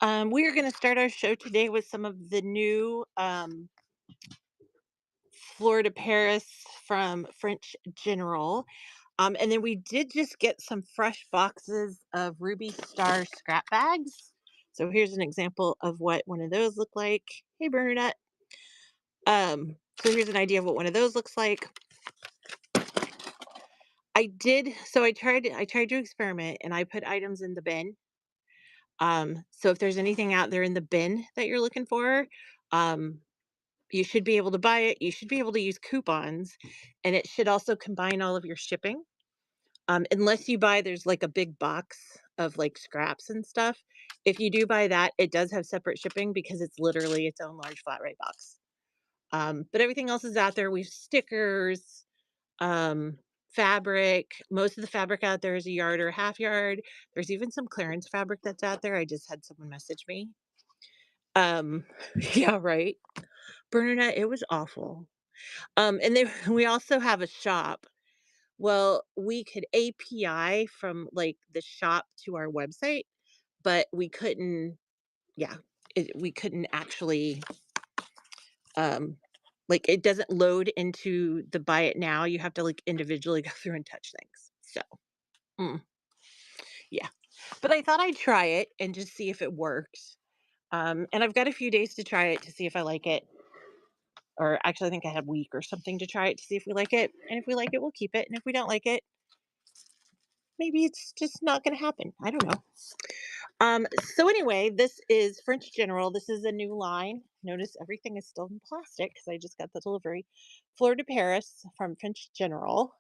We are going to start our show today with some of the new Fleur de Paris from French General. And then we did just get some fresh boxes of Ruby Star scrap bags. So here's an example of what one of those look like. Hey, Bernadette. So here's an idea of what one of those looks like. I tried to experiment and I put items in the bin. So if there's anything out there in the bin that you're looking for, um, you should be able to buy it. You should be able to use coupons, and it should also combine all of your shipping. Unless you buy, there's like a big box of like scraps and stuff. If you do buy that, it does have separate shipping because it's literally its own large flat rate box. But everything else is out there. We've stickers, um, fabric. Most of the fabric out there is a yard or a half yard. There's even some clearance fabric that's out there. I just had someone message me. Um, yeah, right. Bernadette, it was awful. And then we also have a shop. Well, we could API from like the shop to our website, but we couldn't, yeah, we couldn't actually, um, like it doesn't load into the buy it now. You have to like individually go through and touch things. So, mm, yeah, but I thought I'd try it and just see if it works. And I've got a few days to try it to see if I like it. Or actually, I think I had a week or something to try it to see if we like it. And if we like it, we'll keep it. And if we don't like it, maybe it's just not going to happen. I don't know. So anyway, this is French General. This is a new line. Notice everything is still in plastic because I just got the delivery. Fleur de Paris from French General.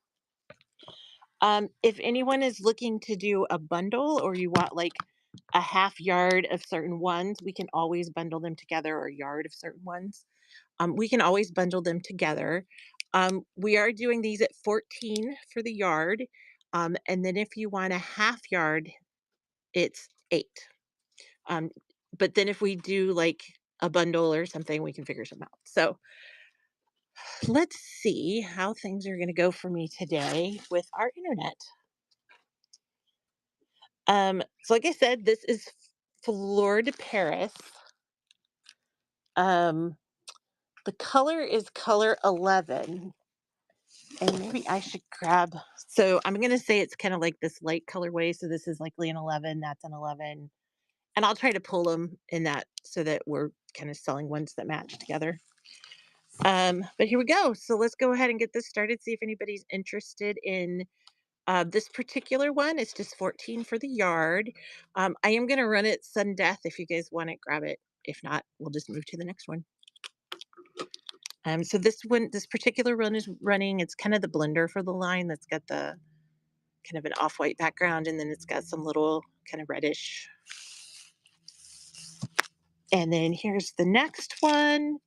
If anyone is looking to do a bundle or you want like a half yard of certain ones, we can always bundle them together or a yard of certain ones. We can always bundle them together. We are doing these at 14 for the yard. And then if you want a half yard, it's 8. Um, but then if we do like a bundle or something, we can figure some out. So let's see how things are going to go for me today with our internet. So like I said, this is Fleur de Paris. Um, the color is color 11. And maybe I should grab, so I'm gonna say it's kinda like this light colorway, so this is likely an 11, that's an 11, and I'll try to pull them in that so that we're kinda selling ones that match together. But here we go. So let's go ahead and get this started, see if anybody's interested in, this particular one. It's just 14 for the yard. I am gonna run it sudden death. If you guys want it, grab it. If not, we'll just move to the next one. So this particular run is running, it's kind of the blender for the line that's got the kind of an off-white background, and then it's got some little kind of reddish. And then here's the next one.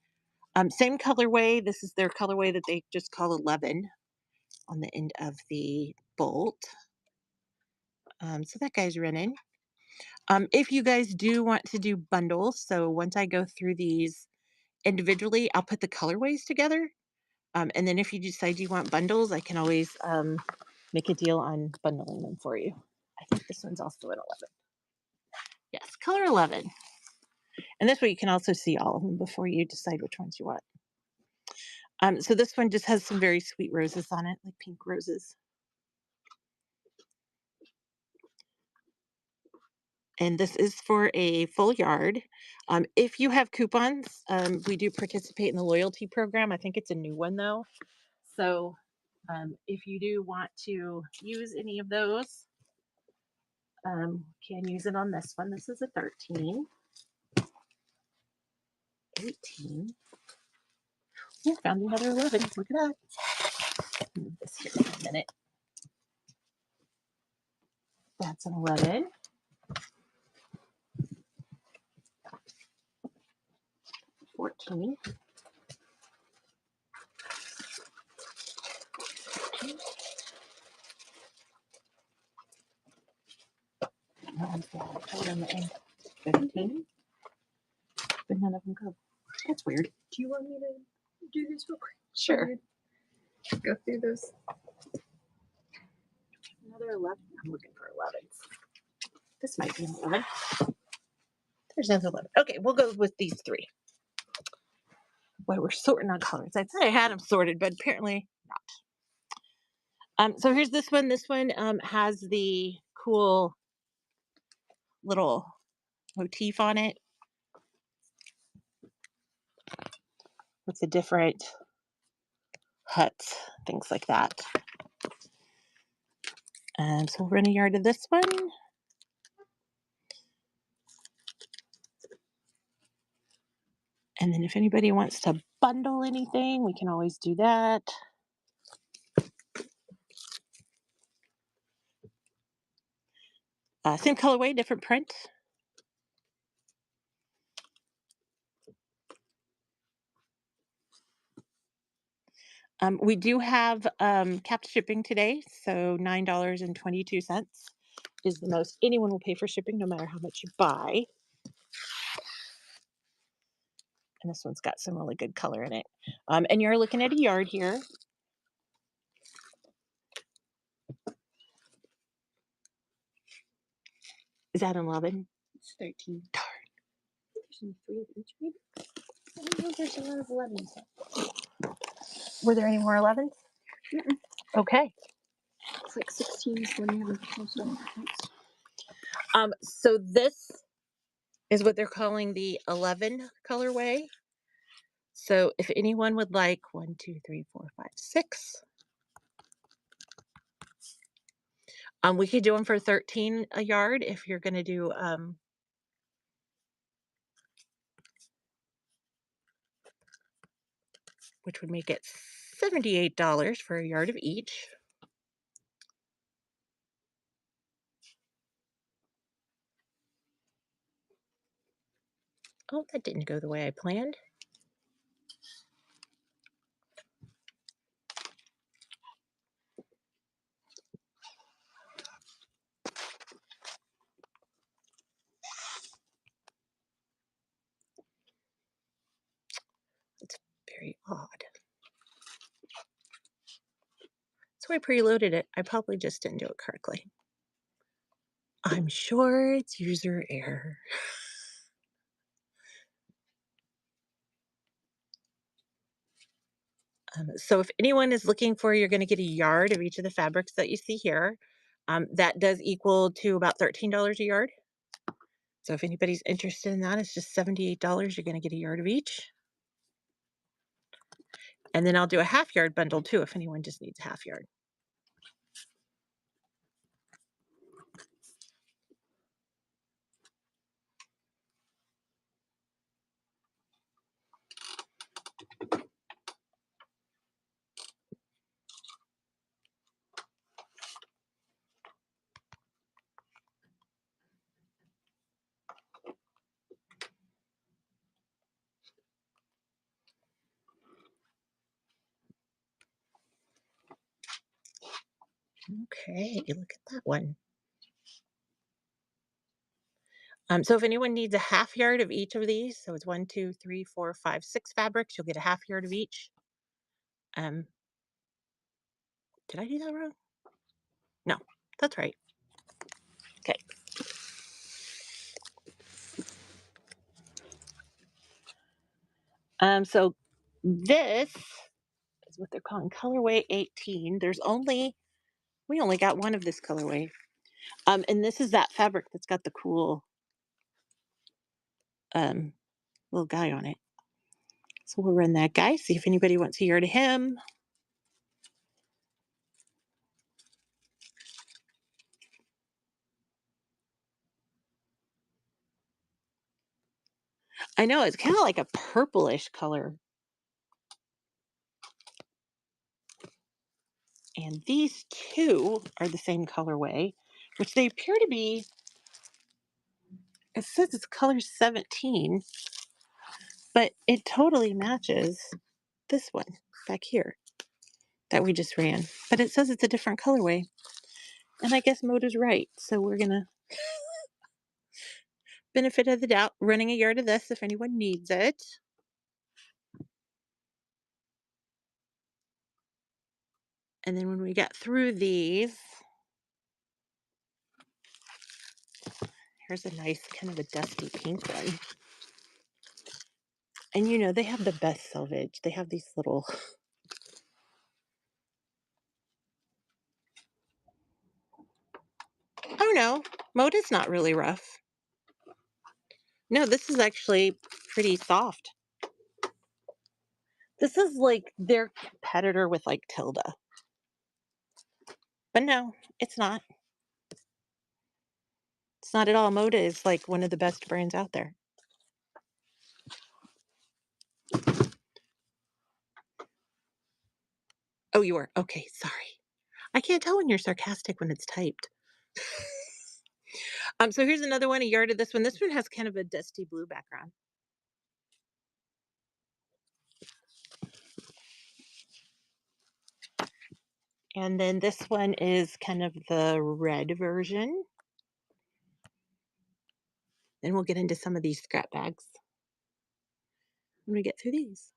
Same colorway. This is their colorway that they just call 11 on the end of the bolt. So that guy's running. If you guys do want to do bundles, so once I go through these individually, I'll put the colorways together. And then if you decide you want bundles, I can always make a deal on bundling them for you. I think this one's also an 11. Yes, color 11. And this way you can also see all of them before you decide which ones you want. So this one just has some very sweet roses on it, like pink roses. And this is for a full yard. If you have coupons, we do participate in the loyalty program. I think it's a new one though. So if you do want to use any of those, can use it on this one. This is a 13, 18. Yeah, found another 11. Look at that. Move this here in a minute. That's an 11. 14. Hold on the end. 15. But none of them go. That's weird. Do you want me to do this real quick? Sure. Go through those. Another 11. I'm looking for 11s. This might be an 11. There's another 11. Okay, we'll go with these three. Well, we're sorting on colors. I thought I had them sorted, but apparently not. So here's this one. This one has the cool little motif on it with the different huts, things like that. So we'll run a yard of this one. And then if anybody wants to bundle anything, we can always do that. Same colorway, different print. We do have capped shipping today, so $9.22 is the most anyone will pay for shipping, no matter how much you buy. And this one's got some really good color in it. And you're looking at a yard here. Is that an 11? It's 13. Darn. There's only 3 of each, maybe? I don't know, there's a lot of 11s. Were there any more 11s? Mm-mm. Okay. It's like 16s when you have most of them. So this is what they're calling the 11 colorway. So if anyone would like 1, 2, 3, 4, 5, 6, we could do them for 13 a yard if you're going to do which would make it $78 for a yard of each. Oh, that didn't go the way I planned. It's very odd. So I preloaded it. I probably just didn't do it correctly. I'm sure it's user error. So if anyone is looking for, you're going to get a yard of each of the fabrics that you see here. That does equal to about $13 a yard. So if anybody's interested in that, it's just $78. You're going to get a yard of each. And then I'll do a half yard bundle too if anyone just needs a half yard. Okay, look at that one. So if anyone needs a half yard of each of these, so it's 1, 2, 3, 4, 5, 6 fabrics, you'll get a half yard of each. Um, did I do that wrong? No, that's right. Okay. So this is what they're calling colorway 18. We only got one of this colorway. And this is that fabric that's got the cool um, little guy on it. So we'll run that guy, see if anybody wants a yard of him. I know it's kind of like a purplish color. And these two are the same colorway, which they appear to be. It says it's color 17, but it totally matches this one back here that we just ran. But it says it's a different colorway. And I guess Moda's right. So we're going to benefit of the doubt running a yard of this if anyone needs it. And then when we get through these, Here's a nice kind of a dusty pink one. And they have the best selvage. They have these little oh no, Moda's not really rough. No, this is actually pretty soft. This is like their competitor with like Tilda. But no, it's not. It's not at all. Moda is like one of the best brands out there. Oh, you are? Okay, sorry. I can't tell when you're sarcastic when it's typed. So here's another one, a yard of this one. This one has kind of a dusty blue background. And then this one is kind of the red version. Then we'll get into some of these scrap bags. I'm gonna get through these.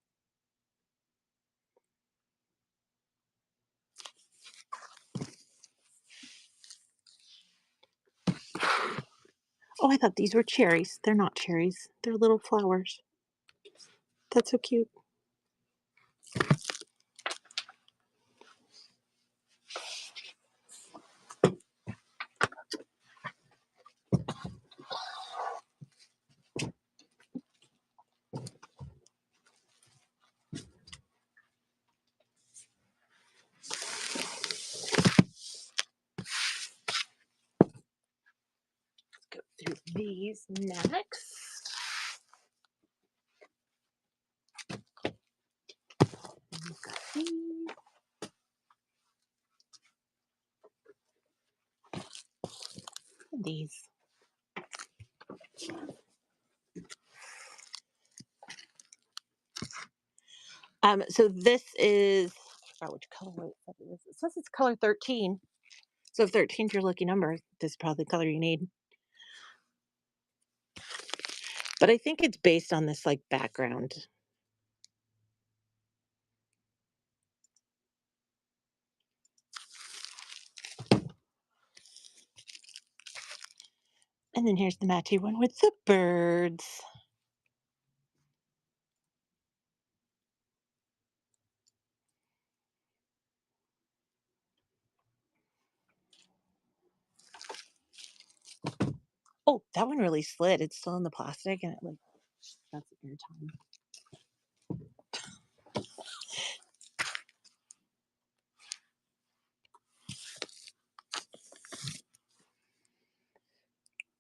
Oh, I thought these were cherries. They're not cherries. They're little flowers. That's so cute. Go through these next. We've got these. So this is, I forgot which color it is. It says it's color 13. So if 13 is your lucky number, this is probably the color you need. But I think it's based on this like background. And then here's the matchy one with the birds. Oh, that one really slid. It's still in the plastic and it like that's airtime.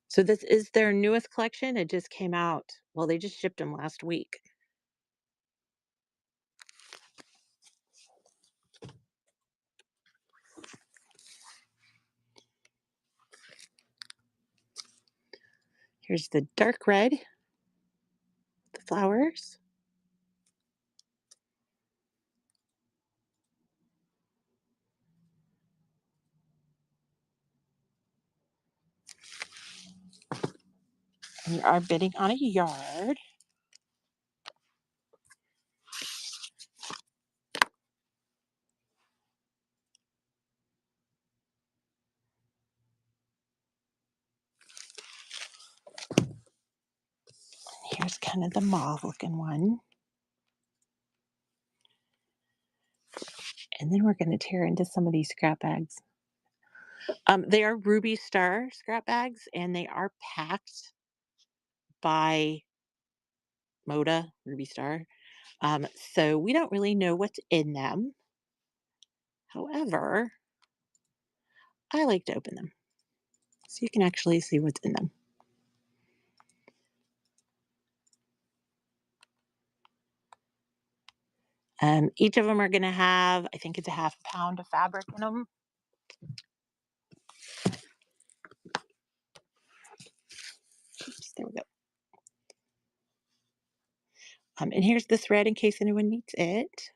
So this is their newest collection. It just came out. Well, they just shipped them last week. Here's the dark red, the flowers. And we are bidding on a yard. Here's kind of the mauve looking one. And then we're going to tear into some of these scrap bags. They are Ruby Star scrap bags, and they are packed by Moda, Ruby Star. So we don't really know what's in them. However, I like to open them so you can actually see what's in them. Each of them are going to have, I think it's a half a pound of fabric in them. Oops, there we go. And here's this red in case anyone needs it.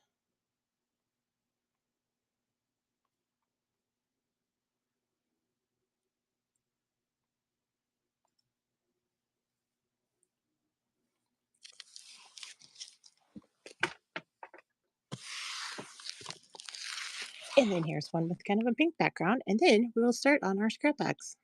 And then here's one with kind of a pink background. And then we will start on our scrap bags.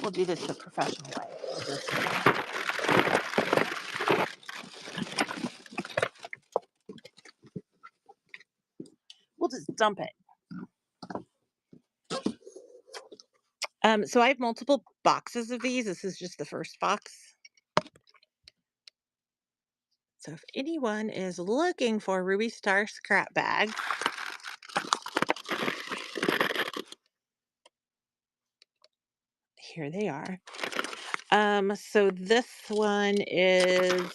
we'll do this the professional way. We'll just dump it. So I have multiple boxes of these. This is just the first box. So if anyone is looking for Ruby Star scrap bags, here they are. So this one is.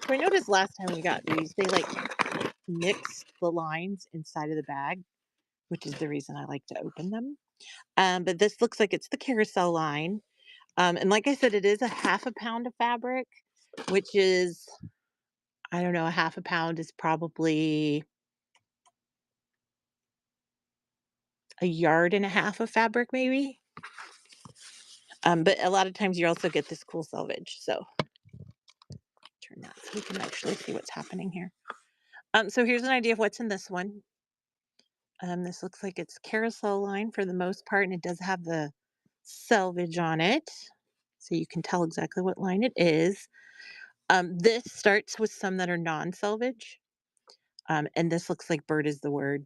So I noticed last time we got these, they like mixed the lines inside of the bag, which is the reason I like to open them. But this looks like it's the carousel line. And like I said, it is a half a pound of fabric, which is, I don't know, a half a pound is probably a yard and a half of fabric, maybe. But a lot of times you also get this cool selvage. So turn that so we can actually see what's happening here. So here's an idea of what's in this one. This looks like it's carousel line for the most part, and it does have the selvage on it. So you can tell exactly what line it is. This starts with some that are non-selvage. And this looks like bird is the word.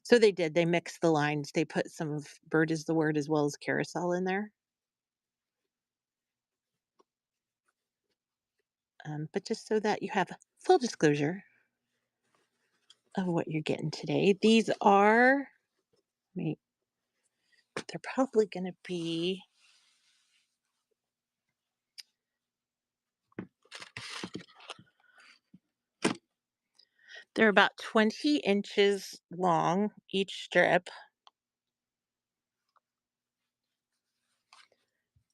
So they mixed the lines. They put some of bird is the word as well as carousel in there. But just so that you have full disclosure of what you're getting today. These are, they're probably going to be, they're about 20 inches long, each strip.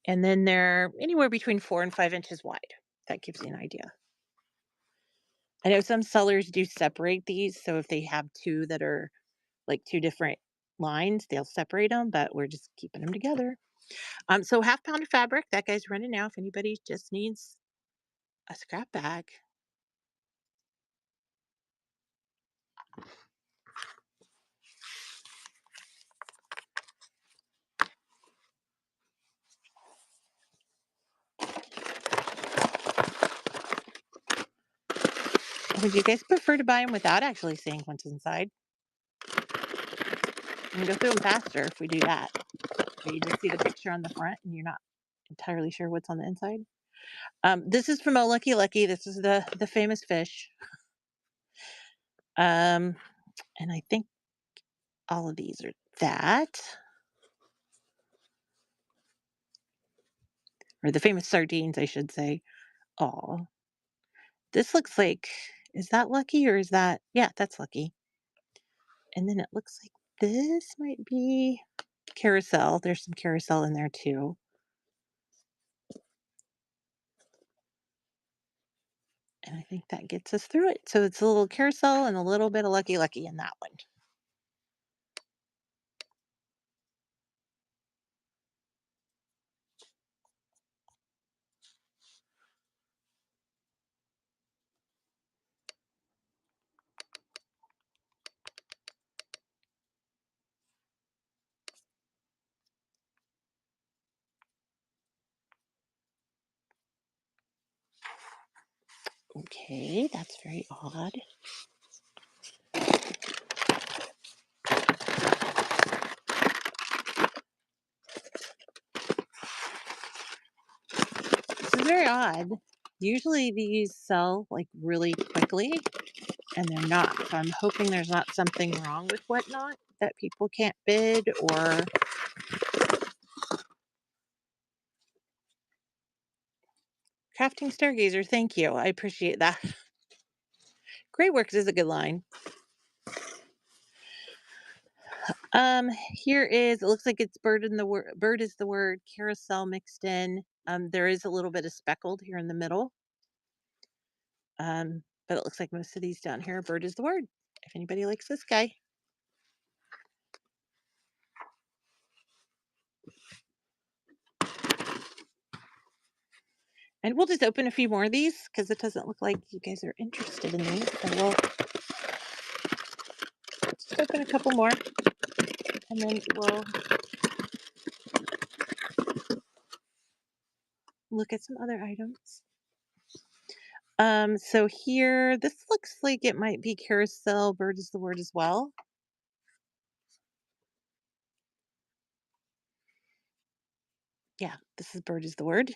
And then they're anywhere between 4 and 5 inches wide. That gives you an idea. I know some sellers do separate these. So if they have two that are like two different lines, they'll separate them, but we're just keeping them together. So half pound of fabric, that guy's running now if anybody just needs a scrap bag. Would you guys prefer to buy them without actually seeing what's inside? We can go through them faster if we do that. So you just see the picture on the front and you're not entirely sure what's on the inside. This is from Oh Lucky Lucky. This is the famous fish. And I think all of these are that. Or the famous sardines, I should say. Oh, this looks like, is that Lucky or is that, yeah, that's Lucky. And then it looks like this might be carousel. There's some carousel in there too. And I think that gets us through it. So it's a little carousel and a little bit of Lucky Lucky in that one. Okay, that's very odd. This is very odd. Usually these sell like really quickly and they're not. So I'm hoping there's not something wrong with Whatnot that people can't bid or Crafting Stargazer. Thank you. I appreciate that. Great Works is a good line. Here is, it looks like it's bird is the word, carousel mixed in. There is a little bit of speckled here in the middle. But it looks like most of these down here, bird is the word. If anybody likes this guy. And we'll just open a few more of these because it doesn't look like you guys are interested in these. So we'll just open a couple more. and then we'll look at some other items. So here, this looks like it might be carousel bird is the word as well. Yeah, this is bird is the word.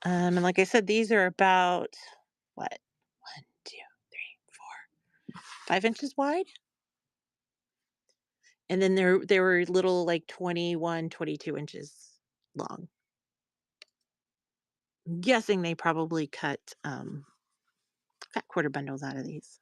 And like I said, these are about what? 1, 2, 3, 4, 5 inches wide. And then they were little like 21, 22 inches long. I'm guessing they probably cut fat quarter bundles out of these.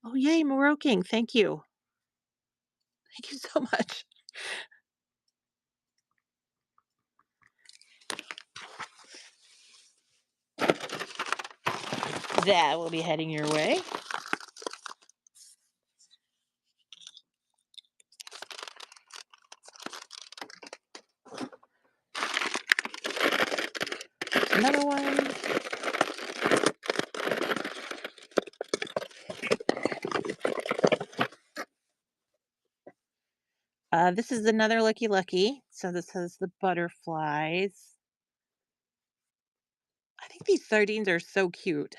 Oh yay, Moroccan. Thank you. Thank you so much. That will be heading your way. Another one. This is another Lucky Lucky. So this has the butterflies. I think these sardines are so cute.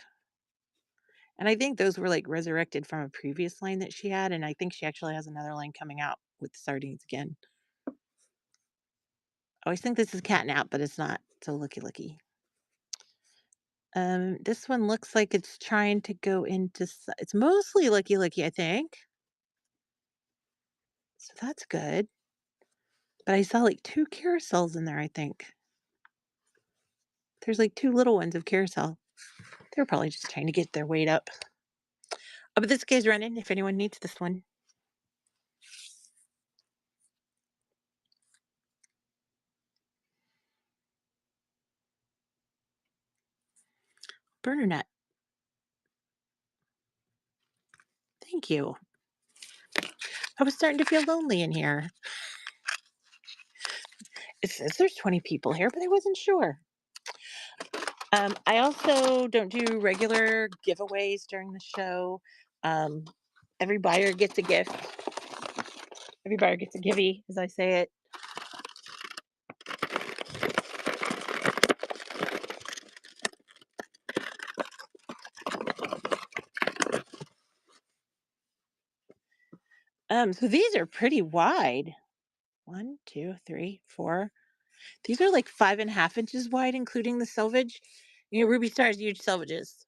And I think those were like resurrected from a previous line that she had. And I think she actually has another line coming out with sardines again. I always think this is catnap, but it's not. So Lucky Lucky. This one looks like it's trying to go into. It's mostly Lucky Lucky, I think. So that's good. But I saw like two carousels in there, I think. There's like two little ones of carousel. They're probably just trying to get their weight up. Oh, but this guy's running if anyone needs this one. Burner nut. Thank you. I was starting to feel lonely in here. It says there's 20 people here, but I wasn't sure. I also don't do regular giveaways during the show. Um, every buyer gets a gift. Every buyer gets a givey, as I say it. So these are pretty wide. 1, 2, 3, 4. These are like 5.5 inches wide, including the selvage. You know, Ruby Star's huge selvages.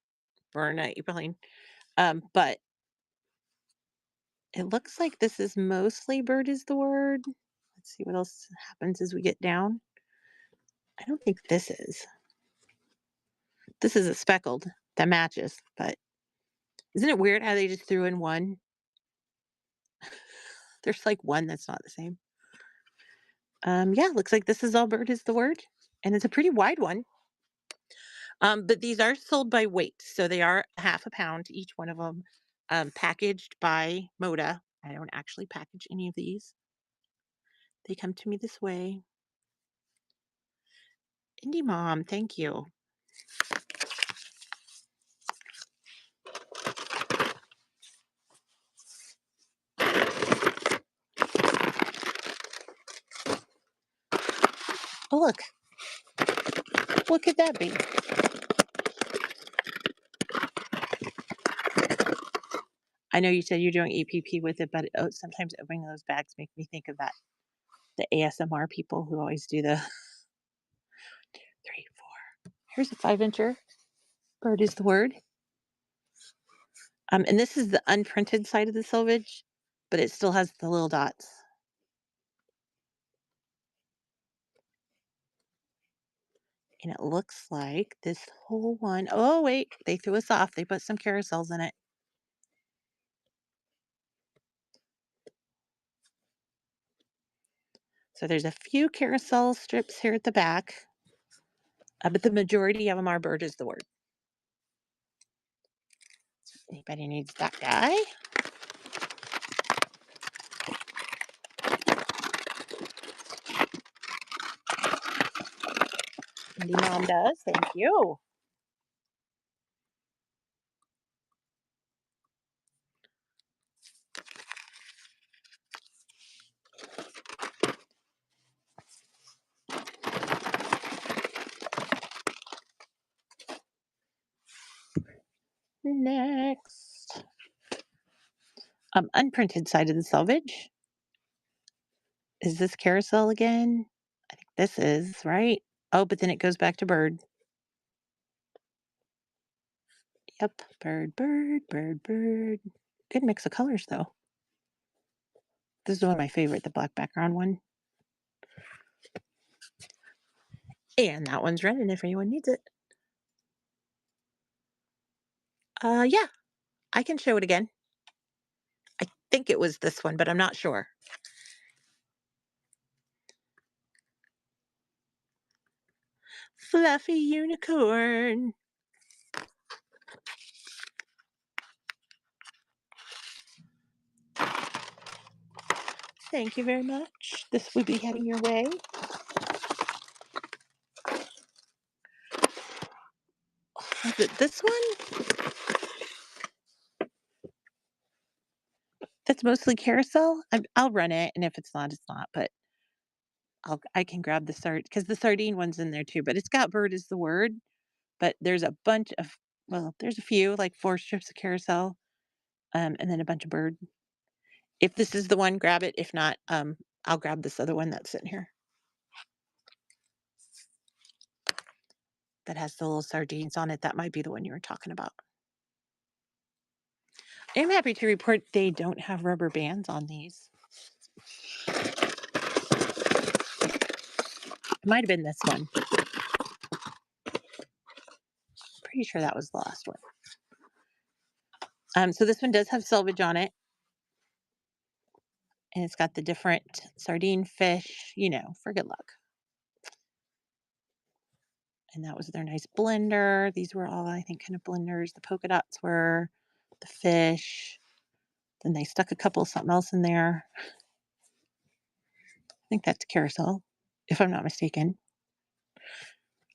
Or not, you probably. But it looks like this is mostly bird is the word. Let's see what else happens as we get down. I don't think this is. This is a speckled that matches, but isn't it weird how they just threw in one? There's like one that's not the same. Yeah, looks like this is all bird is the word, and it's a pretty wide one. But these are sold by weight, so they are half a pound each one of them, packaged by Moda. I don't actually package any of these. They come to me this way. Indie Mom, thank you. Oh, look. What could that be? I know you said you're doing EPP with it, but sometimes opening those bags make me think of the ASMR people who always do the 3, 4. Here's a 5 incher. Bird is the word. And this is the unprinted side of the selvage, but it still has the little dots. And it looks like this whole one. Oh, wait, they threw us off. They put some carousels in it. So there's a few carousel strips here at the back, but the majority of them are bird is the word. Anybody needs that guy? Candy Mom does. Thank you. Next, unprinted side of the selvage. Is this carousel again? I think this is, right? Oh, but then it goes back to bird. Yep, bird, bird, bird, bird. Good mix of colors, though. This is one of my favorite, the black background one. And that one's running if anyone needs it. Yeah, I can show it again. I think it was this one, but I'm not sure. Fluffy unicorn. Thank you very much. This will be heading your way. Is it this one? That's mostly carousel. I'll run it, and if it's not, it's not. But I can grab the because the sardine one's in there too. But it's got bird as the word. But there's a bunch of there's a few like 4 strips of carousel, and then a bunch of bird. If this is the one, grab it. If not, I'll grab this other one that's in here that has the little sardines on it. That might be the one you were talking about. I'm happy to report they don't have rubber bands on these. It might have been this one. Pretty sure that was the last one. So this one does have selvage on it. And it's got the different sardine fish, for good luck. And that was their nice blender. These were all, I think, kind of blenders. The polka dots were the fish. Then they stuck a couple of something else in there. I think that's carousel, if I'm not mistaken.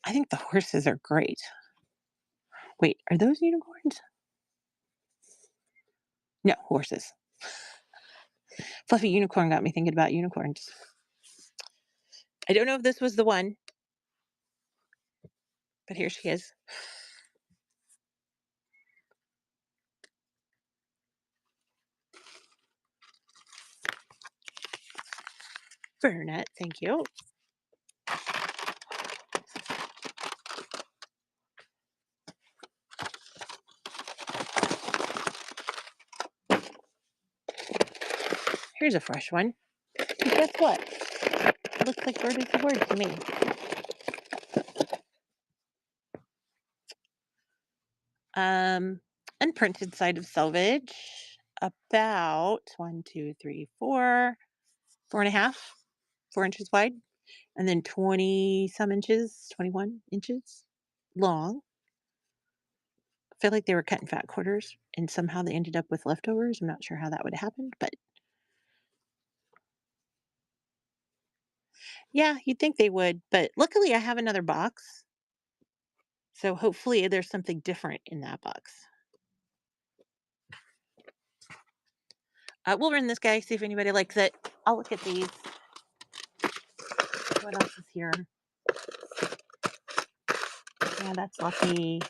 I think the horses are great. Wait, are those unicorns? No, horses. Fluffy unicorn got me thinking about unicorns. I don't know if this was the one, but here she is. Burnett, thank you. Here's a fresh one. And guess what? It looks like bird is the word to me. Unprinted side of selvage, about 1, 2, 3, 4, 4.5, 4 inches wide, and then 20 some inches, 21 inches long. I feel like they were cutting fat quarters and somehow they ended up with leftovers. I'm not sure how that would have happened, but yeah, you'd think they would. But luckily, I have another box. So hopefully, there's something different in that box. We'll run this guy, see if anybody likes it. I'll look at these. What else is here? Yeah, that's Lucky.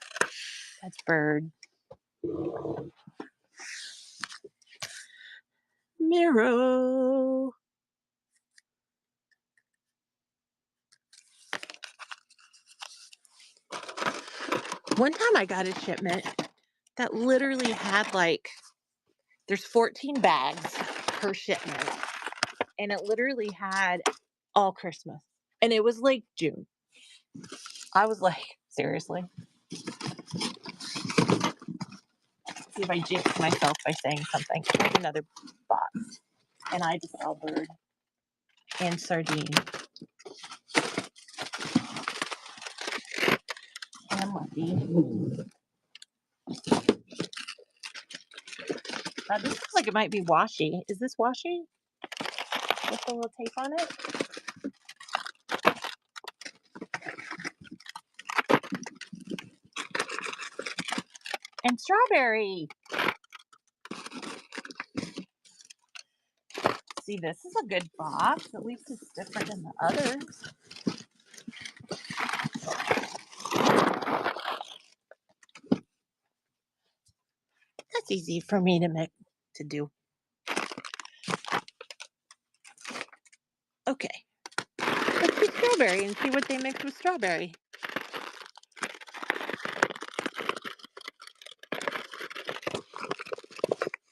That's Bird. Miro. One time I got a shipment that literally had there's 14 bags per shipment. And it literally had all Christmas. And it was like June. I was like, seriously? See if I jinx myself by saying something. Here's another box. And I just saw bird and sardine. And Lucky. This looks like it might be washi. Is this washi? With a little tape on it? and strawberry. See, this is a good box. At least it's different than the others. That's easy for me to do. Okay, let's do strawberry and see what they mix with strawberry.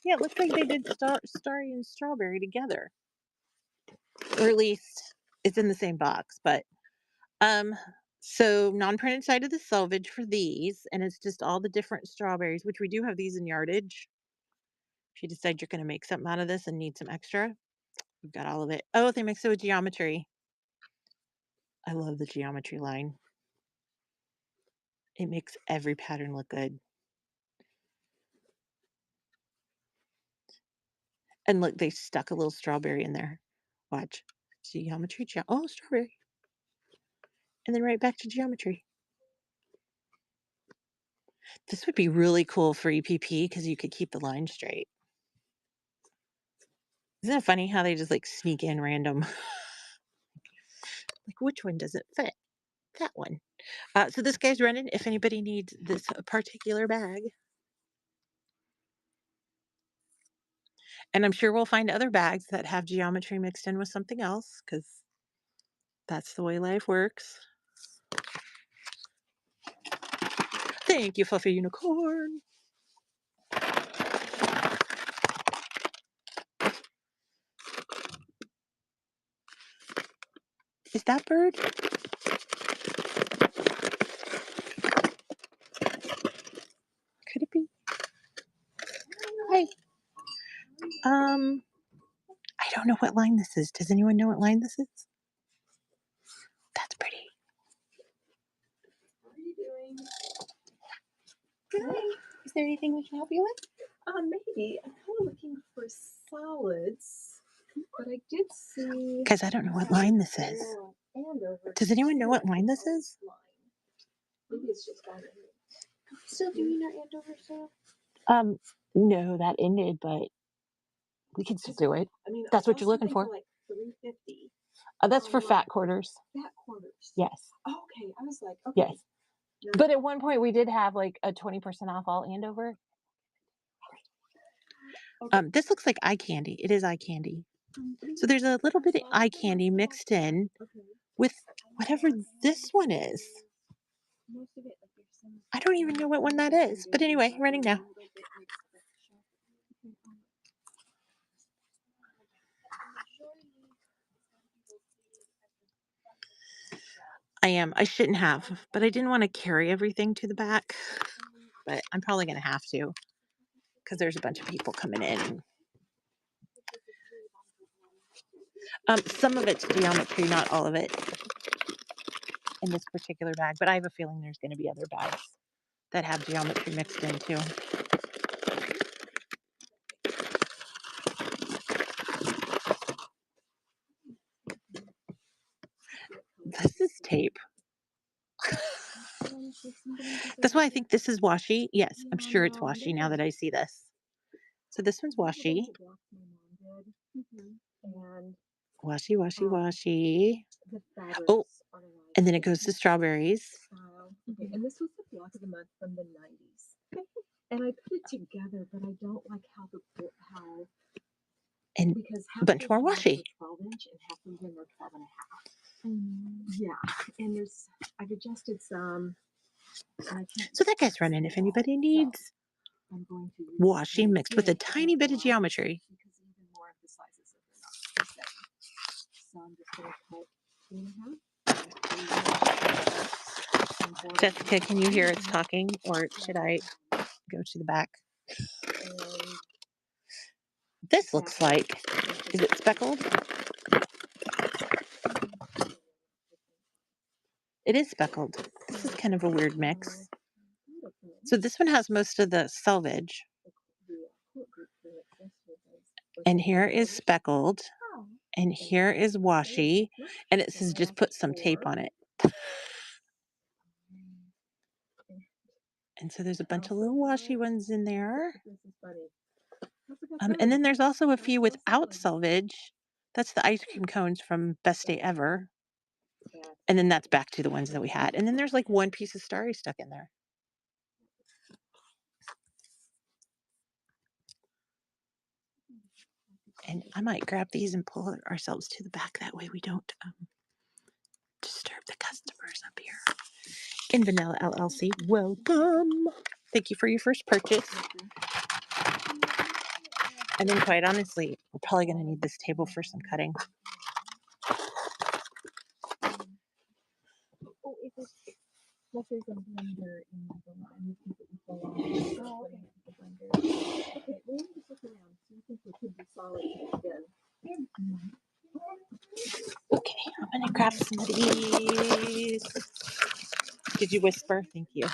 Yeah, it looks like they did starry and strawberry together, or at least it's in the same box. But um, so non-printed side of the selvage for these, and it's just all the different strawberries, which we do have these in yardage. If you decide you're going to make something out of this and need some extra, we've got all of it. Oh, they mix it with geometry. I love the geometry line. It makes every pattern look good. And look, they stuck a little strawberry in there. Watch. Geometry, oh, strawberry. And then right back to geometry. This would be really cool for EPP because you could keep the line straight. Isn't it funny how they just like sneak in random? Like, which one doesn't fit? That one. So this guy's running if anybody needs this particular bag. And I'm sure we'll find other bags that have geometry mixed in with something else because that's the way life works. Thank you, Fluffy Unicorn. Is that bird? Could it be? Hi. I don't know what line this is. Does anyone know what line this is? That's pretty. What are you doing? Hi. Is there anything we can help you with? Maybe. I'm kind of looking for solids, but I did see. Because I don't know what line this is. Does anyone know what line this is? Maybe it's just on it. Are we still doing our Andover sale? No, that ended, but we can still do it. I mean, That's what you're looking for. like $3.50. That's for fat quarters. Fat quarters. Yes. Oh, okay. I was like, okay. Yes. But at one point we did have like a 20% off all Andover. Okay. This looks like eye candy. It is eye candy. So there's a little bit of eye candy mixed in with whatever this one is. I don't even know what one that is. But anyway, running now. I am. I shouldn't have, but I didn't want to carry everything to the back. But I'm probably going to have to because there's a bunch of people coming in. Some of it's geometry, not all of it in this particular bag. But I have a feeling there's going to be other bags that have geometry mixed in too. This is tape. That's why I think this is washi. Yes, I'm sure it's washi now that I see this. So this one's washi. Washi, washi, washi. Oh, and then it goes to strawberries. Okay, and this was the block of the month from the 90s. And I put it together, but I don't like how and because a bunch more washi. 12-inch and half of them are 12 and a half. Yeah, and I've adjusted some. So that guy's running if anybody needs washi mixed with a tiny bit of geometry. Because even more of the sizes are not the same. So I'm just going to cut 2.5. Jessica, can you hear us talking, or should I go to the back? This looks like, is it speckled? It is speckled. This is kind of a weird mix. So this one has most of the selvage. And here is speckled. And here is washi. And it says just put some tape on it. And so there's a bunch Oh, of so little washy good. ones in there. This is funny. That's a good And phone. then there's also a That's few so without silly. selvage. That's the ice cream cones from Best Day That's Ever. that's And then that's funny. back to the ones that we had. And then there's like one piece of starry stuck in there. And I might grab these and pull ourselves to the back. That way we don't disturb the customers up here. In Vanilla LLC, welcome. Thank you for your first purchase. And then, quite honestly, we're probably going to need this table for some cutting. Oh, if it's let's say there's a blender in the line, you can put the full on. Oh, okay. The blender. Okay, well, let me just look around. So you think it could be solid again? Okay, I'm going to grab some of these. Did you whisper? Thank you.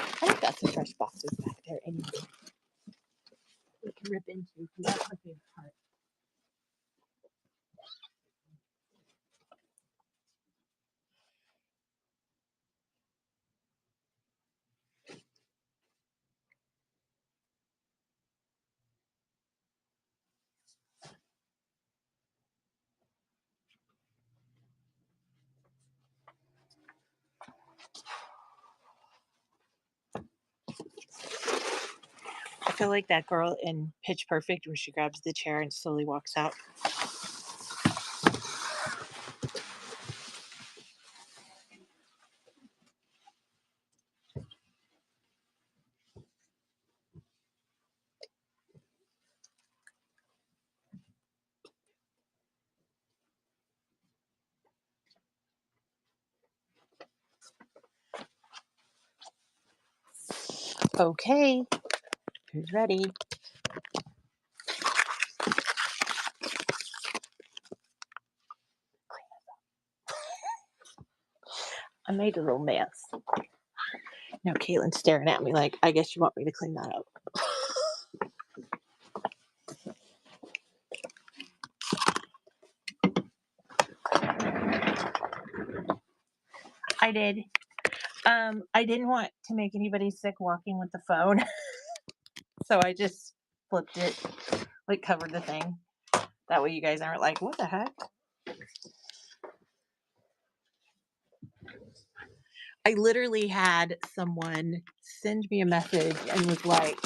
I think that's the fresh boxes back there anyway. We can rip into because that's my favorite part. I feel like that girl in Pitch Perfect where she grabs the chair and slowly walks out. Okay, who's ready? I made a little mess. Now Caitlin's staring at me like, I guess you want me to clean that up. I did. I didn't want to make anybody sick walking with the phone, so I just flipped it, like covered the thing. That way you guys aren't like, what the heck? I literally had someone send me a message and was like,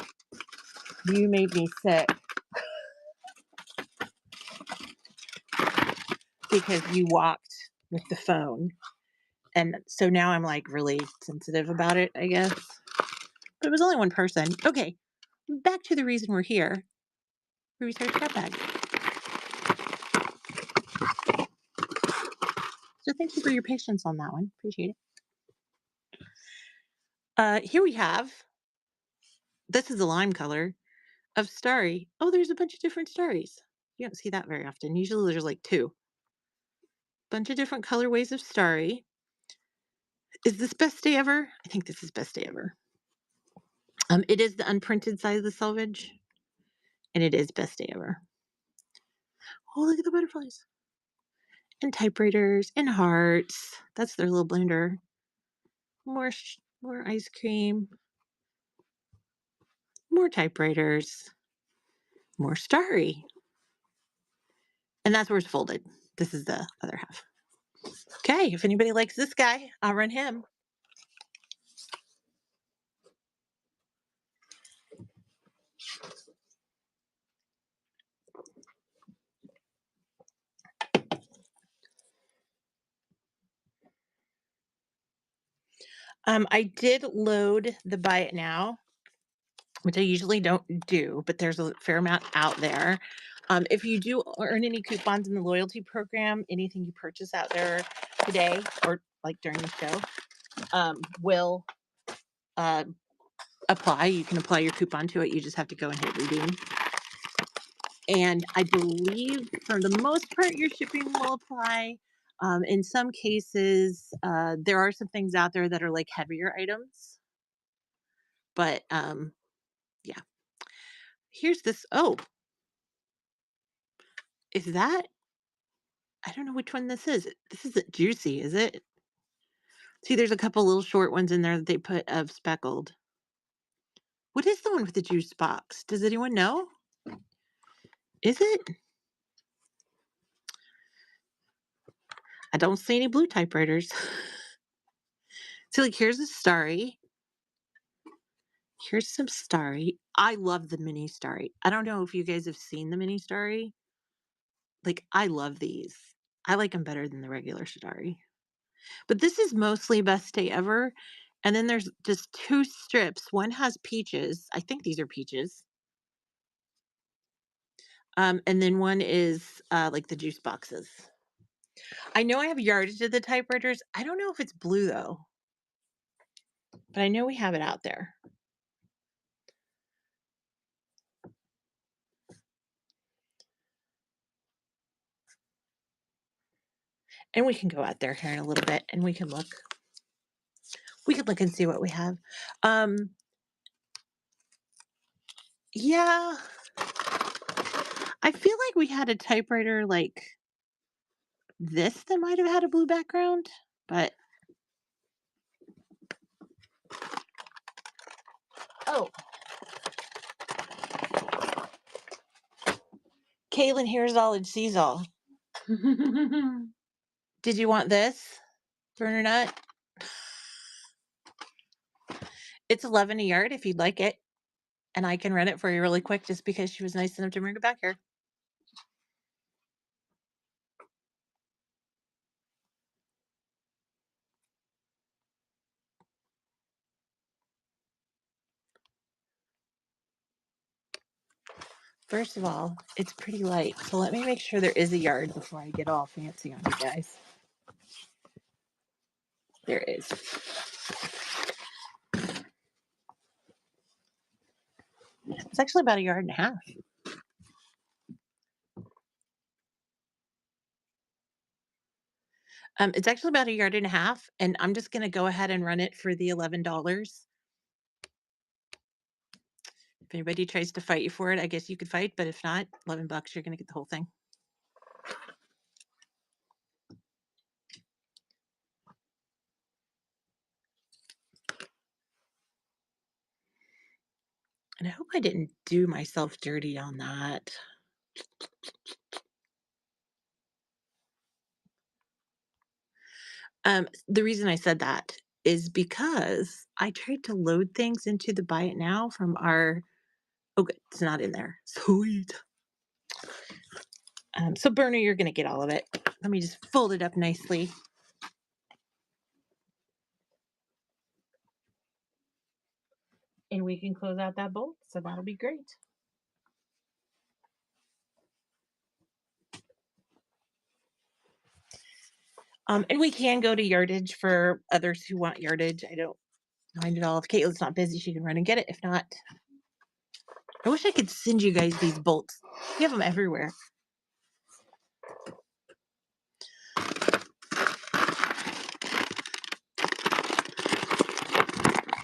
you made me sick because you walked with the phone. And so now I'm like really sensitive about it, I guess. But it was only one person. Okay, back to the reason we're here. Research cat bag. So thank you for your patience on that one. Appreciate it. Here we have, this is a lime color of starry. Oh, there's a bunch of different starries. You don't see that very often. Usually there's like two. Bunch of different colorways of starry. Is this best day ever? I think this is best day ever. It is the unprinted side of the selvage, and it is best day ever. Oh, look at the butterflies. And typewriters and hearts. That's their little blender. More ice cream. More typewriters. More starry. And that's where it's folded. This is the other half. Okay, if anybody likes this guy, I'll run him. I did load the buy it now, which I usually don't do, but there's a fair amount out there. If you do earn any coupons in the loyalty program, anything you purchase out there today or like during the show will uh, apply. You can apply your coupon to it. You just have to go and hit redeem. And I believe for the most part, your shipping will apply. In some cases, there are some things out there that are like heavier items, but yeah. here's this. Oh, is that? I don't know which one this is. This isn't juicy, is it? See, there's a couple little short ones in there that they put of speckled. What is the one with the juice box? Does anyone know? Is it? I don't see any blue typewriters. See, like, here's a starry. Here's some starry. I love the mini starry. I don't know if you guys have seen the mini starry. Like, I love these. I like them better than the regular starry. But this is mostly best day ever. And then there's just two strips. One has peaches. I think these are peaches. And then one is like the juice boxes. I know I have yardage of the typewriters. I don't know if it's blue though, but I know we have it out there. And we can go out there here in a little bit and we can look. We can look and see what we have. Um, yeah, I feel like we had a typewriter like this that might have had a blue background, but oh, Kaylin hears all and sees all. Did you want this, Burner Nut? It's 11 a yard if you'd like it, and I can run it for you really quick just because she was nice enough to bring it back here. First of all, it's pretty light, so let me make sure there is a yard before I get all fancy on you guys. There is. It's actually about a yard and a half. It's actually about a yard and a half, and I'm just gonna go ahead and run it for the $11. If anybody tries to fight you for it, I guess you could fight, but if not, $11, you're gonna get the whole thing. And I hope I didn't do myself dirty on that. The reason I said that is because I tried to load things into the Buy It Now from our oh, good, it's not in there. Sweet. So Berner, you're gonna get all of it. Let me just fold it up nicely. And we can close out that bolt, so that'll be great. And we can go to yardage for others who want yardage. I don't mind at all. If Caitlin's not busy, she can run and get it. If not, I wish I could send you guys these bolts. We have them everywhere.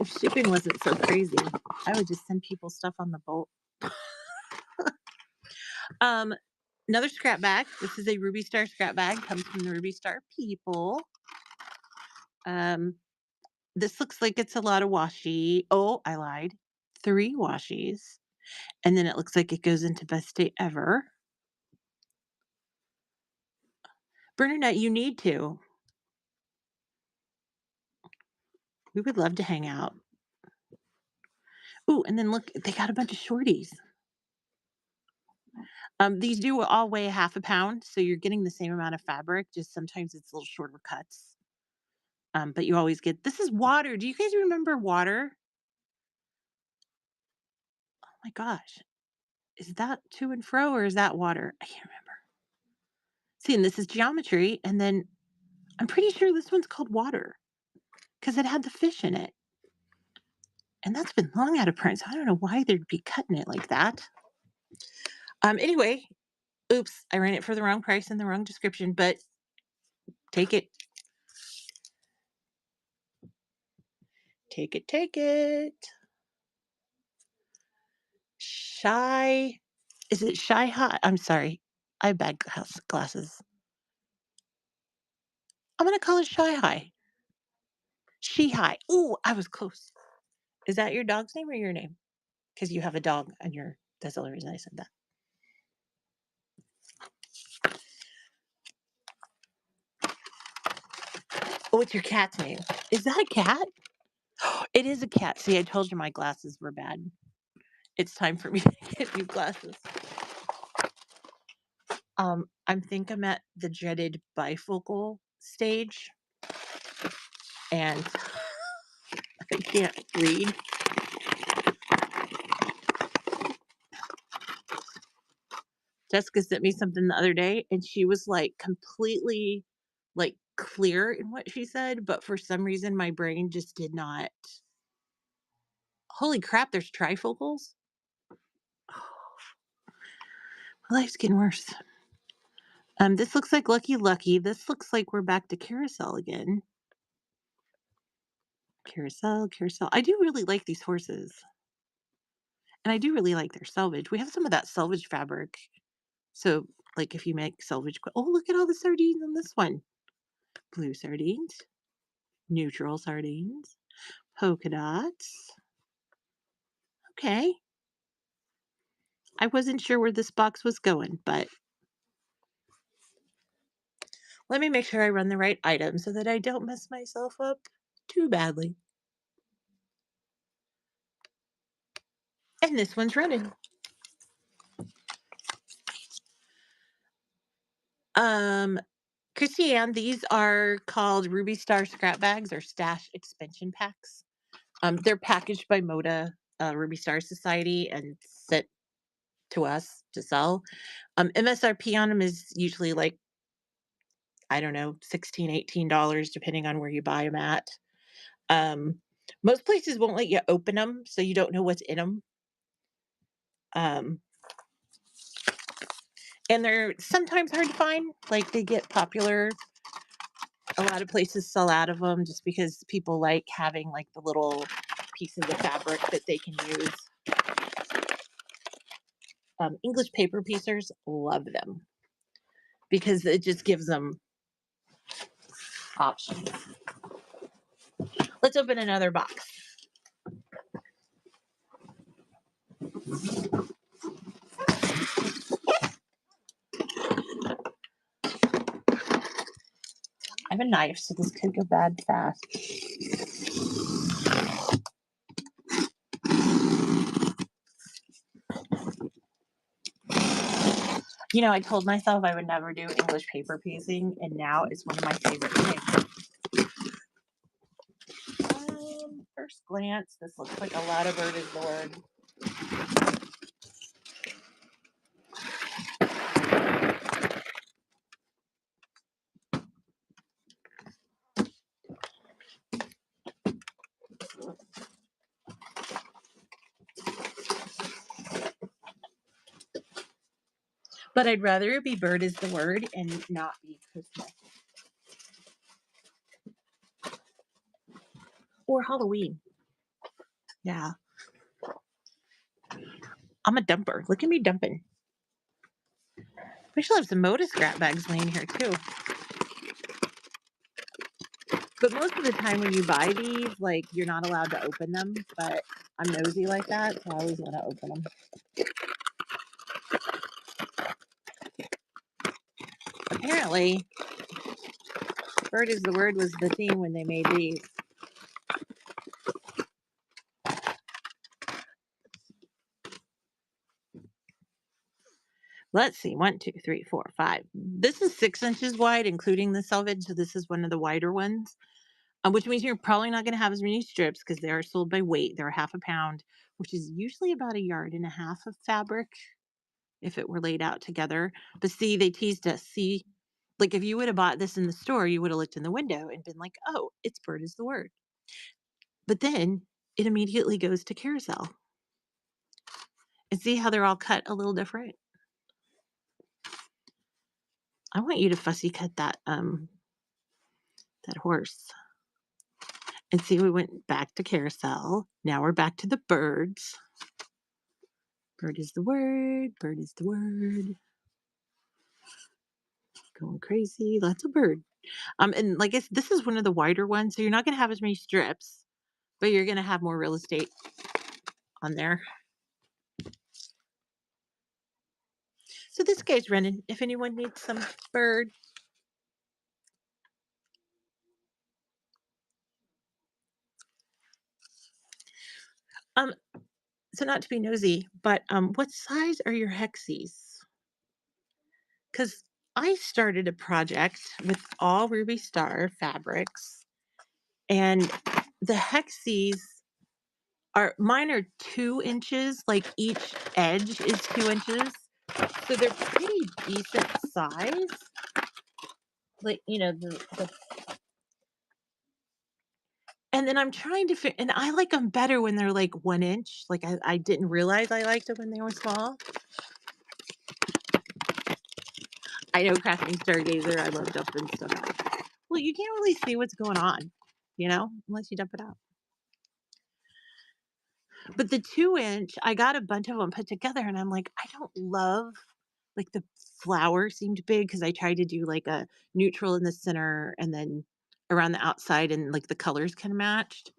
If shipping wasn't so crazy, I would just send people stuff on the bolt. um, Another scrap bag. This is a Ruby Star scrap bag. Comes from the Ruby Star people. This looks like it's a lot of washi. Oh, I lied. 3 washies. And then it looks like it goes into Best Day Ever. Bernadette, you need to. We would love to hang out. Ooh, and then look, they got a bunch of shorties. These do all weigh a half a pound, so you're getting the same amount of fabric, just sometimes it's a little shorter cuts. But you always get this is water. Do you guys remember water? Oh my gosh. Is that to and fro or is that water? I can't remember. See, and this is geometry, and then I'm pretty sure this one's called water because it had the fish in it. And that's been long out of print, so I don't know why they'd be cutting it like that. Anyway, oops, I ran it for the wrong price and the wrong description, but take it. Take it, take it. Shy is it Shy High? I'm sorry. I have bad glasses. I'm gonna call it Shy High. She High. Ooh, I was close. Is that your dog's name or your name? Because you have a dog and you're that's the only reason I said that. Oh, it's your cat's name. Is that a cat? It is a cat. See, I told you my glasses were bad. It's time for me to get new glasses. I think I'm at the dreaded bifocal stage, and I can't read. Jessica sent me something the other day, and she was like completely like clear in what she said, but for some reason my brain just did not. Holy crap! There's trifocals. My life's getting worse. This looks like Lucky Lucky. This looks like we're back to carousel again. Carousel, carousel. I do really like these horses, and I do really like their selvage. We have some of that selvage fabric. So, like, if you make selvage, oh, look at all the sardines on this one. Blue sardines, neutral sardines, polka dots. Okay. I wasn't sure where this box was going, but let me make sure I run the right item so that I don't mess myself up too badly. And this one's running. Um, Christiane, these are called Ruby Star scrap bags or stash expansion packs. They're packaged by Moda, Ruby Star Society, and sent to us to sell. MSRP on them is usually like, I don't know, 16, $18, depending on where you buy them at. Um, Most places won't let you open them, so you don't know what's in them. And they're sometimes hard to find. Like they get popular. A lot of places sell out of them just because people like having like the little piece of the fabric that they can use. English paper piecers love them because it just gives them options. Let's open another box. I have a knife, so this could go bad fast. You know, I told myself I would never do English paper piecing, and now it's one of my favorite things. First glance, this looks like a lot of bird is the word. But I'd rather it be bird is the word and not be Christmas. Or Halloween. Yeah. I'm a dumper. Look at me dumping. We should have some Moda scrap bags laying here too. But most of the time when you buy these, like you're not allowed to open them. But I'm nosy like that, so I always want to open them. Apparently, bird is the word was the theme when they made these. Let's see, 1, 2, 3, 4, 5. This is 6 inches wide, including the selvage. So this is one of the wider ones, which means you're probably not going to have as many strips because they are sold by weight. They're half a pound, which is usually about 1.5 yards of fabric if it were laid out together. But see, they teased us. See, like if you would have bought this in the store, you would have looked in the window and been like, oh, it's bird is the word. But then it immediately goes to carousel. And see how they're all cut a little different? I want you to fussy cut that horse. And see, we went back to carousel. Now we're back to the birds. Bird is the word. Bird is the word. Going crazy. Lots of bird. And like this is one of the wider ones, so you're not gonna have as many strips, but you're gonna have more real estate on there. So this guy's running. If anyone needs some bird, um, so not to be nosy, but what size are your hexies? Because I started a project with all Ruby Star fabrics, and the hexies are mine are 2 inches, like each edge is 2 inches. So they're pretty decent size. Like, the and then I'm trying to fit, and I like them better when they're like 1 inch. Like I didn't realize I liked them when they were small. I know crafting stargazer, I love dumping stuff out. Well, you can't really see what's going on, unless you dump it out. But the 2 inch, I got a bunch of them put together, and I'm like, I don't love like the flower seemed big because I tried to do like a neutral in the center and then around the outside, and like the colors kind of matched.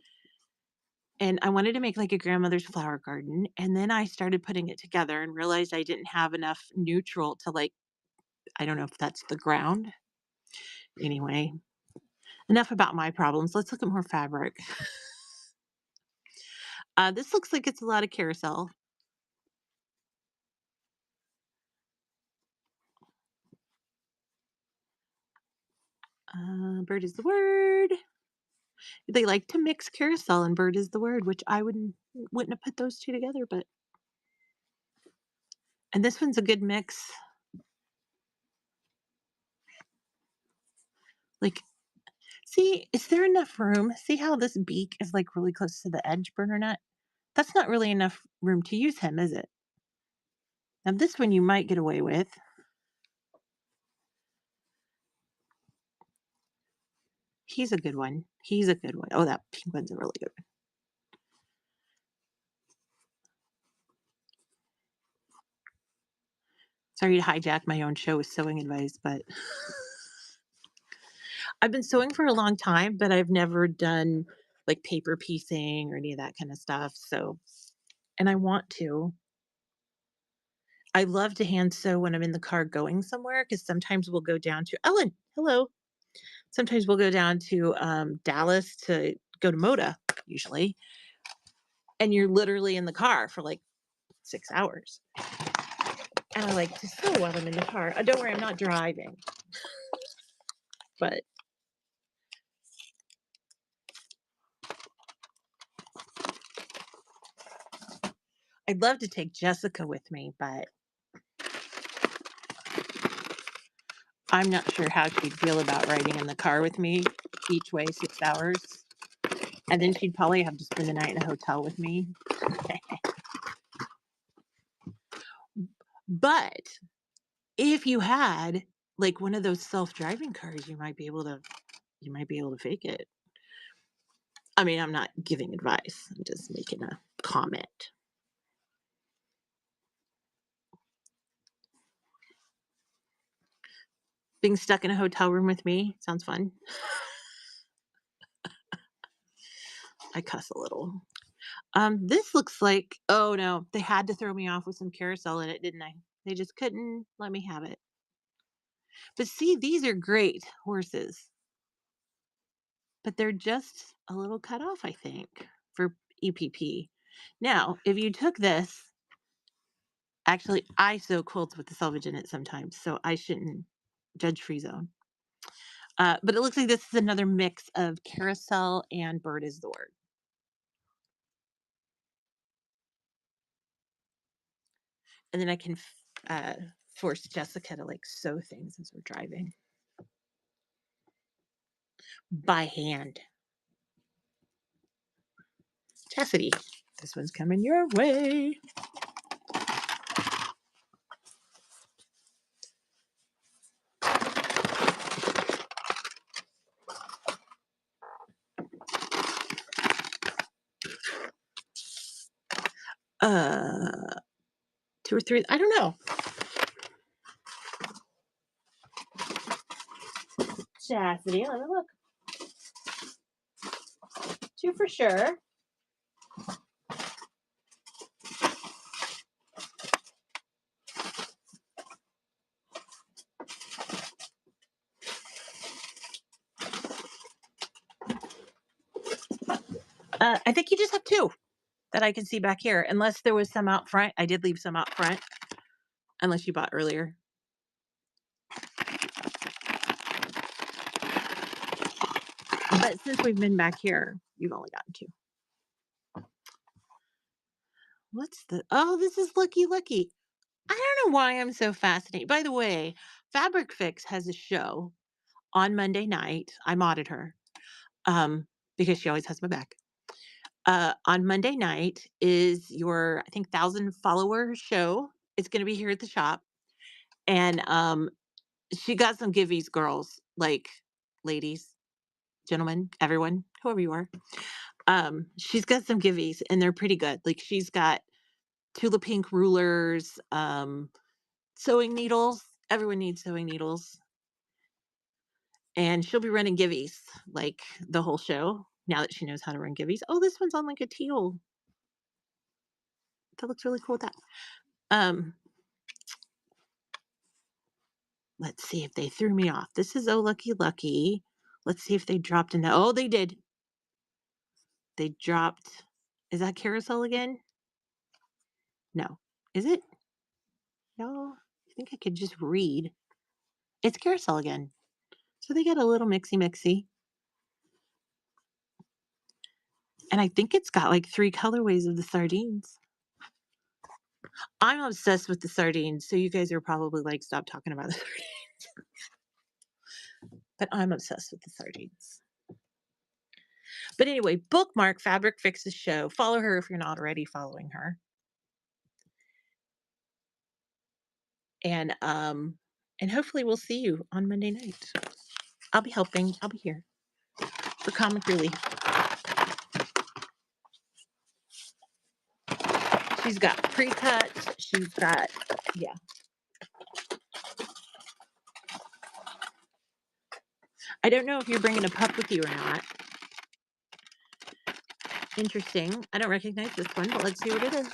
And I wanted to make like a grandmother's flower garden. And then I started putting it together and realized I didn't have enough neutral to like, I don't know if that's the ground. Anyway, enough about my problems. Let's look at more fabric. This looks like it's a lot of carousel. Bird is the word. They like to mix carousel and bird is the word, which I wouldn't have put those two together, but and this one's a good mix. Like, see, is there enough room? See how this beak is like really close to the edge, Bernadette? That's not really enough room to use him, is it? Now this one you might get away with. He's a good one. He's a good one. Oh, that pink one's a really good one. Sorry to hijack my own show with sewing advice, but I've been sewing for a long time, but I've never done like paper piecing or any of that kind of stuff. So, and I want to. I love to hand sew when I'm in the car going somewhere because sometimes we'll go down to Ellen. Hello. Sometimes we'll go down to Dallas to go to Moda, usually, and you're literally in the car for like 6 hours. And I like to sew while I'm in the car. Don't worry, I'm not driving, but I'd love to take Jessica with me, but I'm not sure how she'd feel about riding in the car with me each way 6 hours. And then she'd probably have to spend the night in a hotel with me. But if you had like one of those self-driving cars, you might be able to fake it. I mean, I'm not giving advice. I'm just making a comment. Being stuck in a hotel room with me sounds fun. I cuss a little. This looks like, oh no, they had to throw me off with some carousel in it, didn't they? They just couldn't let me have it. But see, these are great horses, but they're just a little cut off, I think, for EPP. Now, if you took this, actually, I sew quilts with the selvage in it sometimes, so I shouldn't judge free zone. But it looks like this is another mix of carousel and bird is the word. And then I can force Jessica to like sew things as we're driving by hand. Chastity, this one's coming your way. Uh, 2 or 3. I don't know. Chastity, let me look. 2 for sure. I think you just have 2 that I can see back here, unless there was some out front. I did leave some out front, unless you bought earlier. But since we've been back here, you've only gotten 2. What's the Oh, this is Looky Looky. I don't know why I'm so fascinated. By the way, Fabric Fix has a show on Monday night. I modded her, because she always has my back. On Monday night is your, I think, 1,000 follower show. It's gonna be here at the shop, and, she got some givvies, girls, like, ladies, gentlemen, everyone, whoever you are. She's got some givvies, and they're pretty good. Like, she's got Tula Pink rulers, sewing needles. Everyone needs sewing needles. And she'll be running givvies, like, the whole show, now that she knows how to run givvies. Oh, this one's on, like, a teal. That looks really cool with that. Um, let's see if they threw me off. This is Oh Lucky Lucky. Let's see if they dropped in. Oh, they did. They dropped. Is that carousel again? No. Is it? No. I think I could just read. It's carousel again. So they got a little mixy mixy. And I think it's got like 3 colorways of the sardines. I'm obsessed with the sardines, so you guys are probably like, stop talking about the sardines. But I'm obsessed with the sardines. But anyway, bookmark Fabric Fix's show. Follow her if you're not already following her. And hopefully we'll see you on Monday night. I'll be helping. I'll be here for comic relief. She's got pre-cuts. She's got, yeah. I don't know if you're bringing a pup with you or not. Interesting. I don't recognize this one, but let's see what it is.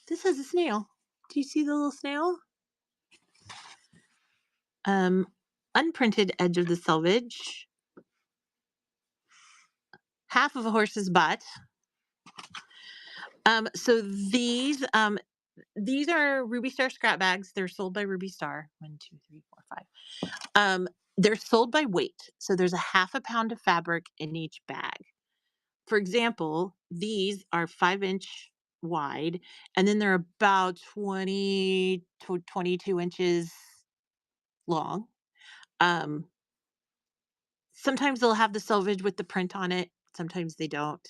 This has a snail. Do you see the little snail? Unprinted edge of the selvage. Half of a horse's butt. So these are Ruby Star scrap bags. They're sold by Ruby Star. 1, 2, 3, 4, 5. They're sold by weight. So there's a half a pound of fabric in each bag. For example, these are 5-inch wide, and then they're about 20 to 22 inches long. Um, Sometimes they'll have the selvage with the print on it. Sometimes they don't.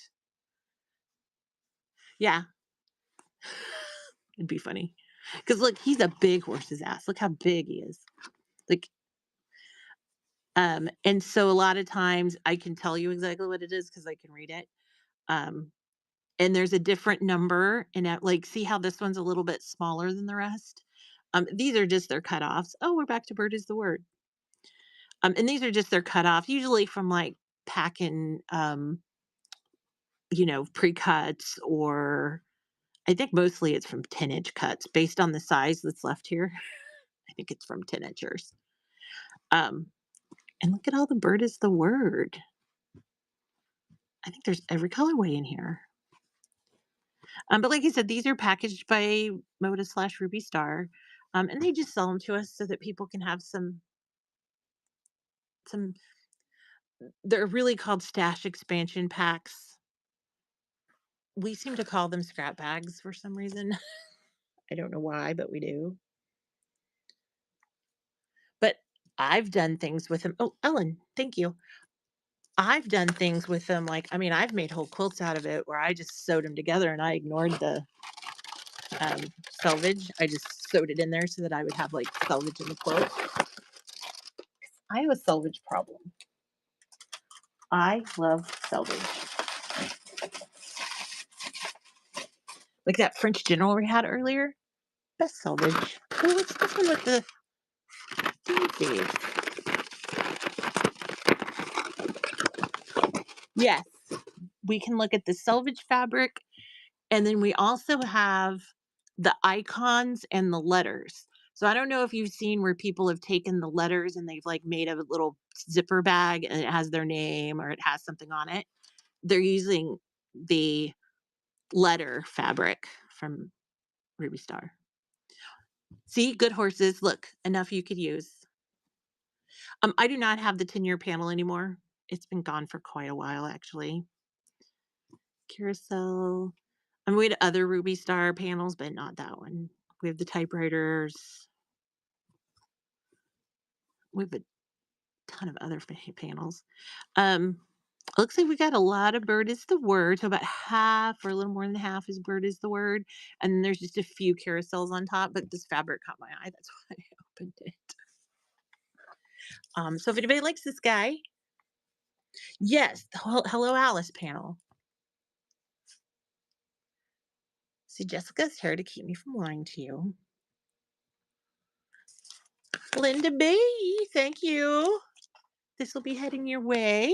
Yeah, it'd be funny. Because look, he's a big horse's ass. Look how big he is. Like, and so a lot of times I can tell you exactly what it is because I can read it. Um, and there's a different number in it. Like, see how this one's a little bit smaller than the rest? These are just their cutoffs. Oh, we're back to bird is the word. And these are just their cutoff, usually from like packing, pre-cuts, or I think mostly it's from 10-inch cuts based on the size that's left here. I think it's from 10-inchers. Um, and look at all the bird is the word. I think there's every colorway in here. But like I said, these are packaged by Moda/Ruby Star, and they just sell them to us so that people can have some. They're really called stash expansion packs. We seem to call them scrap bags for some reason. I don't know why, but we do. But I've done things with them. Oh, Ellen, thank you. I've done things with them, like, I mean, I've made whole quilts out of it where I just sewed them together and I ignored the um, selvage. I just sewed it in there so that I would have like selvage in the quilt. I have a selvage problem. I love selvage. Like that French general we had earlier. Best salvage. Oh, what's this one with the daisy? Yes, we can look at the selvage fabric, and then we also have the icons and the letters. So I don't know if you've seen where people have taken the letters and they've like made a little zipper bag and it has their name or it has something on it. They're using the letter fabric from Ruby Star. See, good horses. Look, enough you could use. I do not have the 10-year panel anymore. It's been gone for quite a while, actually. Carousel. We had other Ruby Star panels, but not that one. We have the typewriters. We have a ton of other panels. Um, Looks like we got a lot of bird is the word. So about half or a little more than half is bird is the word. And then there's just a few carousels on top, but this fabric caught my eye. That's why I opened it. So if anybody likes this guy, yes, the whole Hello Alice panel. See, Jessica's here to keep me from lying to you. Linda B, thank you. This will be heading your way.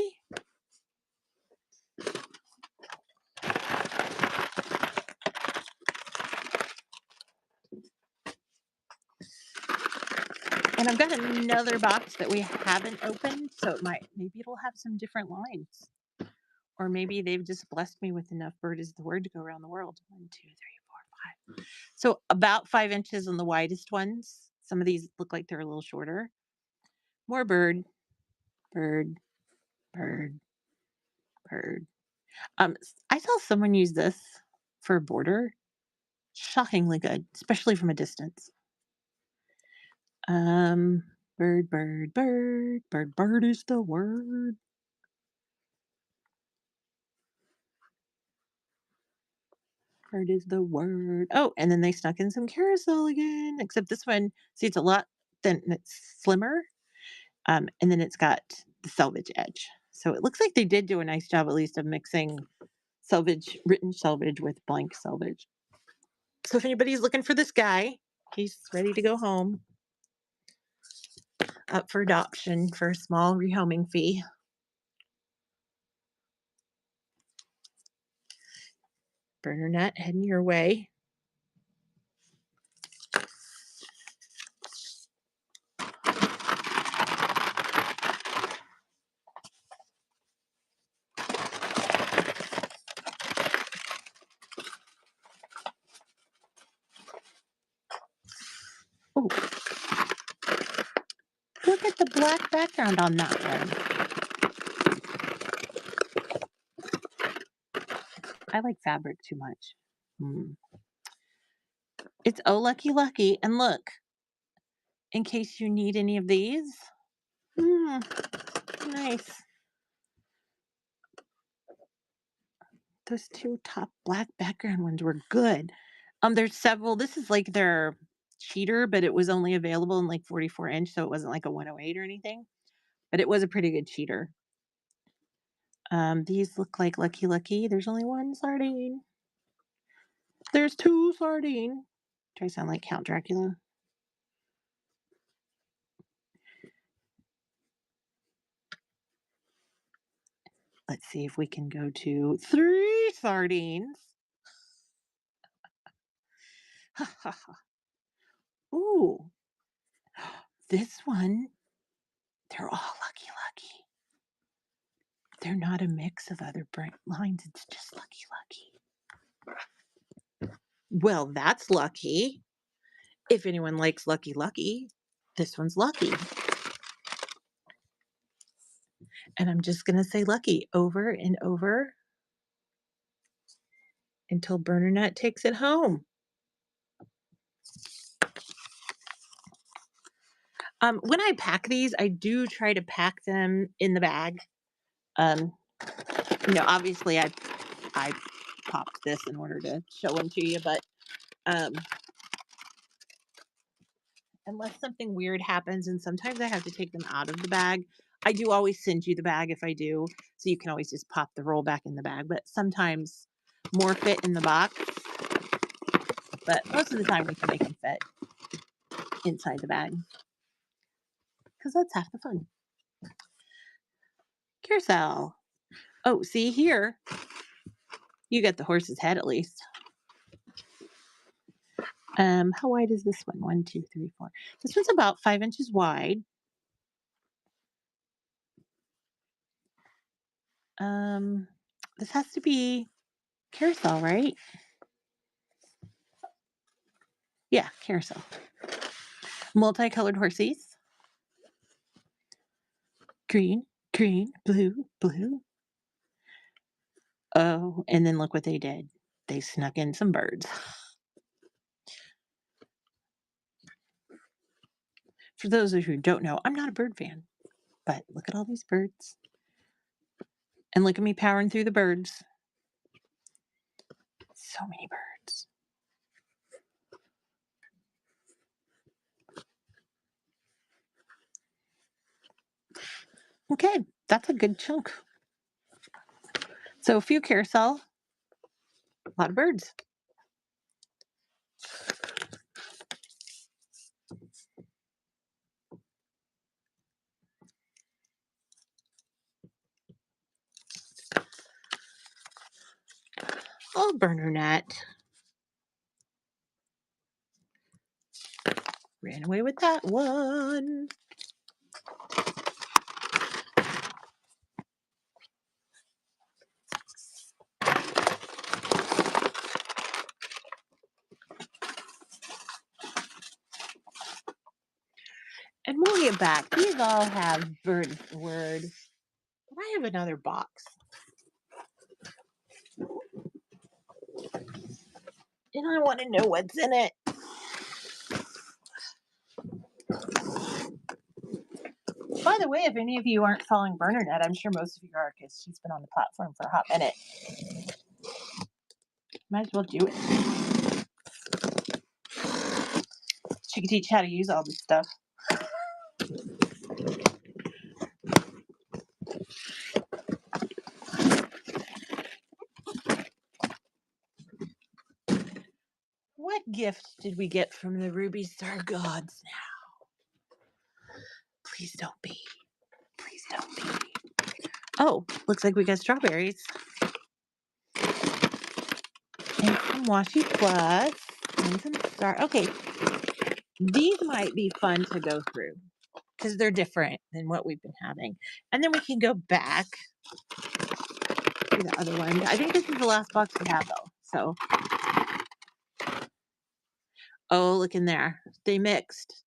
And I've got another box that we haven't opened, so maybe it'll have some different lines. Or maybe they've just blessed me with enough bird is the word to go around the world. 1, 2, 3, 4, 5. So about 5 inches on the widest ones. Some of these look like they're a little shorter. More bird, bird, bird, bird. I saw someone use this for a border. Shockingly good, especially from a distance. Bird, bird, bird, bird, bird is the word. Bird is the word. Oh, and then they snuck in some carousel again. Except this one, see, it's a lot thin and it's slimmer. And then it's got the selvage edge. So it looks like they did do a nice job, at least, of mixing selvage, written selvage with blank selvage. So if anybody's looking for this guy, he's ready to go home. Up for adoption for a small rehoming fee. Burner net heading your way. Oh, look at the black background on that one. I like fabric too much. It's Oh Lucky Lucky. And look, in case you need any of these. Nice. Those two top black background ones were good. There's several. This is like their cheater, but it was only available in like 44 inch, so it wasn't like a 108 or anything. But it was a pretty good cheater. These look like Lucky Lucky. There's only one sardine. There's two sardine. Try to sound like Count Dracula. Let's see if we can go to 3 sardines. Ooh, this one, they're all Lucky Lucky. They're not a mix of other brand lines. It's just Lucky Lucky. Well, that's lucky. If anyone likes Lucky Lucky, this one's lucky. And I'm just going to say lucky over and over until Bernadette takes it home. When I pack these, I do try to pack them in the bag. Obviously I popped this in order to show them to you, but unless something weird happens, and sometimes I have to take them out of the bag, I do always send you the bag if I do, so you can always just pop the roll back in the bag, but sometimes more fit in the box, but most of the time we can make them fit inside the bag because that's half the fun. Carousel. Oh, see here, you got the horse's head at least. How wide is this one? 1, 2, 3, 4. This one's about 5 inches wide. Um, this has to be carousel, right? Yeah, carousel. Multicolored horses. Green, green, blue, blue. Oh, and then look what they did. They snuck in some birds. For those of you who don't know, I'm not a bird fan, but look at all these birds. And look at me powering through the birds. So many birds. Okay, that's a good chunk. So a few carousel, a lot of birds. Oh, burner net. Ran away with that one. And we'll get back. These all have bird word. But I have another box. And I want to know what's in it. By the way, if any of you aren't following Bernadette, I'm sure most of you are because she's been on the platform for a hot minute. Might as well do it. She can teach you how to use all this stuff. What gift did we get from the Ruby Star Gods now? Please don't be. Please don't be. Oh, looks like we got strawberries. And some washi plus. And some star. Okay. These might be fun to go through because they're different than what we've been having. And then we can go back to the other one. I think this is the last box we have though. So, oh, look in there. They mixed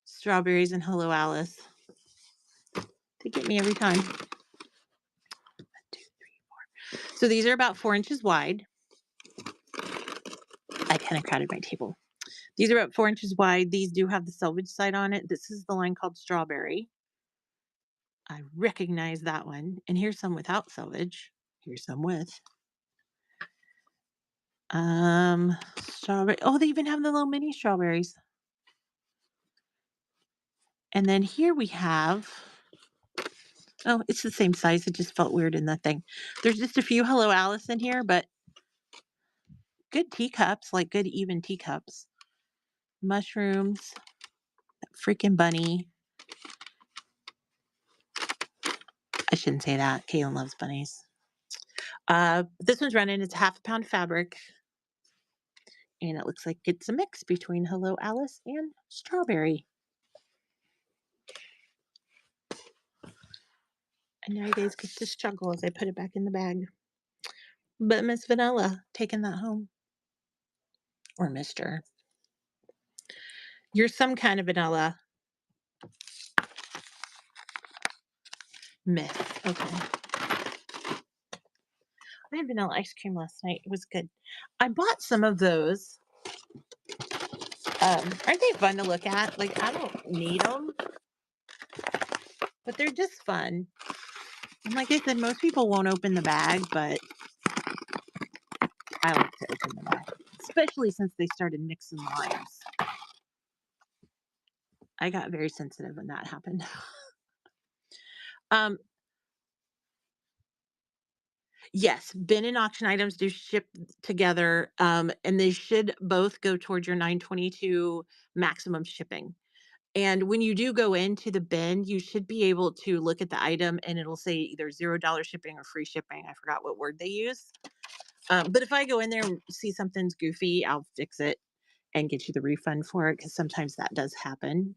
strawberries and Hello Alice. They get me every time. 1, 2, 3, 4. So these are about 4 inches wide. I kind of crowded my table. These are about 4 inches wide. These do have the selvage side on it. This is the line called strawberry. I recognize that one. And here's some without selvage. Here's some with. Strawberry. Oh, they even have the little mini strawberries. And then here we have. Oh, it's the same size. It just felt weird in that thing. There's just a few Hello Alice in here, but good teacups, like good even teacups. Mushrooms. That freaking bunny. I shouldn't say that. Kaylin loves bunnies. This one's running. It's half a pound fabric. And it looks like it's a mix between Hello Alice and strawberry. And now you guys get to struggle as I put it back in the bag. But Miss Vanilla taking that home. Or Mr. You're some kind of vanilla. Miss. Okay. I had vanilla ice cream last night. It was good. I bought some of those. Aren't they fun to look at? Like, I don't need them, but they're just fun. And like I said, most people won't open the bag, but I like to open the bag, especially since they started mixing lines. I got very sensitive when that happened. Um, yes, bin and auction items do ship together, and they should both go towards your 922 maximum shipping. And when you do go into the bin, you should be able to look at the item and it'll say either $0 shipping or free shipping. I forgot what word they use. But if I go in there and see something's goofy, I'll fix it and get you the refund for it because sometimes that does happen.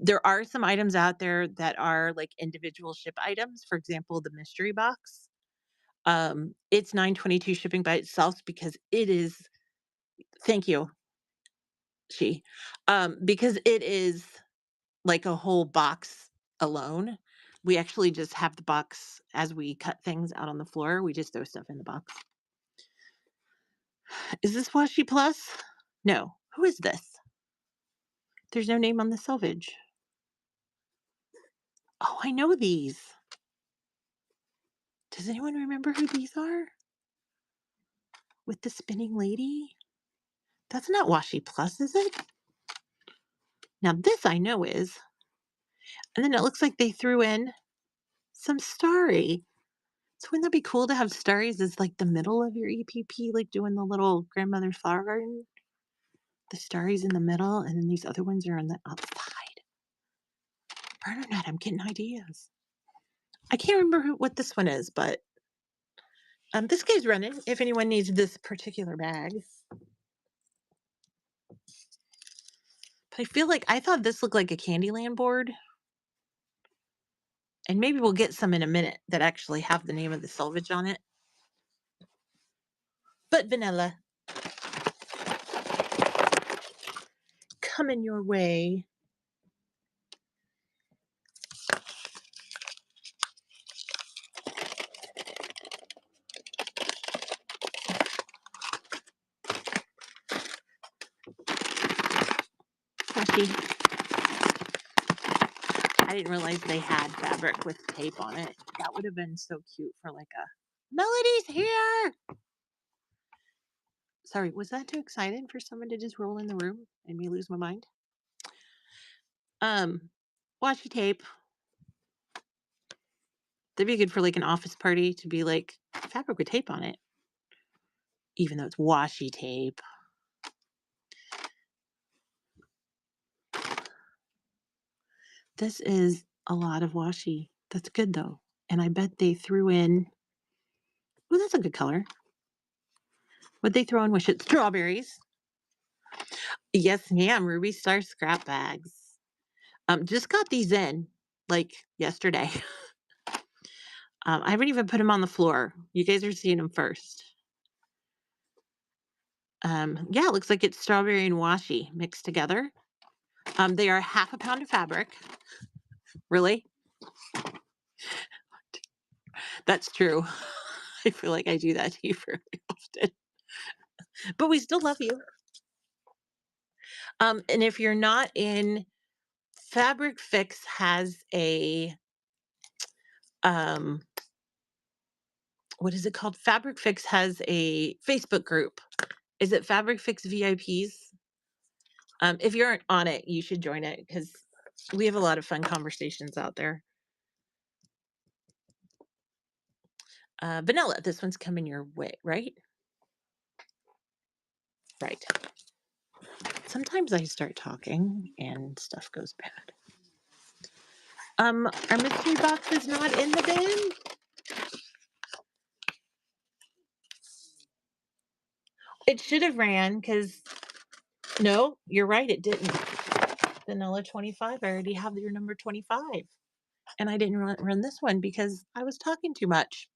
There are some items out there that are like individual ship items. For example, the mystery box. It's 922 shipping by itself because it is. Thank you, she. Because it is like a whole box alone. We actually just have the box as we cut things out on the floor. We just throw stuff in the box. Is this Washi Plus? No. Who is this? There's no name on the selvage. Oh, I know these. Does anyone remember who these are? With the spinning lady? That's not Washi Plus, is it? Now this I know is. And then it looks like they threw in some starry. So wouldn't that be cool to have starries as like the middle of your EPP, like doing the little grandmother's flower garden? The starries in the middle, and then these other ones are on the outside. Bernadette, I'm getting ideas. I can't remember what this one is, but this guy's running. If anyone needs this particular bag, but I feel like I thought this looked like a Candyland board, and maybe we'll get some in a minute that actually have the name of the selvage on it. But vanilla, coming your way. Flashy. I didn't realize they had fabric with tape on it. That would have been so cute for like a Melody's here. Sorry, was that too excited for someone to just roll in the room and me lose my mind? Um, Washi tape. That'd be good for like an office party to be like fabric with tape on it, even though it's washi tape. This is a lot of washi. That's good though. And I bet they threw in, oh, that's a good color. What'd they throw in with it? Strawberries. Yes, ma'am. Ruby Star scrap bags. Just got these in like yesterday. I haven't even put them on the floor. You guys are seeing them first. Yeah, it looks like it's strawberry and washi mixed together. They are half a pound of fabric. Really? That's true. I feel like I do that to you very often, but we still love you. And if you're not in, Fabric Fix has a um, what is it called? Fabric Fix has a Facebook group. Is it Fabric Fix VIPs? If you aren't on it, you should join it because we have a lot of fun conversations out there. Vanilla, this one's coming your way, right? Right. Sometimes I start talking and stuff goes bad. Our mystery box is not in the bin. It should have ran because no, you're right, it didn't. Vanilla 25. I already have your number 25. And I didn't run this one because I was talking too much.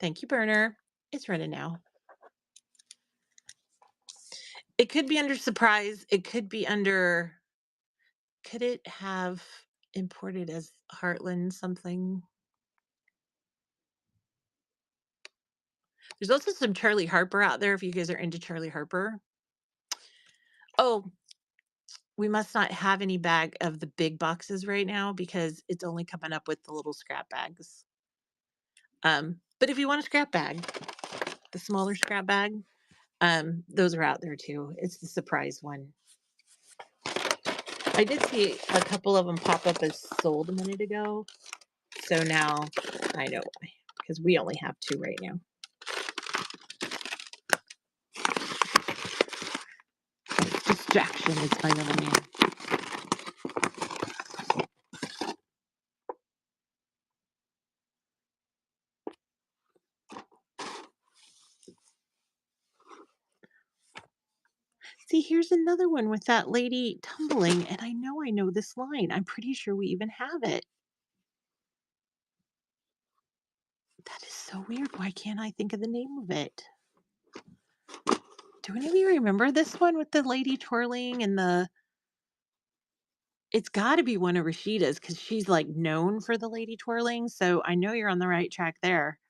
Thank you, Burner. It's running now. It could be under surprise. It could be under, could it have imported as Heartland something? There's also some Charlie Harper out there if you guys are into Charlie Harper. Oh, we must not have any bag of the big boxes right now because it's only coming up with the little scrap bags. But if you want a scrap bag, the smaller scrap bag, those are out there too. It's the surprise one. I did see a couple of them pop up as sold a minute ago. So now I know why. Because we only have 2 right now. Distraction is my little man. See, here's another one with that lady tumbling, and I know this line. I'm pretty sure we even have it. That is so weird. Why can't I think of the name of it? Do any of you remember this one with the lady twirling and the it's gotta be one of Rashida's because she's, like, known for the lady twirling, so I know you're on the right track there,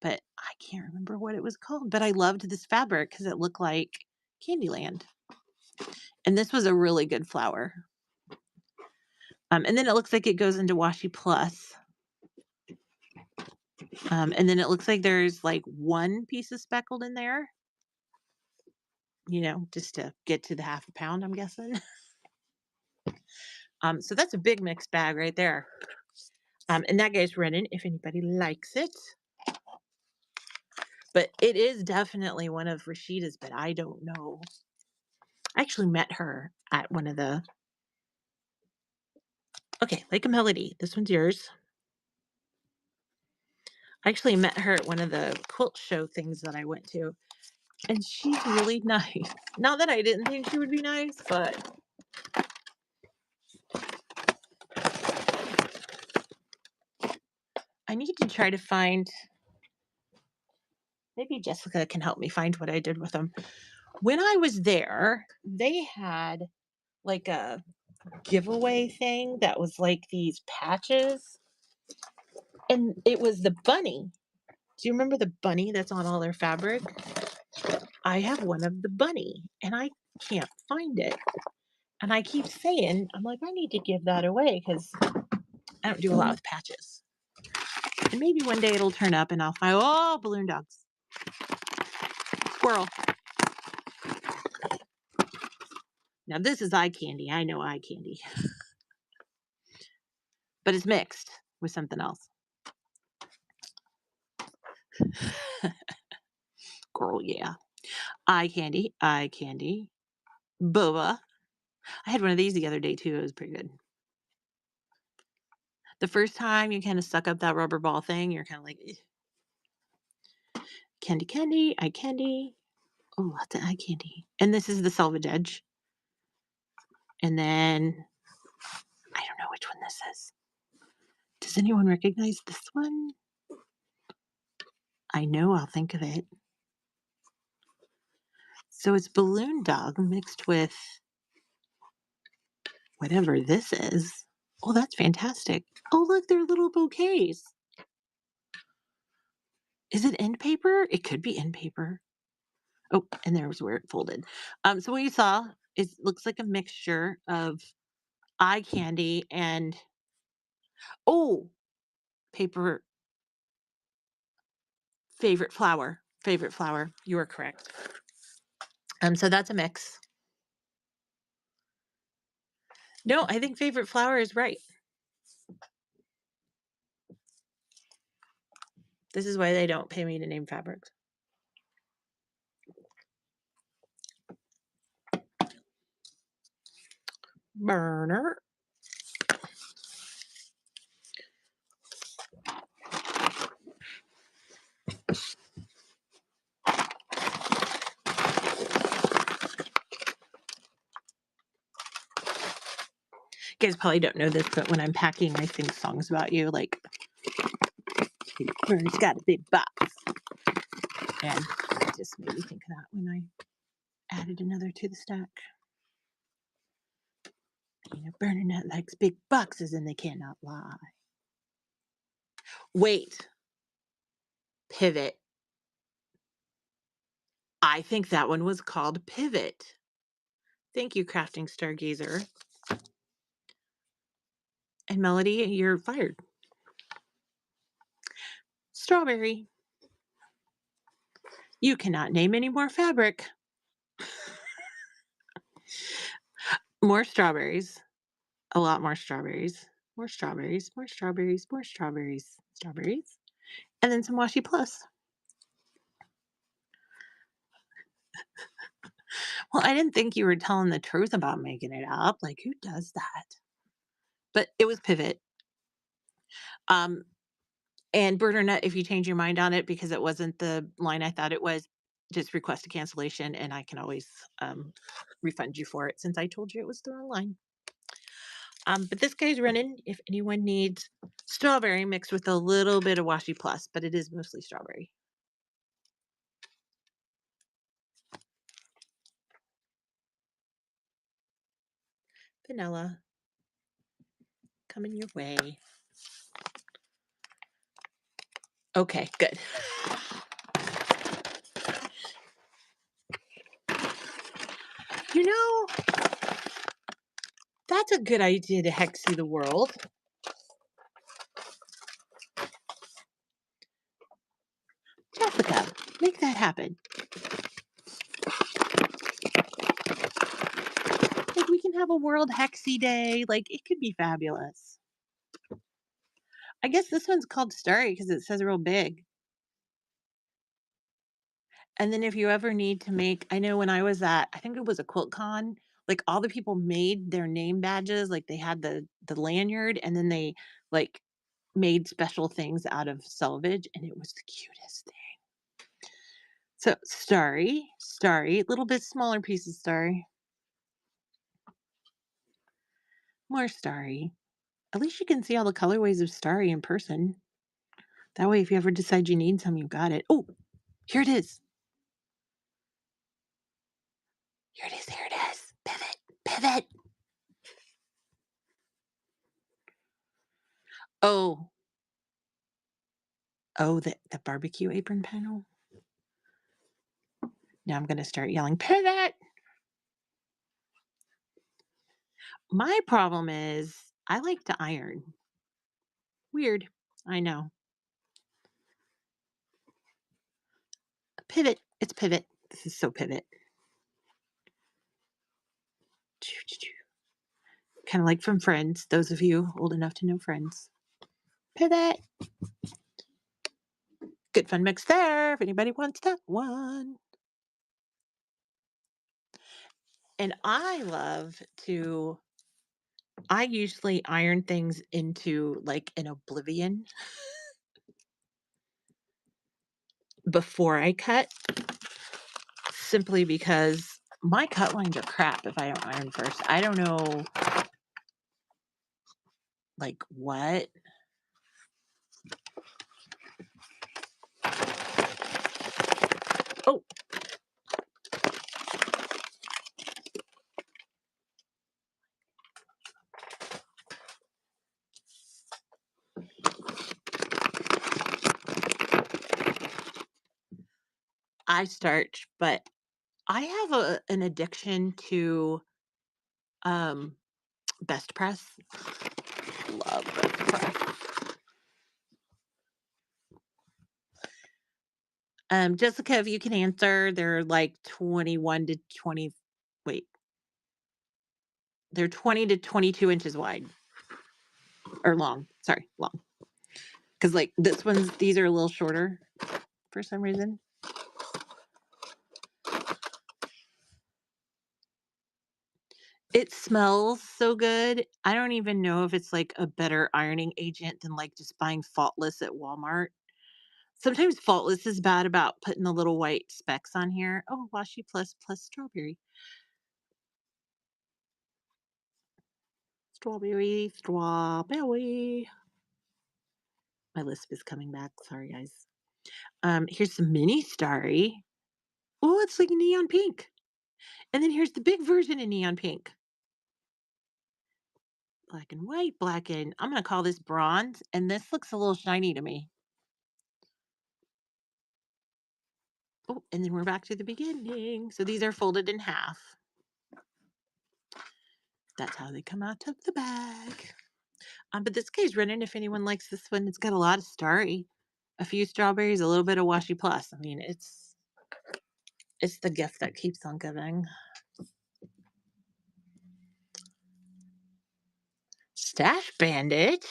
but I can't remember what it was called, but I loved this fabric because it looked like Candyland, and this was a really good flower. And then it looks like it goes into Washi Plus, and then it looks like there's, like, 1 piece of speckled in there, just to get to the half a pound, I'm guessing. So that's a big mixed bag right there. And that guy's running if anybody likes it. But it is definitely one of Rashida's, but I don't know. I actually met her at one of the okay, Like a Melody. This one's yours. I actually met her at one of the quilt show things that I went to, and she's really nice. Not that I didn't think she would be nice, but I need to try to find maybe Jessica can help me find what I did with them. When I was there, they had like a giveaway thing that was like these patches, and it was the bunny. Do you remember the bunny that's on all their fabric? I have one of the bunny, and I can't find it. And I keep saying, I'm like, I need to give that away because I don't do a lot with patches. And maybe one day it'll turn up and I'll find, oh, balloon dogs. Squirrel. Now, this is eye candy. I know eye candy, but it's mixed with something else. Girl, yeah. Eye candy, eye candy, boba. I had one of these the other day too. It was pretty good. The first time you kind of suck up that rubber ball thing, you're kind of like, "Ugh." Candy, candy, eye candy. Oh, lots of eye candy. And this is the selvage edge. And then I don't know which one this is. Does anyone recognize this one? I know I'll think of it. So it's balloon dog mixed with whatever this is. Oh, that's fantastic. Oh, look, they're little bouquets. Is it end paper? It could be end paper. Oh, and there's where it folded. So what you saw is looks like a mixture of eye candy and oh, paper favorite flower. Favorite flower. You are correct. So that's a mix. No, I think favorite flower is right. This is why they don't pay me to name fabrics. Burner. You guys probably don't know this, but when I'm packing, I sing songs about you, like Burner's got a big box. And it just made me think of that when I added another to the stack. Burner Nut likes big boxes and they cannot lie. Wait. Pivot. I think that one was called Pivot. Thank you, Crafting Stargazer. And Melody, you're fired. Strawberry. You cannot name any more fabric. More strawberries, a lot more strawberries, more strawberries, more strawberries, strawberries, and then some washi plus. Well, I didn't think you were telling the truth about making it up. Like, who does that? But it was pivot. Um, and butternut, if you change your mind on it because it wasn't the line I thought it was, just request a cancellation, and I can always refund you for it since I told you it was the wrong line. But this guy's running if anyone needs strawberry mixed with a little bit of washi plus, but it is mostly strawberry. Vanilla coming your way. Okay, good. You know, that's a good idea to hex see the world. Jessica, make that happen. Like we can have a world hexy day. Like it could be fabulous. I guess this one's called Starry because it says real big. And then if you ever need to make, I know when I was at, I think it was a quilt con, like all the people made their name badges, like they had the lanyard, and then they like made special things out of selvage, and it was the cutest thing. So Starry, Starry, little bit smaller pieces, Starry, more Starry. At least you can see all the colorways of Starry in person. That way, if you ever decide you need some, you got it. Oh, here it is. Here it is. Here it is. Pivot. Pivot. Oh, oh, the barbecue apron panel. Now I'm going to start yelling, pivot. My problem is I like to iron. Weird. I know. Pivot. It's pivot. This is so pivot. Kind of like from Friends, those of you old enough to know Friends. Pivot. Good fun mix there if anybody wants that one. And I usually iron things into like an oblivion before I cut, simply because my cut lines are crap if I don't iron first. I don't know, like, what? Oh, I starch, but I have an addiction to um best press. Love best press. Jessica, if you can answer, they're like 21 to 20, wait, they're 20 to 22 inches wide or long. Sorry, long. Because like this one's, these are a little shorter for some reason. It smells so good. I don't even know if it's like a better ironing agent than like just buying Faultless at Walmart. Sometimes Faultless is bad about putting the little white specks on here. Oh, washi plus strawberry. Strawberry, strawberry. My lisp is coming back. Sorry, guys. Here's some mini starry. Oh, it's like neon pink. And then here's the big version in neon pink. Black and white, black and I'm gonna call this bronze. And this looks a little shiny to me. Oh, and then we're back to the beginning. So these are folded in half. That's how they come out of the bag. But this guy's running if anyone likes this one. It's got a lot of starry, a few strawberries, a little bit of washi plus. I mean, it's the gift that keeps on giving. Stash Bandit.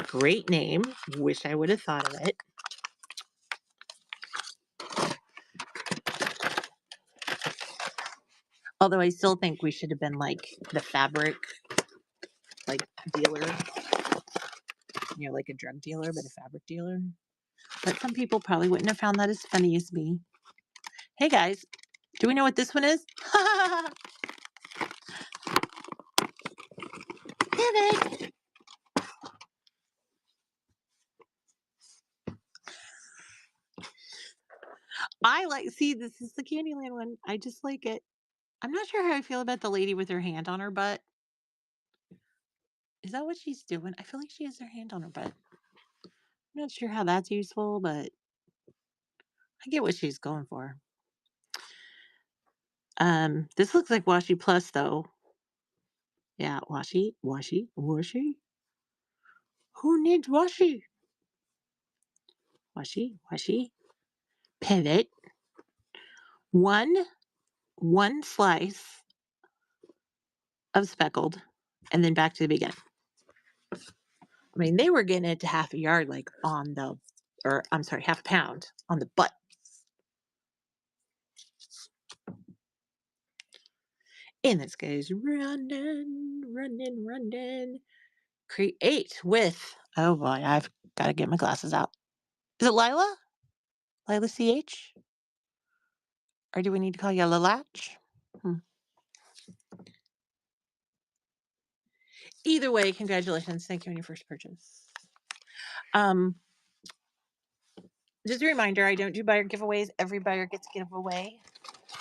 Great name. Wish I would have thought of it. Although I still think we should have been like the fabric like dealer, like a drug dealer, but a fabric dealer. But some people probably wouldn't have found that as funny as me. Hey guys, do we know what this one is? Pivot. I like, see, this is the Candyland one. I just like it. I'm not sure how I feel about the lady with her hand on her butt. Is that what she's doing? I feel like she has her hand on her butt. I'm not sure how that's useful, but I get what she's going for. This looks like Washi Plus though. Yeah, Washi, Washi, Washi. Who needs Washi? Washi, Washi. Pivot. One, one slice of speckled, and then back to the beginning. I mean, they were getting it to half a yard, like on the, or I'm sorry, half a pound on the butt. And this guy's running, running, running. Create with, oh boy, I've got to get my glasses out. Is it Lila? Lila CH? Or do we need to call you Latch? Either way, congratulations. Thank you on your first purchase. Um, just a reminder, I don't do buyer giveaways. Every buyer gets a giveaway.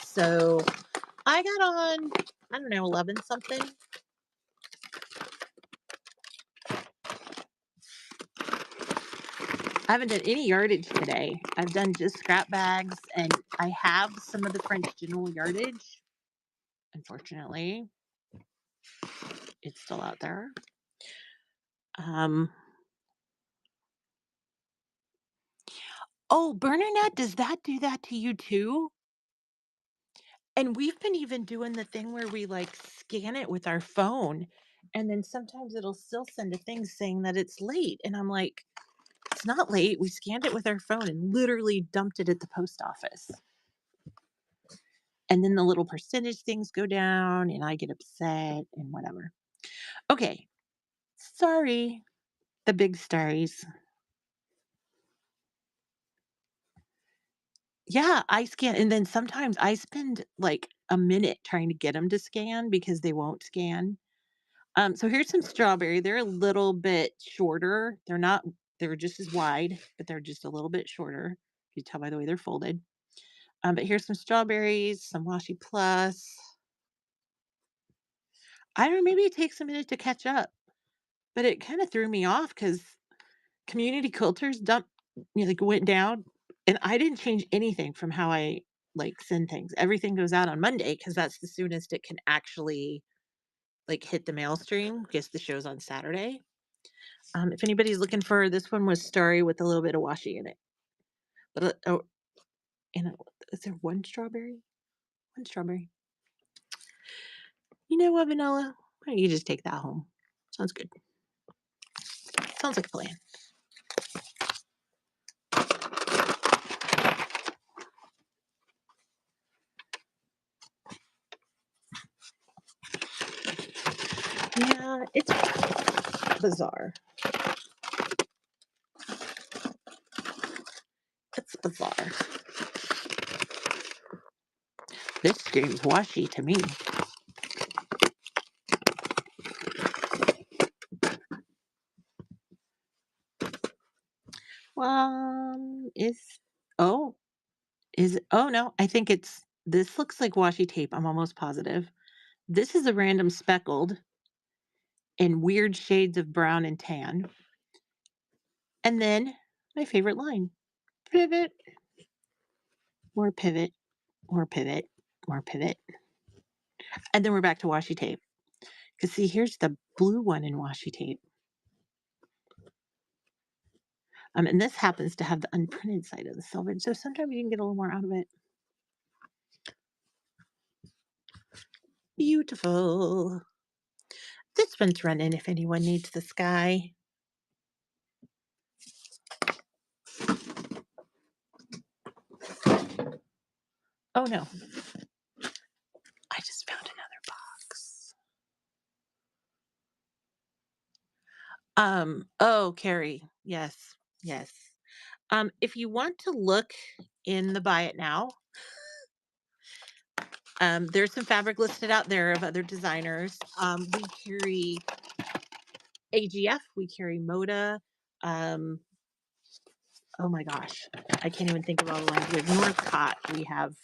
So I got on, I don't know, 11 something. I haven't done any yardage today. I've done just scrap bags, and I have some of the French general yardage. Unfortunately, it's still out there. Oh, Burnernet, does that do that to you too? And we've been even doing the thing where we like scan it with our phone, and then sometimes it'll still send a thing saying that it's late. And I'm like, it's not late. We scanned it with our phone and literally dumped it at the post office. And then the little percentage things go down, and I get upset and whatever. Okay. Sorry, the big stories. Yeah, I scan, and then sometimes I spend like a minute trying to get them to scan because they won't scan. So here's some strawberry. They're a little bit shorter. They're just as wide, but they're just a little bit shorter. You tell by the way they're folded. But here's some strawberries, some Washi Plus. I don't know, maybe it takes a minute to catch up, but it kind of threw me off because community quilters like went down, and I didn't change anything from how I like send things. Everything goes out on Monday because that's the soonest it can actually like hit the mail stream because the show's on Saturday. If anybody's looking for, this one was starry with a little bit of washi in it. But oh, and is there one strawberry? One strawberry. You know what, Vanilla? Why don't you just take that home? Sounds good. Sounds like a plan. Yeah, it's bizarre. It's bizarre. This screams washi to me. Is oh oh no, I think this looks like washi tape. I'm almost positive. This is a random speckled in weird shades of brown and tan. And then my favorite line. Pivot, more pivot, more pivot, more pivot. And then we're back to washi tape. Because see, here's the blue one in washi tape. And this happens to have the unprinted side of the silver. So sometimes you can get a little more out of it. Beautiful. This one's running if anyone needs the sky. Oh, no. I just found another box. Oh, Carrie. Yes. Yes. If you want to look in the Buy It Now, there's some fabric listed out there of other designers. We carry AGF, we carry Moda. Um, oh my gosh, I can't even think of all the ones. We have Northcott. We have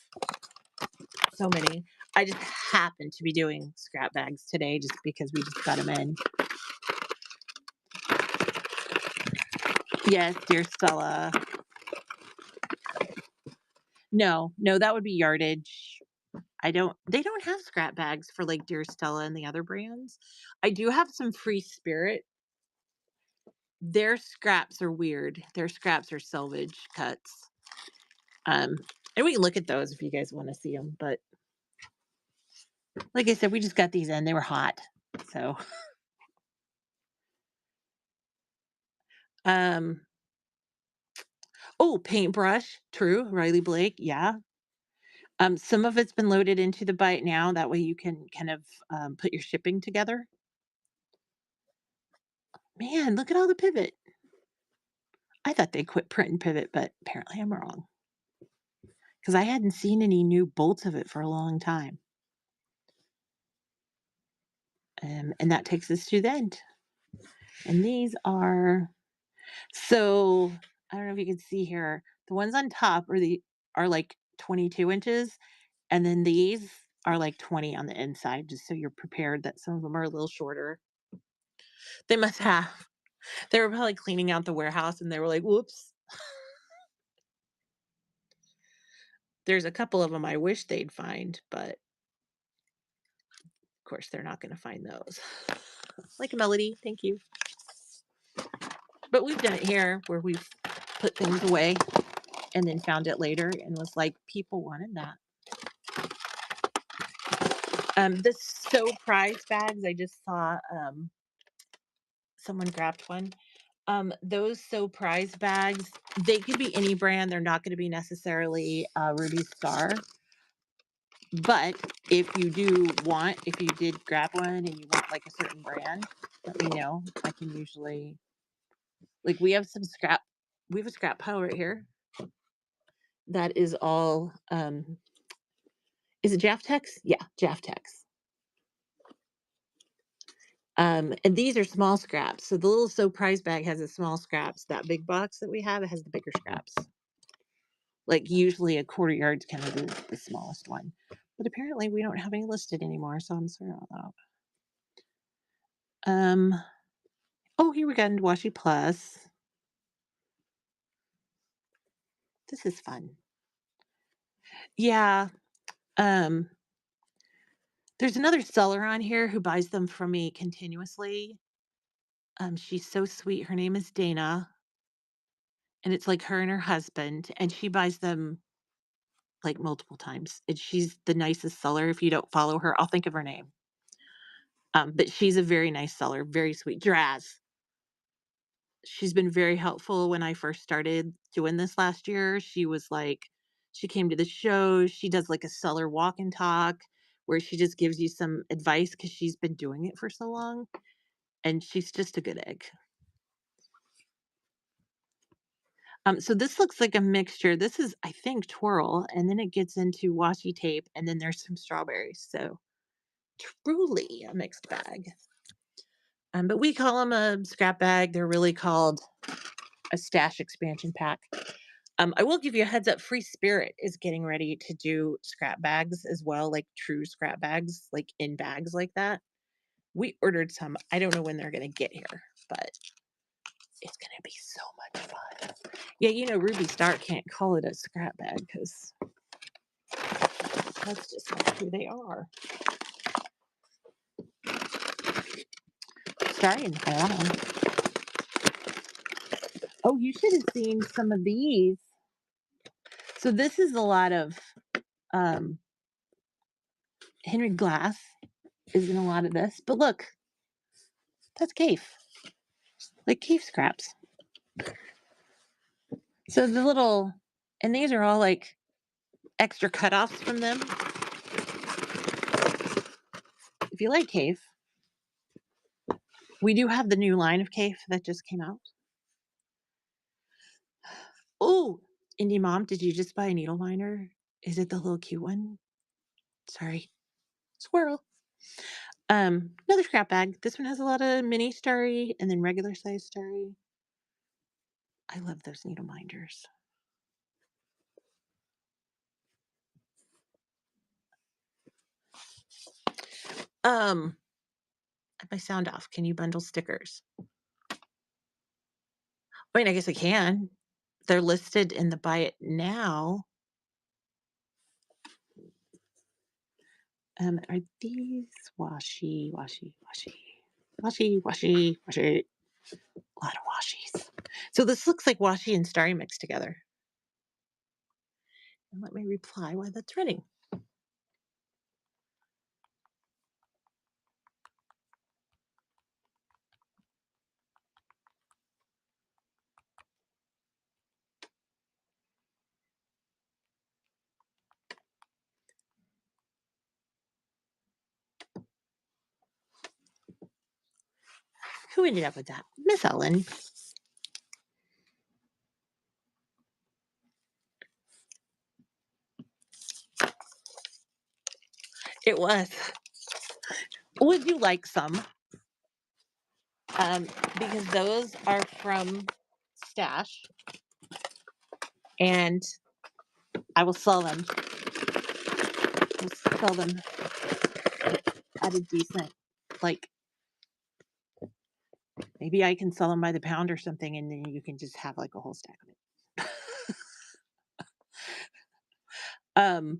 so many. I just happen to be doing scrap bags today just because we just got them in. Yes, dear Stella. No, no, that would be yardage. They don't have scrap bags for like Dear Stella and the other brands. I do have some Free Spirit. Their scraps are weird. Their scraps are selvage cuts. Um, and we can look at those if you guys want to see them. But like I said, we just got these in. They were hot. So, um, oh, paintbrush. True. Riley Blake. Yeah. Some of it's been loaded into the Bite now. That way you can kind of put your shipping together. Man, look at all the pivot. I thought they quit printing pivot, but apparently I'm wrong because I hadn't seen any new bolts of it for a long time. And that takes us to the end. And these are so I don't know if you can see here. The ones on top are like 22 inches, and then these are like 20 on the inside, just so you're prepared that some of them are a little shorter. They must have. They were probably cleaning out the warehouse and they were like, whoops. There's a couple of them I wish they'd find, but of course they're not going to find those. Like a Melody, thank you. But we've done it here where we've put things away and then found it later and was like, people wanted that. The So Prize bags, I just saw someone grabbed one. Those So Prize bags, they could be any brand. They're not going to be necessarily Ruby Star. But if you did grab one and you want like a certain brand, let me know. I can usually, like, we have a scrap pile right here. That is all, is it Jaftex? Yeah, Jaftex. And these are small scraps. So the little So Prize bag has the small scraps. That big box that we have, it has the bigger scraps. Like usually a quarter yard's kind of the smallest one. But apparently we don't have any listed anymore, so I'm sorry about that. Oh, here we got into Washi Plus. This is fun. Yeah. Um, there's another seller on here who buys them from me continuously. She's so sweet. Her name is Dana, and it's like her and her husband, and she buys them like multiple times. And she's the nicest seller. If you don't follow her, I'll think of her name. But she's a very nice seller, very sweet. Draz. She's been very helpful when I first started doing this last year. She came to the show. She does like a seller walk and talk where she just gives you some advice because she's been doing it for so long. And she's just a good egg. So this looks like a mixture. This is, I think, twirl, and then it gets into washi tape, and then there's some strawberries. So truly a mixed bag. But we call them a scrap bag. They're really called a stash expansion pack. I will give you a heads up. Free Spirit is getting ready to do scrap bags as well, like true scrap bags, like in bags like that. We ordered some. I don't know when they're going to get here, but it's going to be so much fun. Yeah, Ruby Star can't call it a scrap bag because that's just not who they are. Starting down. Oh, you should have seen some of these. So this is a lot of Henry Glass is in a lot of this, but look, That's Kaffe. Like Kaffe scraps. So the little, and these are all like extra cutoffs from them. If you like Kaffe, we do have the new line of Kaffe that just came out. Oh, Indie Mom, did you just buy a needle liner? Is it the little cute one? Sorry. Squirrel. Another scrap bag. This one has a lot of mini starry and then regular size starry. I love those needle minders. Um, I have my sound off. Can you bundle stickers? I mean, I guess I can. They're listed in the buy it now. Are these washi? A lot of washies. So this looks like washi and starry mixed together. And let me reply why that's running. Who ended up with that? Miss Ellen. It was. Would you like some? Because those are from Stash, and I will sell them. I'll sell them at a decent, like maybe I can sell them by the pound or something, and then you can just have like a whole stack of it.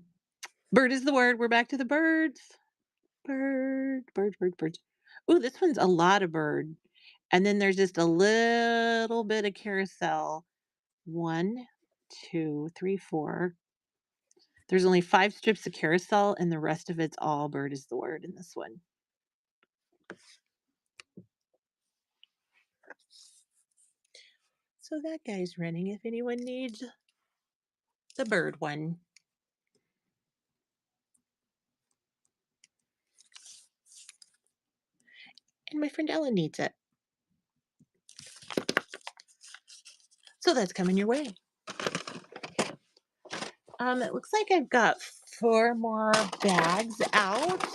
Bird is the word. We're back to the birds. Bird. Ooh, this one's a lot of bird. And then there's just a little bit of carousel. 1, 2, 3, 4. There's only 5 strips of carousel, and the rest of it's all bird is the word in this one. So that guy's running if anyone needs the bird one. And my friend Ellen needs it. So that's coming your way. It looks like I've got 4 more bags out.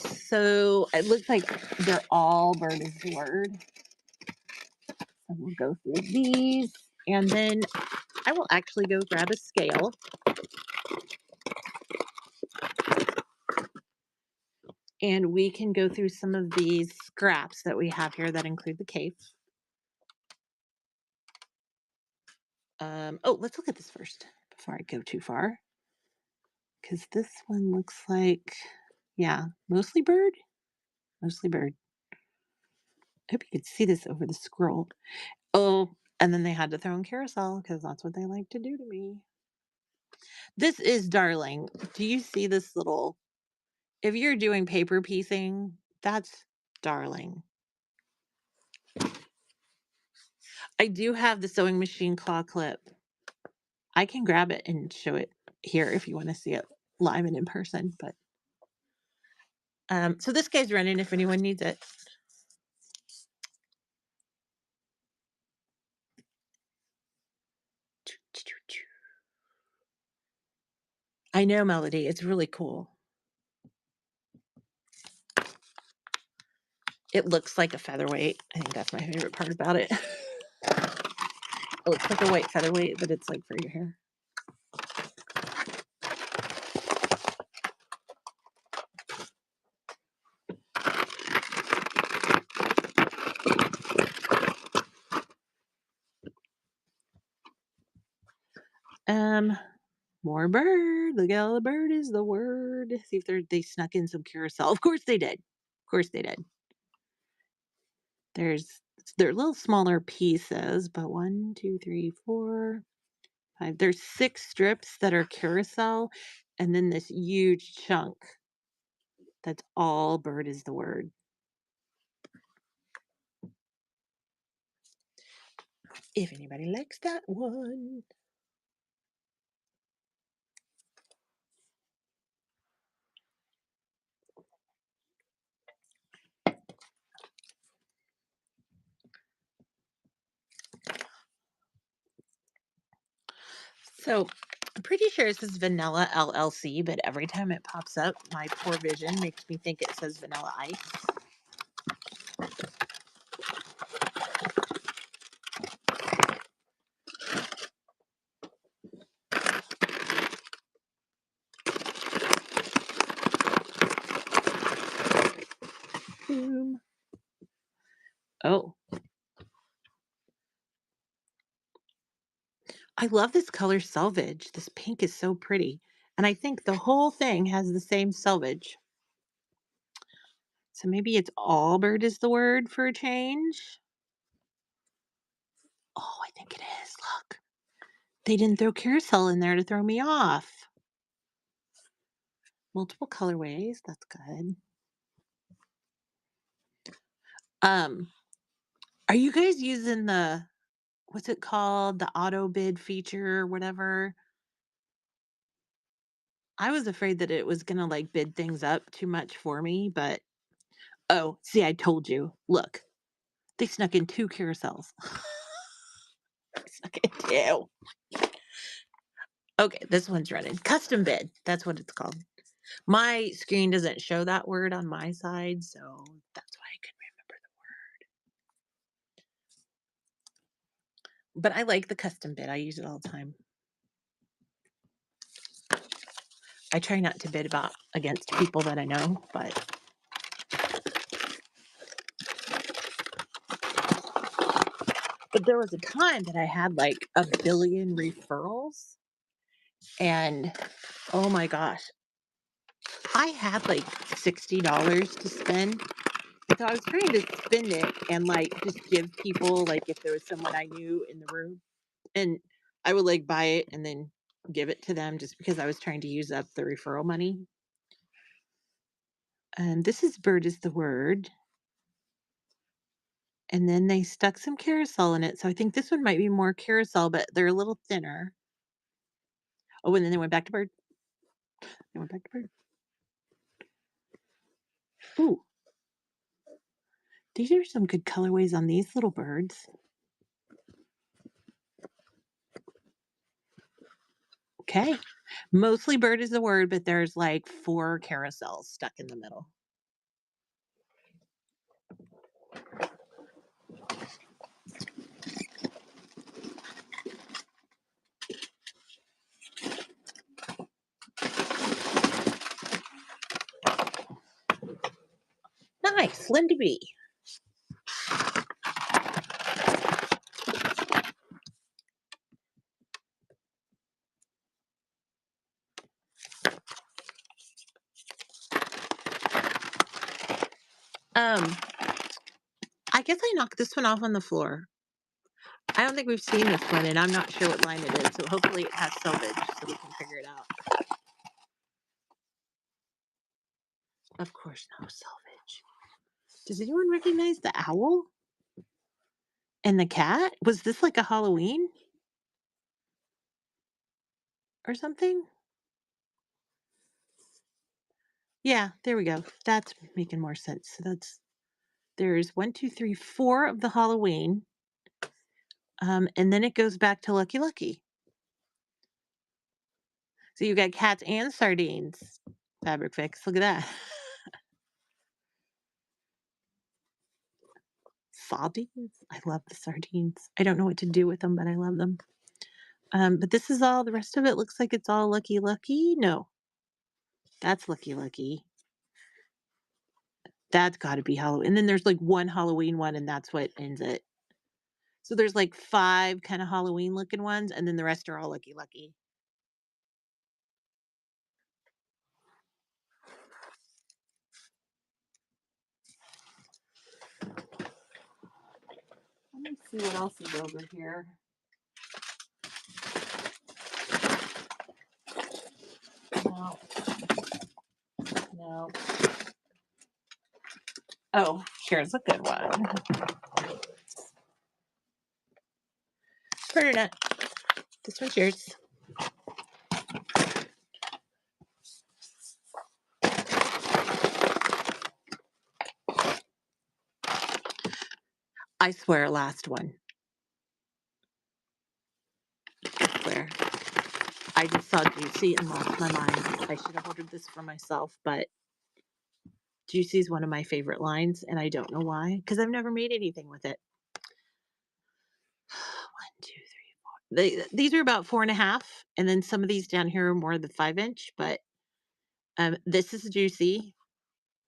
So it looks like they're all bird is the word. So we'll go through these, and then I will actually go grab a scale. And we can go through some of these scraps that we have here that include the Kaffe. Oh, let's look at this first before I go too far. Because this one looks like, yeah, mostly bird. Mostly bird. I hope you could see this over the scroll. Oh, and then they had to throw in carousel because that's what they like to do to me. This is darling. Do you see this little, if you're doing paper piecing, that's darling. I do have the sewing machine claw clip. I can grab it and show it here if you want to see it live and in person. But so this guy's running if anyone needs it. I know, Melody. It's really cool. It looks like a featherweight. I think that's my favorite part about it. It looks like a white featherweight, but it's like for your hair. More bird. Look at all the bird is the word. See if they snuck in some carousel. Of course they did. Of course they did. They're little smaller pieces, but 1, 2, 3, 4, 5. There's 6 strips that are carousel, and then this huge chunk That's all bird is the word. If anybody likes that one. So I'm pretty sure it says Vanilla LLC, but every time it pops up, my poor vision makes me think it says Vanilla Ice. Boom. Oh, I love this color selvage. This pink is so pretty. And I think the whole thing has the same selvage. So maybe it's all bird is the word for a change. Oh, I think it is. Look, they didn't throw carousel in there to throw me off. Multiple colorways. That's good. Um, are you guys using the what's it called? The auto bid feature or whatever? I was afraid that it was gonna like bid things up too much for me, but oh, see, I told you. Look, they snuck in two carousels. They snuck in two. Okay, this one's running. Custom bid. That's what it's called. My screen doesn't show that word on my side, so that's why I couldn't remember the but I like the custom bid. I use it all the time. I try not to bid about against people that I know, but there was a time that I had like a billion referrals and oh my gosh, I had like $60 to spend. So I was trying to spend it and like just give people like if there was someone I knew in the room and I would like buy it and then give it to them just because I was trying to use up the referral money. And this is bird is the word. And then they stuck some carousel in it. So I think this one might be more carousel, but they're a little thinner. Oh, and then they went back to bird. They went back to bird. Ooh, these are some good colorways on these little birds. Okay. Mostly bird is the word, but there's like 4 carousels stuck in the middle. Nice, Lindy B. Um, I guess I knocked this one off on the floor. I don't think we've seen this one, and I'm not sure what line it is, so hopefully it has selvage so we can figure it out. Of course, no selvage. Does anyone recognize the owl and the cat? Was this like a Halloween or something? Yeah, there we go. That's making more sense. So there's one, two, three, 4 of the Halloween, and then it goes back to Lucky Lucky. So you got cats and sardines. Fabric Fix. Look at that. Sardines. I love the sardines. I don't know what to do with them, but I love them. But this is all. The rest of it looks like it's all Lucky Lucky. No, that's Lucky Lucky. That's got to be Halloween. And then there's like one Halloween one, and that's what ends it. So there's like 5 kind of Halloween looking ones, and then the rest are all Lucky Lucky. Let me see what else is over here. No. No. Oh, here's a good one. Bernadette, this one's yours. I swear, last one. I swear. I just saw Juicy and lost my mind. I should have ordered this for myself, but Juicy is one of my favorite lines, and I don't know why, because I've never made anything with it. 1, 2, 3, 4. These are about 4.5, and then some of these down here are more the 5-inch, but this is Juicy.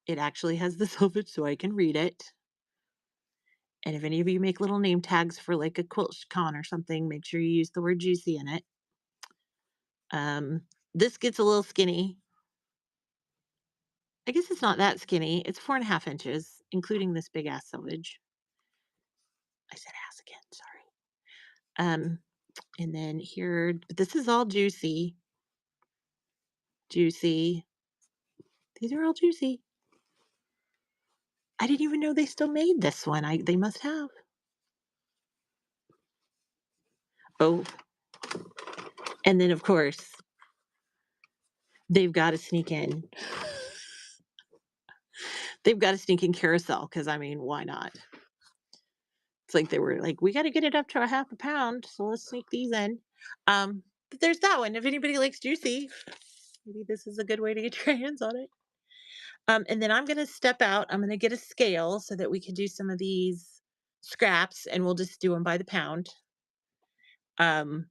It actually has the silvage so I can read it. And if any of you make little name tags for like a quilt con or something, make sure you use the word juicy in it. This gets a little skinny. I guess it's not that skinny. It's 4.5 inches, including this big ass silvage. I said ass again, sorry. And then here, but this is all juicy. Juicy. These are all juicy. I didn't even know they still made this one. They must have. Oh, and then of course, they've got to sneak in. They've got to sneak in carousel because I mean, why not? It's like they were like, we got to get it up to a half a pound, so let's sneak these in. But there's that one. If anybody likes juicy, maybe this is a good way to get your hands on it. And then I'm going to step out. I'm going to get a scale so that we can do some of these scraps, and we'll just do them by the pound. And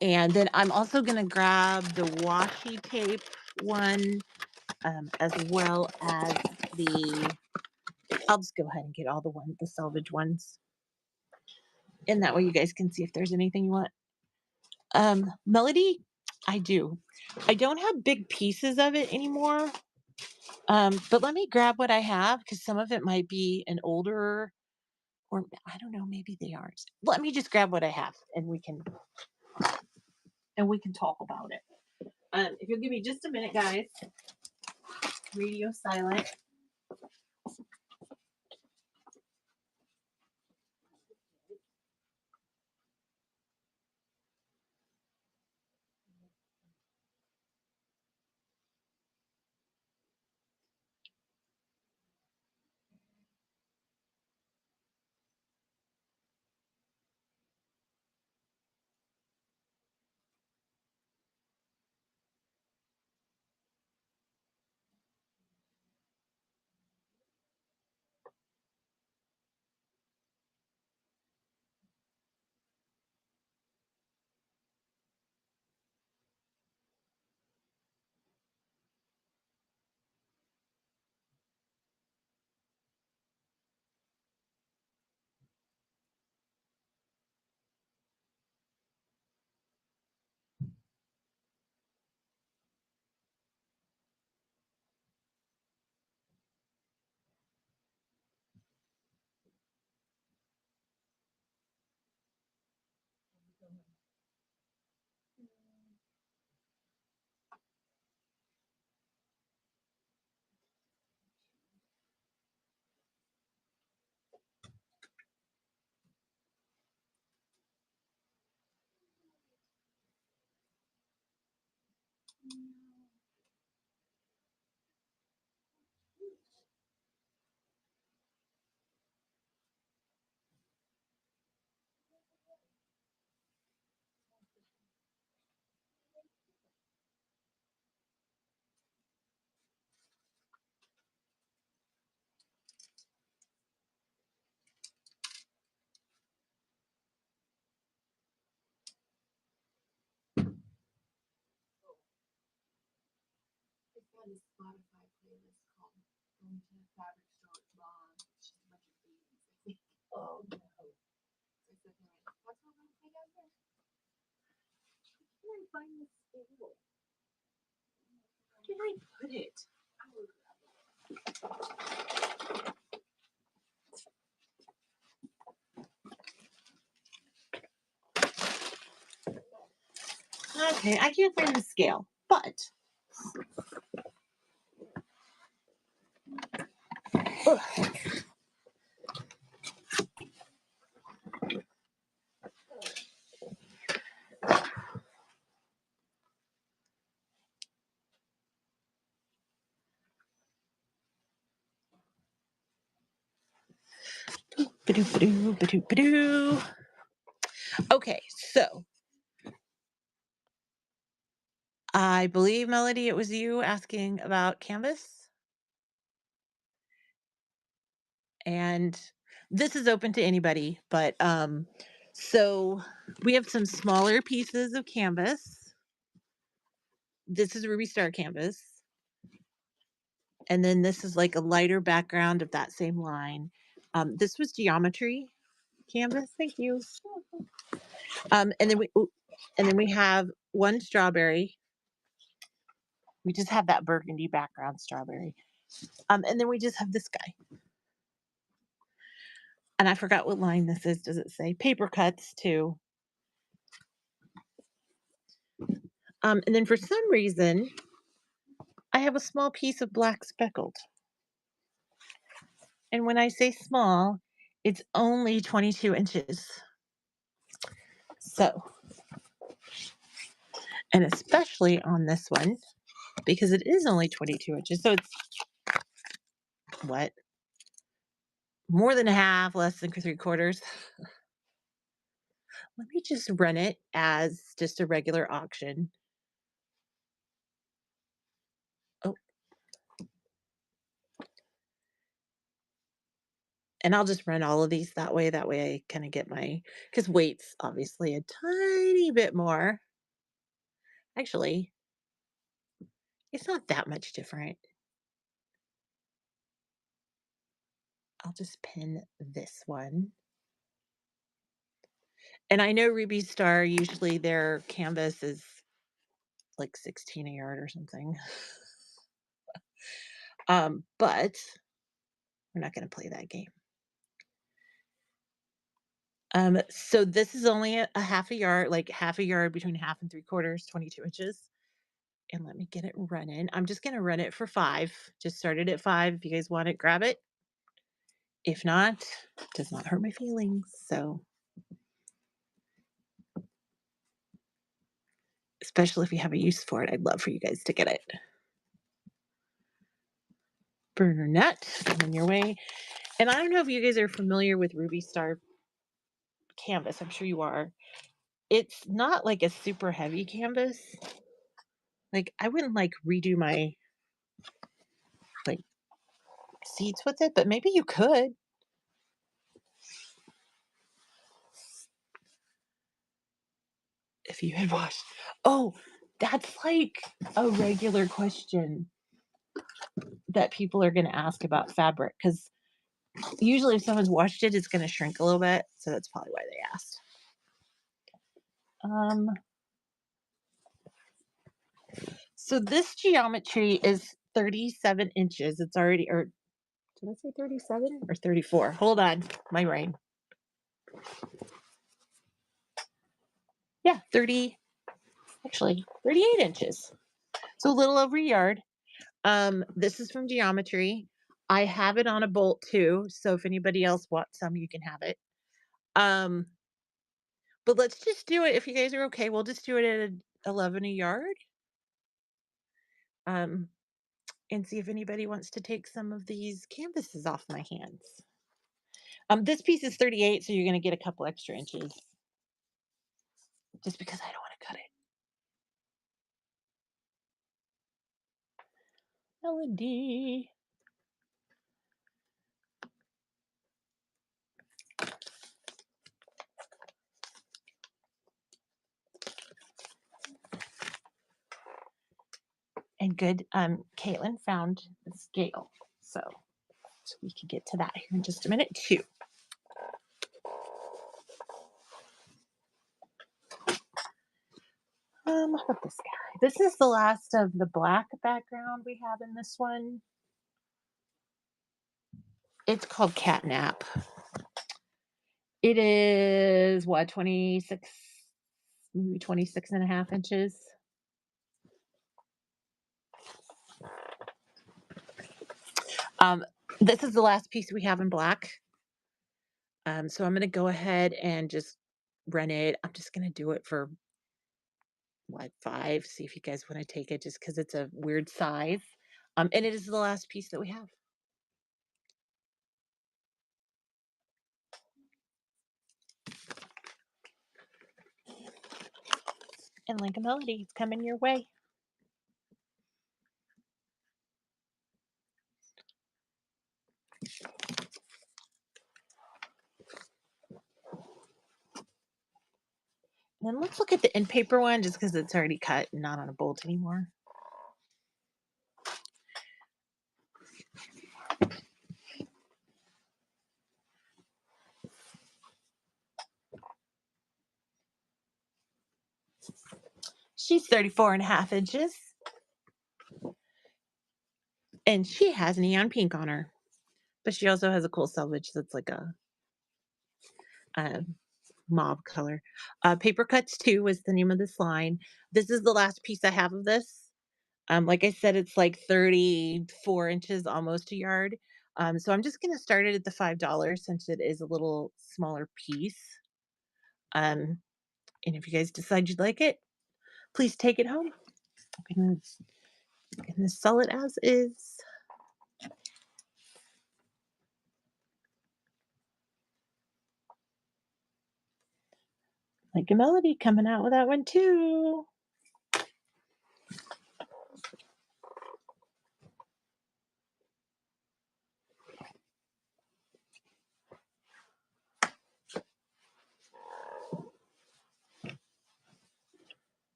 then I'm also going to grab the washi tape one, as well as I'll just go ahead and get all the salvage ones. And that way you guys can see if there's anything you want. Melody, I do. I don't have big pieces of it anymore. But let me grab what I have because some of it might be an older, or I don't know, maybe they aren't. Let me just grab what I have and we can talk about it. If you'll give me just a minute, guys. Radio silent. On a Spotify playlist called Going to the Fabric Store with Mom. It's just a bunch of babies, I think. Oh, no. So I said, that's what I'm going to play down there. Where did I find this stable? Where did I put it? Okay, I can't find the scale, but Ba-doo, ba-doo, ba-doo, ba-doo. Okay, so I believe, Melody, it was you asking about canvas, and this is open to anybody, but so we have some smaller pieces of canvas. This is Ruby Star canvas, and then this is like a lighter background of that same line. This was geometry canvas. Thank you. And then we have one strawberry. We just have that burgundy background strawberry. And then we just have this guy. And I forgot what line this is. Does it say paper cuts too? And then for some reason, I have a small piece of black speckled. And when I say small, it's only 22 inches. So, and especially on this one, because it is only 22 inches. So it's what? More than a half, less than 3/4. Let me just run it as just a regular auction. Oh, and I'll just run all of these that way. That way I kind of get my, because weight's obviously a tiny bit more. Actually, it's not that much different. I'll just pin this one. And I know Ruby Star, usually their canvas is like 16 a yard or something. But we're not going to play that game. So this is only a half a yard, like half a yard between half and 3/4, 22 inches. And let me get it running. I'm just going to run it for 5. Just started at 5. If you guys want it, grab it. If not, it does not hurt my feelings. So, especially if you have a use for it, I'd love for you guys to get it. Burner nut on your way. And I don't know if you guys are familiar with Ruby Star canvas. I'm sure you are. It's not like a super heavy canvas. Like I wouldn't like redo my like seats with it, but maybe you could. If you had watched. Oh, that's like a regular question that people are going to ask about fabric, because usually if someone's watched it, it's going to shrink a little bit. So that's probably why they asked. So this geometry is 37 inches. It's already, or did I say 37 or 34? Hold on, my brain. Yeah, 30, actually 38 inches. So a little over a yard. This is from Geometry. I have it on a bolt too, so if anybody else wants some, you can have it. Um, but let's just do it if you guys are okay. We'll just do it at 11 a yard. Um, and see if anybody wants to take some of these canvases off my hands. This piece is 38, so you're going to get a couple extra inches. Just because I don't want to cut it. Melody. And good, Caitlin found the scale. So we can get to that here in just a minute too. How about this guy? This is the last of the black background we have in this one. It's called Catnap. It is what, 26, maybe 26 and a half inches. This is the last piece we have in black. So I'm gonna go ahead and just run it. I'm just gonna do it for like 5, see if you guys wanna take it just because it's a weird size. And it is the last piece that we have. And like a melody, it's coming your way. And then let's look at the end paper one just because it's already cut and not on a bolt anymore. She's 34.5 inches, and she has neon pink on her. But she also has a cool selvage that's like a mauve color. Paper Cuts 2 was the name of this line. This is the last piece I have of this. Like I said, it's like 34 inches, almost a yard. So I'm just going to start it at the $5 since it is a little smaller piece. Um, and if you guys decide you'd like it, please take it home. I'm gonna sell it as is. Like a melody coming out with that one too.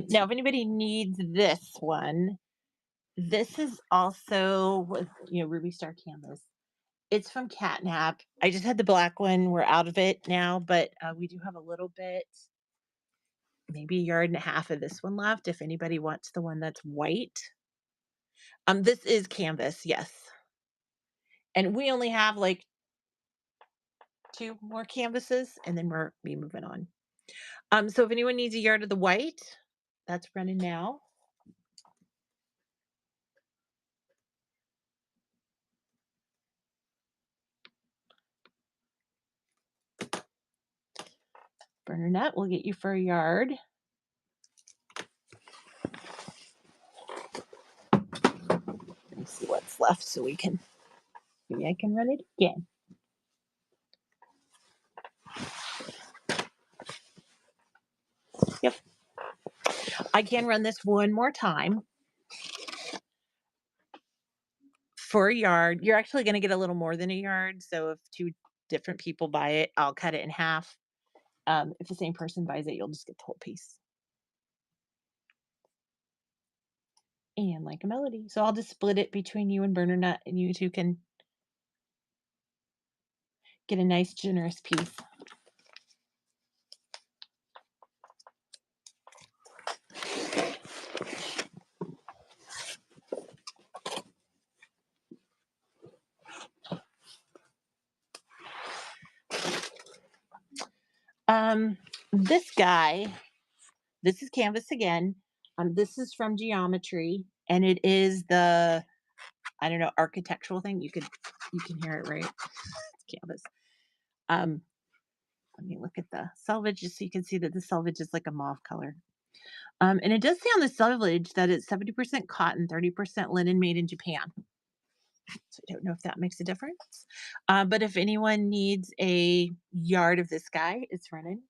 Now if anybody needs this one, this is also with Ruby Star Canvas. It's from Catnap. I just had the black one. We're out of it now, but we do have a little bit, maybe a yard and a half of this one left. If anybody wants the one that's white, this is canvas, yes, and we only have like 2 more canvases, and then we're be moving on. So if anyone needs a yard of the white, that's running now. Burner net will get you for a yard. Let me see what's left so maybe I can run it again. Yep. I can run this one more time for a yard. You're actually going to get a little more than a yard. So if 2 different people buy it, I'll cut it in half. If the same person buys it, you'll just get the whole piece. And like a melody. So I'll just split it between you and Burner Nut, and you two can get a nice, generous piece. This guy, this is canvas again. This is from Geometry, and it is the, I don't know, architectural thing. You can hear it, right? It's canvas. Um, Let me look at the selvage just so you can see that the selvage is like a mauve color. And it does say on the selvage that it's 70% cotton, 30% linen, made in Japan. So I don't know if that makes a difference. But if anyone needs a yard of this guy, it's running.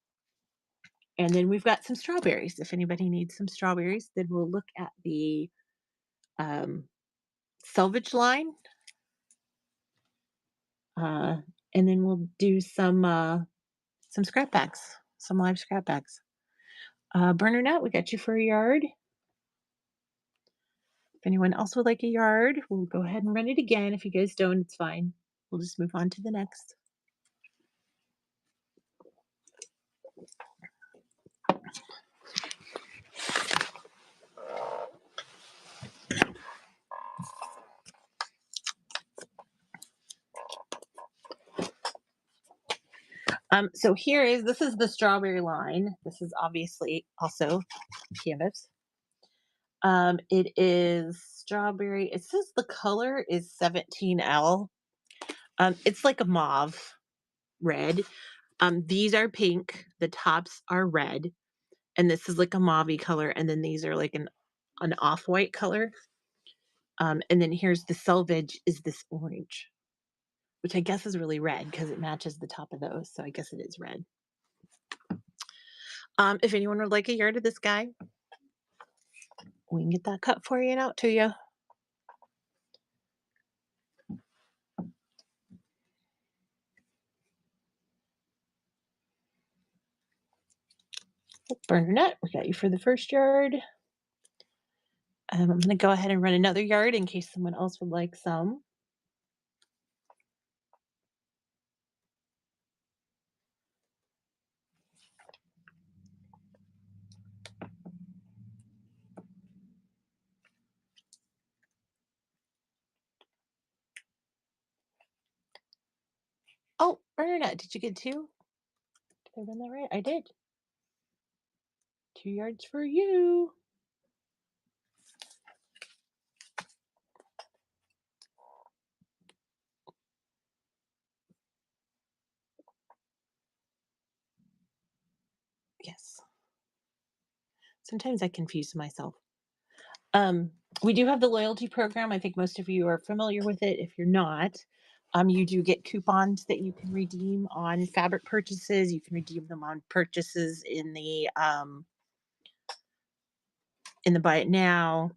And then we've got some strawberries. If anybody needs some strawberries, then we'll look at the um, selvage line. Uh, and then we'll do some scrap bags, some live scrap bags. Burner net, we got you for a yard. If anyone else would like a yard, we'll go ahead and run it again. If you guys don't, it's fine. We'll just move on to the next. So this is the strawberry line. This is obviously also canvas. It is strawberry. It says the color is 17L. It's like a mauve red. These are pink. The tops are red, and this is like a mauvey color, and then these are like an off-white color. And then here's the selvage is this orange, which I guess is really red because it matches the top of those. So I guess it is red. If anyone would like a yard of this guy, we can get that cut for you and out to you. Bernadette, we got you for the first yard. I'm going to go ahead and run another yard in case someone else would like some. Oh, Bernadette, did you get two? Did I run that right? I did. 2 yards for you. Yes. Sometimes I confuse myself. We do have the loyalty program. I think most of you are familiar with it. If you're not, you do get coupons that you can redeem on fabric purchases. You can redeem them on purchases in the buy it now.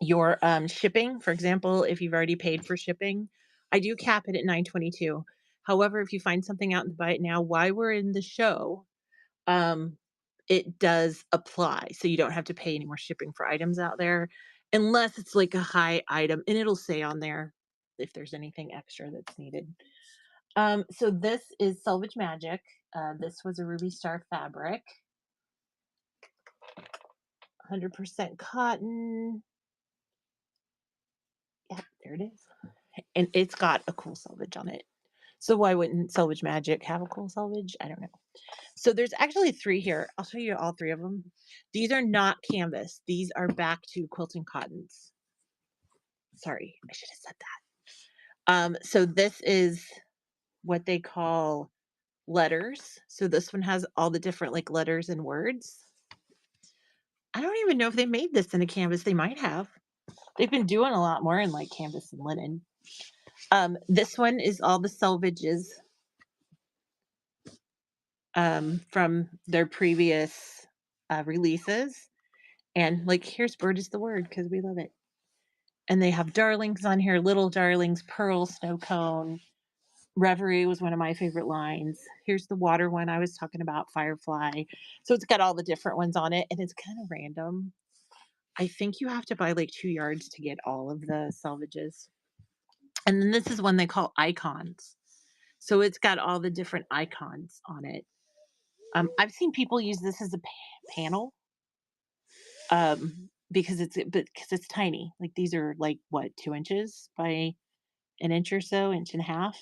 Your shipping, for example, if you've already paid for shipping, I do cap it at 922. However, if you find something out in the buy it now while we're in the show, um, it does apply. So you don't have to pay any more shipping for items out there unless it's like a high item and it'll say on there if there's anything extra that's needed. So this is Selvage Magic. This was a Ruby Star fabric, 100% cotton. Yeah, there it is. And it's got a cool selvage on it. So why wouldn't Selvage Magic have a cool selvage? I don't know. So there's actually three here. I'll show you all three of them. These are not canvas. These are back to quilting cottons. Sorry, I should have said that. So this is what they call letters. So this one has all the different like letters and words. I don't even know if they made this in a canvas. They might have. They've been doing a lot more in like canvas and linen. This one is all the selvages from their previous releases. And like, here's Bird is the word because we love it. And they have darlings on here, little darlings, pearl, snow cone. Reverie was one of my favorite lines. Here's the water one I was talking about, Firefly. So it's got all the different ones on it, and it's kind of random. I think you have to buy like 2 yards to get all of the selvages. And then this is one they call icons. So it's got all the different icons on it. I've seen people use this as a panel because it's tiny. Like these are like what 2 inches by an inch or so, inch and a half.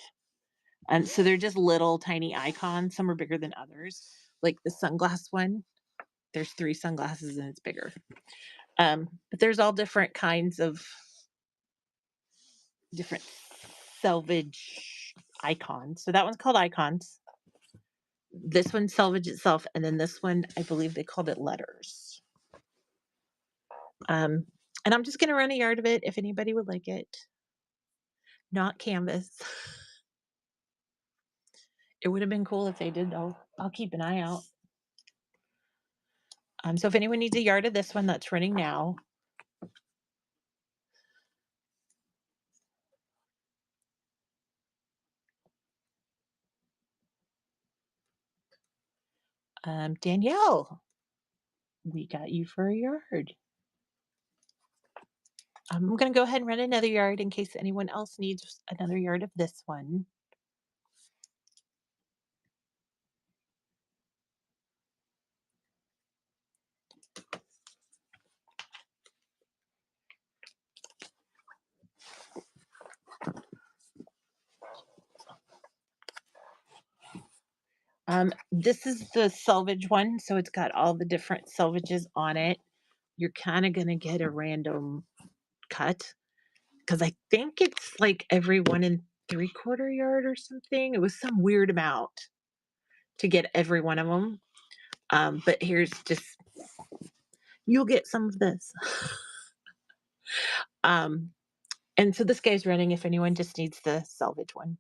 So they're just little tiny icons. Some are bigger than others. Like the sunglass one, there's three sunglasses and it's bigger. But there's all different kinds of different selvage icons. So that one's called icons. This one's selvage itself, and then this one, I believe they called it letters. Um, and I'm just gonna run a yard of it if anybody would like it. Not canvas. It would have been cool if they did though. I'll keep an eye out. So if anyone needs a yard of this one that's running now, Danielle, we got you for a yard. I'm going to go ahead and run another yard in case anyone else needs another yard of this one. This is the selvage one, so it's got all the different selvages on it. you're kinda gonna get a random cut because I think it's, like, every 1 3/4 yard or something. It was some weird amount to get every one of them. But here's just you'll get some of this. Um, and so this guy's running if anyone just needs the salvage one.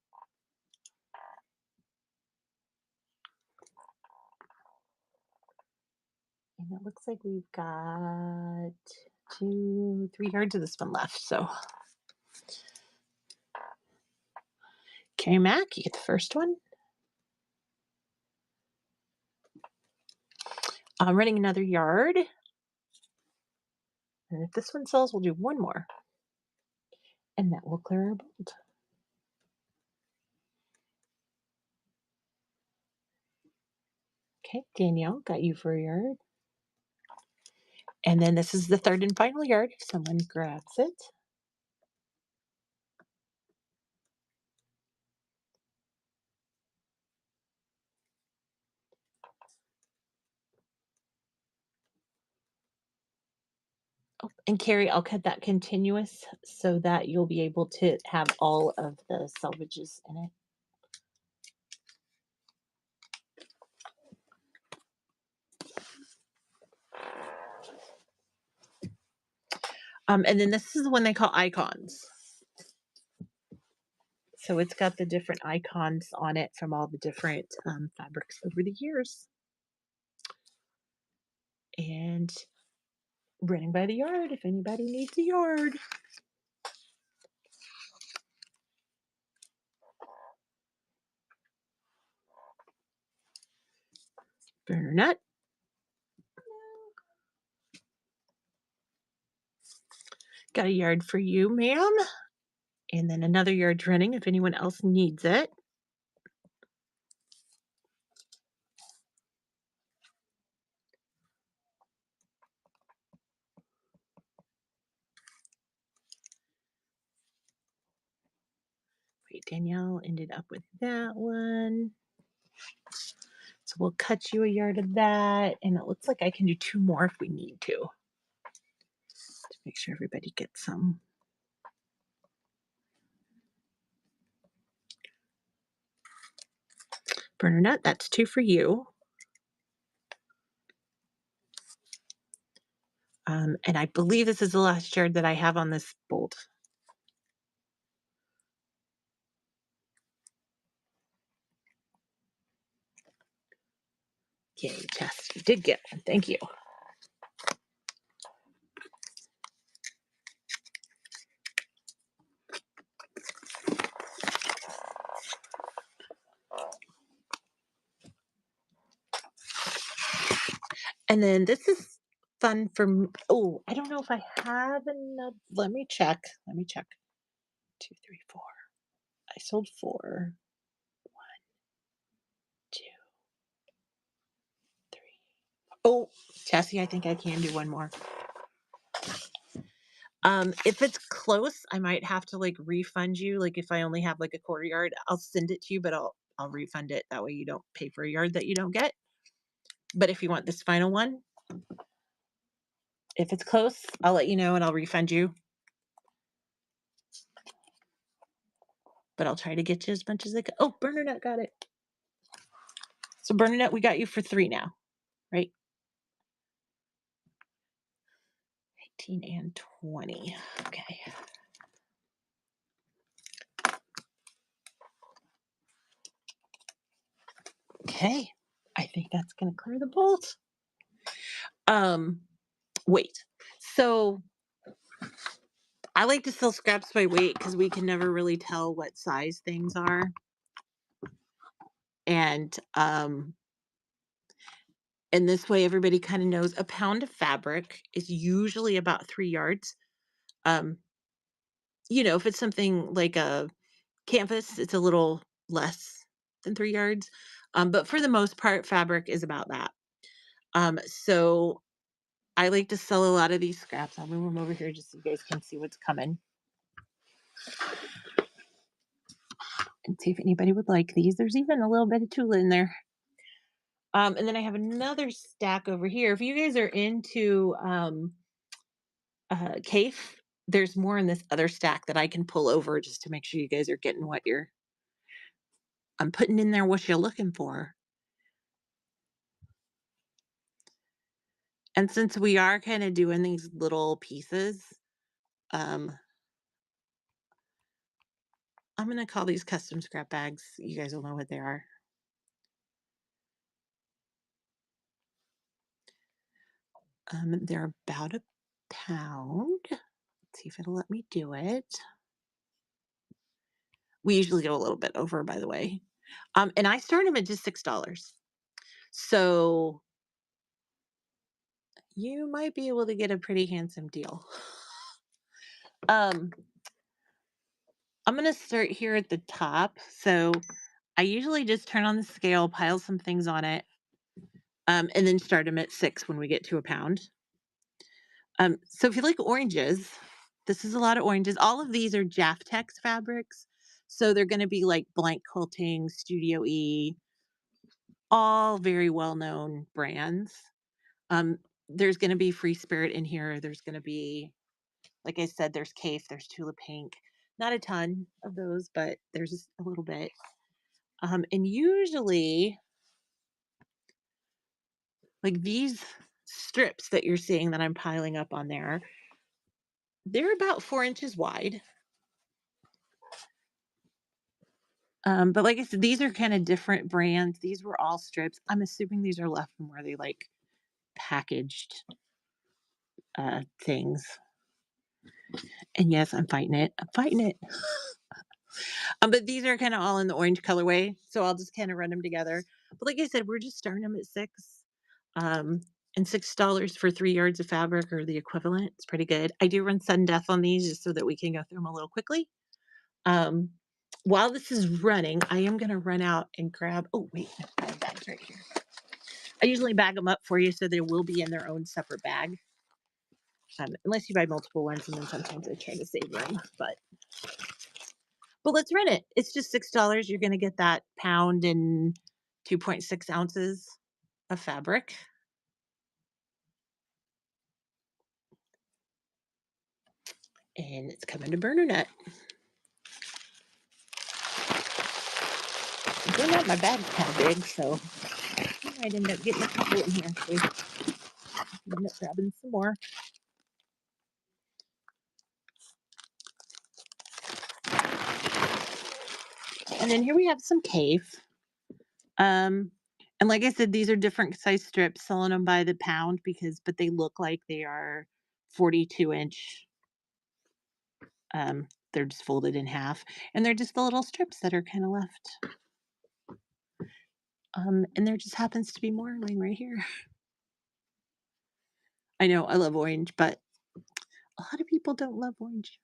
And it looks like we've got 2, 3 yards of this one left. So, okay, Mac, you get the first one. I'm running another yard. And if this one sells, we'll do one more. And that will clear our bolt. Okay, Danielle, got you for a yard. And then this is the third and final yard if someone grabs it. Oh, and Carrie, I'll cut that continuous so that you'll be able to have all of the salvages in it. And then this is the one they call icons. So it's got the different icons on it from all the different fabrics over the years. And running by the yard if anybody needs a yard. Burner nut. Got a yard for you, ma'am. And then another yard running if anyone else needs it. Wait, Danielle ended up with that one. So we'll cut you a yard of that. And it looks like I can do 2 more if we need to make sure everybody gets some. Burner nut, that's 2 for you. And I believe this is the last yard that I have on this bolt. Yay, Jess, you did get one. Thank you. And then this is fun for oh, I don't know if I have enough. Let me check. Let me check. 2, 3, 4. I sold 4. 1, 2, 3. Oh, Chassie, I think I can do one more. If it's close, I might have to like refund you. Like if I only have like a quarter yard, I'll send it to you, but I'll refund it. That way you don't pay for a yard that you don't get. But if you want this final one, if it's close, I'll let you know and I'll refund you. But I'll try to get you as much as I can. Oh, Bernadette got it. So Bernadette, we got you for 3 now, right? 18 and 20. Okay. Okay. I think that's gonna clear the bolt. Um, wait. So I like to sell scraps by weight because we can never really tell what size things are. And and this way everybody kind of knows a pound of fabric is usually about 3 yards. Um, if it's something like a canvas, it's a little less than 3 yards. But for the most part, fabric is about that. So I like to sell a lot of these scraps. I'll move them over here just so you guys can see what's coming and see if anybody would like these. There's even a little bit of tulle in there. And then I have another stack over here. If you guys are into Kaffe. There's more in this other stack that I can pull over just to make sure you guys are getting what you're I'm putting in there what you're looking for. And since we are kinda doing these little pieces, um, I'm gonna call these custom scrap bags. You guys will know what they are. They're about a pound. Let's see if it'll let me do it. We usually go a little bit over, by the way. And I start them at just $6. So you might be able to get a pretty handsome deal. Um, I'm gonna start here at the top. So I usually just turn on the scale, pile some things on it, and then start them at 6 when we get to a pound. So if you like oranges, this is a lot of oranges. All of these are Jaftex fabrics. So they're going to be like Blank Quilting, Studio E, all very well known brands. Um, there's going to be Free Spirit in here. There's going to be, like I said, there's Kaffe, there's Tulip Pink. Not a ton of those, but there's just a little bit. And usually, like these strips that you're seeing that I'm piling up on there, they're about 4 inches wide. But like I said, these are kind of different brands. These were all strips. I'm assuming these are left from where they like packaged things. And yes, I'm fighting it. I'm fighting it. But these are kind of all in the orange colorway, so I'll just kind of run them together. But like I said, we're just starting them at 6, um, and $6 for 3 yards of fabric or the equivalent. It's pretty good. I do run sudden death on these just so that we can go through them a little quickly. Um, while this is running, I am going to run out and grab. Oh wait, I have bags right here. I usually bag them up for you so they will be in their own separate bag. Unless you buy multiple ones, and then sometimes I try to save room. But let's run it. It's just $6. You're going to get that pound and 2.6 ounces of fabric. And it's coming to burner nut. Burner nut, my bag's kind of big, so I might end up getting a couple in here. So we end up grabbing some more. And then here we have some Kaffe. Um, and like I said, these are different size strips, selling them by the pound but they look like they are 42-inch. They're just folded in half, and they're just the little strips that are kind of left. And there just happens to be more laying right here. I know I love orange, but a lot of people don't love orange.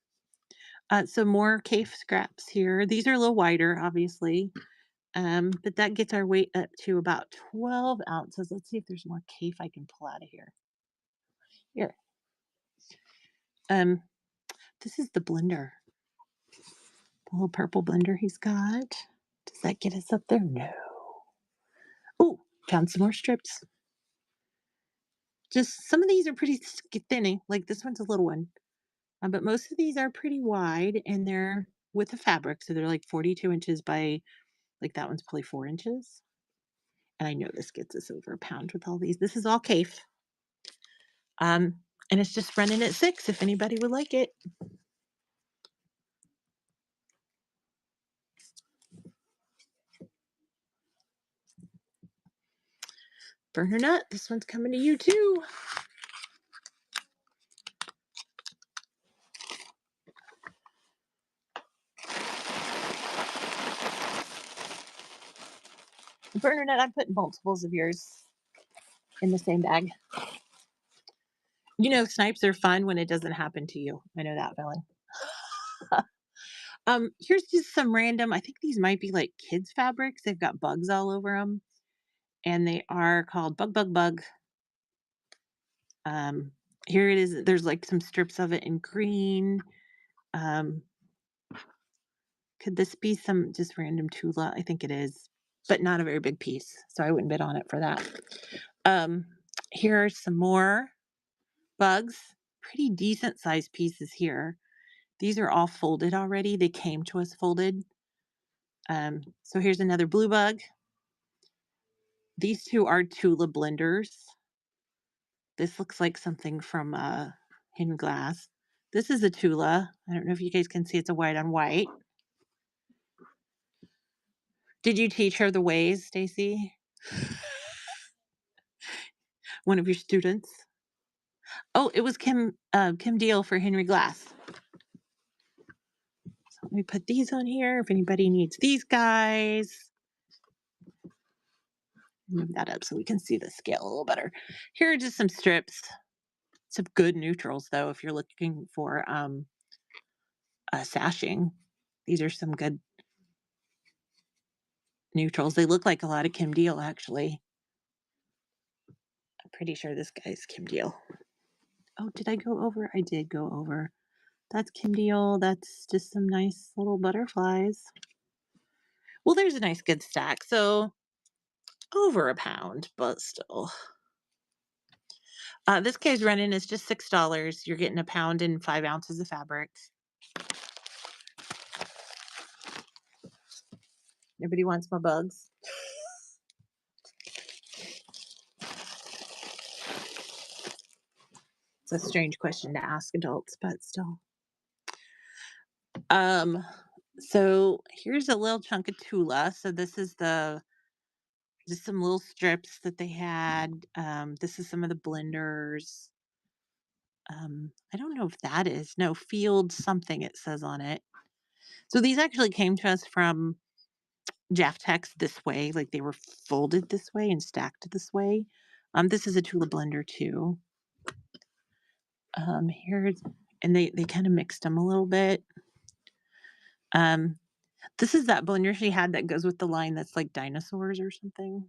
So more Kaffe scraps here. These are a little wider, obviously. But that gets our weight up to about 12 ounces. Let's see if there's more Kaffe I can pull out of here. Here. Um, this is the blender. The little purple blender he's got. Does that get us up there? No. Oh, found some more strips. Just some of these are pretty thinny. Like this one's a little one. But most of these are pretty wide and they're with the fabric. So they're like 42 inches by, like that one's probably 4 inches. And I know this gets us over a pound with all these. This is all Kaffe. And it's just running at 6 if anybody would like it. Burner nut, this one's coming to you too. Burner nut, I'm putting multiples of yours in the same bag. You know, snipes are fun when it doesn't happen to you. I know that feeling. Here's just some random, I think these might be like kids fabrics. They've got bugs all over them. And they are called Bug Bug Bug. Here it is. There's like some strips of it in green. Um, could this be some just random Tula? I think it is, but not a very big piece. So I wouldn't bid on it for that. Um, here are some more bugs. pretty decent sized pieces here. These are all folded already. They came to us folded. So here's another blue bug. These two are Tula blenders. This looks like something from Hidden Glass. This is a Tula. I don't know if you guys can see it's a white on white. Did you teach her the ways, Stacy? One of your students? Oh, it was Kim Deal for Henry Glass. So let me put these on here if anybody needs these guys. Move that up so we can see the scale a little better. Here are just some strips. Some good neutrals though, if you're looking for sashing. These are some good neutrals. They look like a lot of Kim Deal actually. I'm pretty sure this guy's Kim Deal. Oh, did I go over? I did go over. That's Kim Deal. That's just some nice little butterflies. Well, there's a nice good stack. So over a pound, but still. This guy's running is just $6. You're getting a pound and 5 ounces of fabric. Nobody wants my bugs. It's a strange question to ask adults, but still. Um, so here's a little chunk of Tula. So this is the just some little strips that they had. This is some of the blenders. I don't know if that is no field something it says on it. So these actually came to us from Jaftex this way, like they were folded this way and stacked this way. This is a Tula blender too. Here's and they kind of mixed them a little bit. This is that blender she had that goes with the line that's like dinosaurs or something.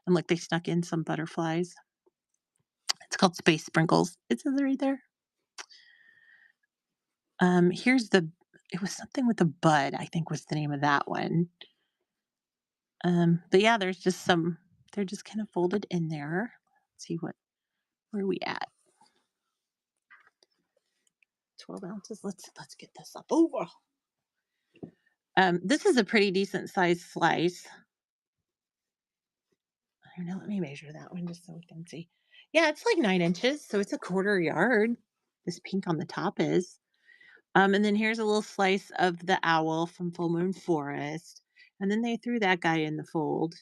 And like they snuck in some butterflies. It's called Space Sprinkles. It says it right there. Here's the it was something with a bud, I think was the name of that one. But yeah, there's just some they're just kind of folded in there. Let's see where are we at? 12 ounces. Let's get this up over. This is a pretty decent sized slice. I don't know. Let me measure that one just so we can see. Yeah, it's like 9 inches, so it's a quarter yard. This pink on the top is. And then here's a little slice of the owl from Full Moon Forest. And then they threw that guy in the fold.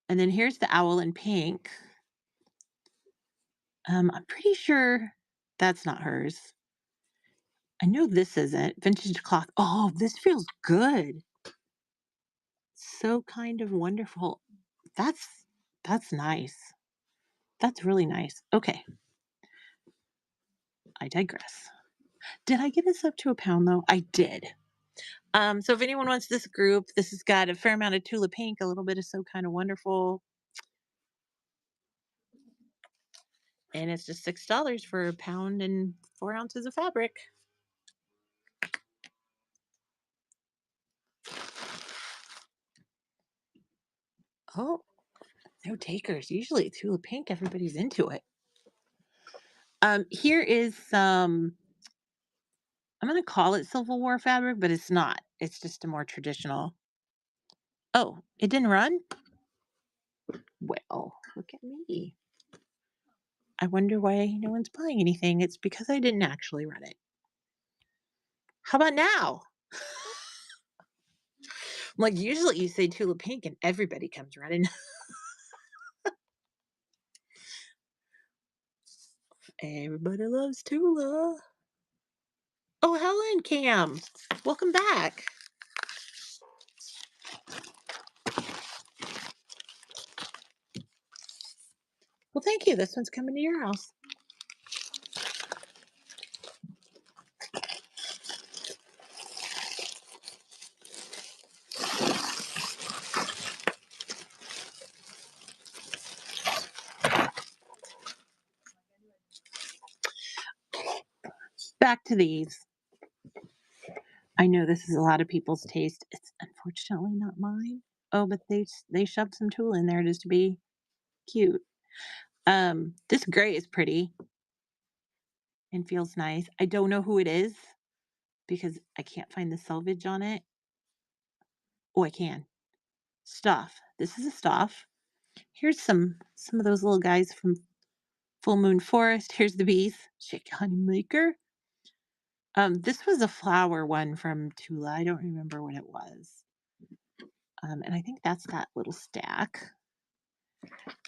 And then here's the owl in pink. I'm pretty sure that's not hers. I know this isn't. Vintage cloth. Oh, this feels good. So kind of wonderful. That's nice. That's really nice. Okay. I digress. Did I get this up to a pound though? I did. So if anyone wants this group, this has got a fair amount of Tula Pink, a little bit of So Kind of Wonderful, and it's just $6 for a pound and 4 ounces of fabric. Oh, no takers. Usually Tula Pink, everybody's into it. Here is some, I'm going to call it Civil War fabric, but it's not. It's just a more traditional. Oh, it didn't run? Well, look at me. I wonder why no one's buying anything. It's because I didn't actually run it. How about now? Like, usually you say Tula Pink and everybody comes running. Everybody loves Tula. Oh, Helen, Cam. Welcome back. Well, thank you. This one's coming to your house. Back to these. I know this is a lot of people's taste. It's unfortunately not mine. Oh, but they shoved some Tula in there just to be cute. This gray is pretty. and feels nice. I don't know who it is because I can't find the selvage on it. Oh, I can. Stuff. This is a stuff. Here's some of those little guys from Full Moon Forest. Here's the bees. Shake Honey Maker. This was a flower one from Tula. I don't remember what it was. And I think that's that little stack.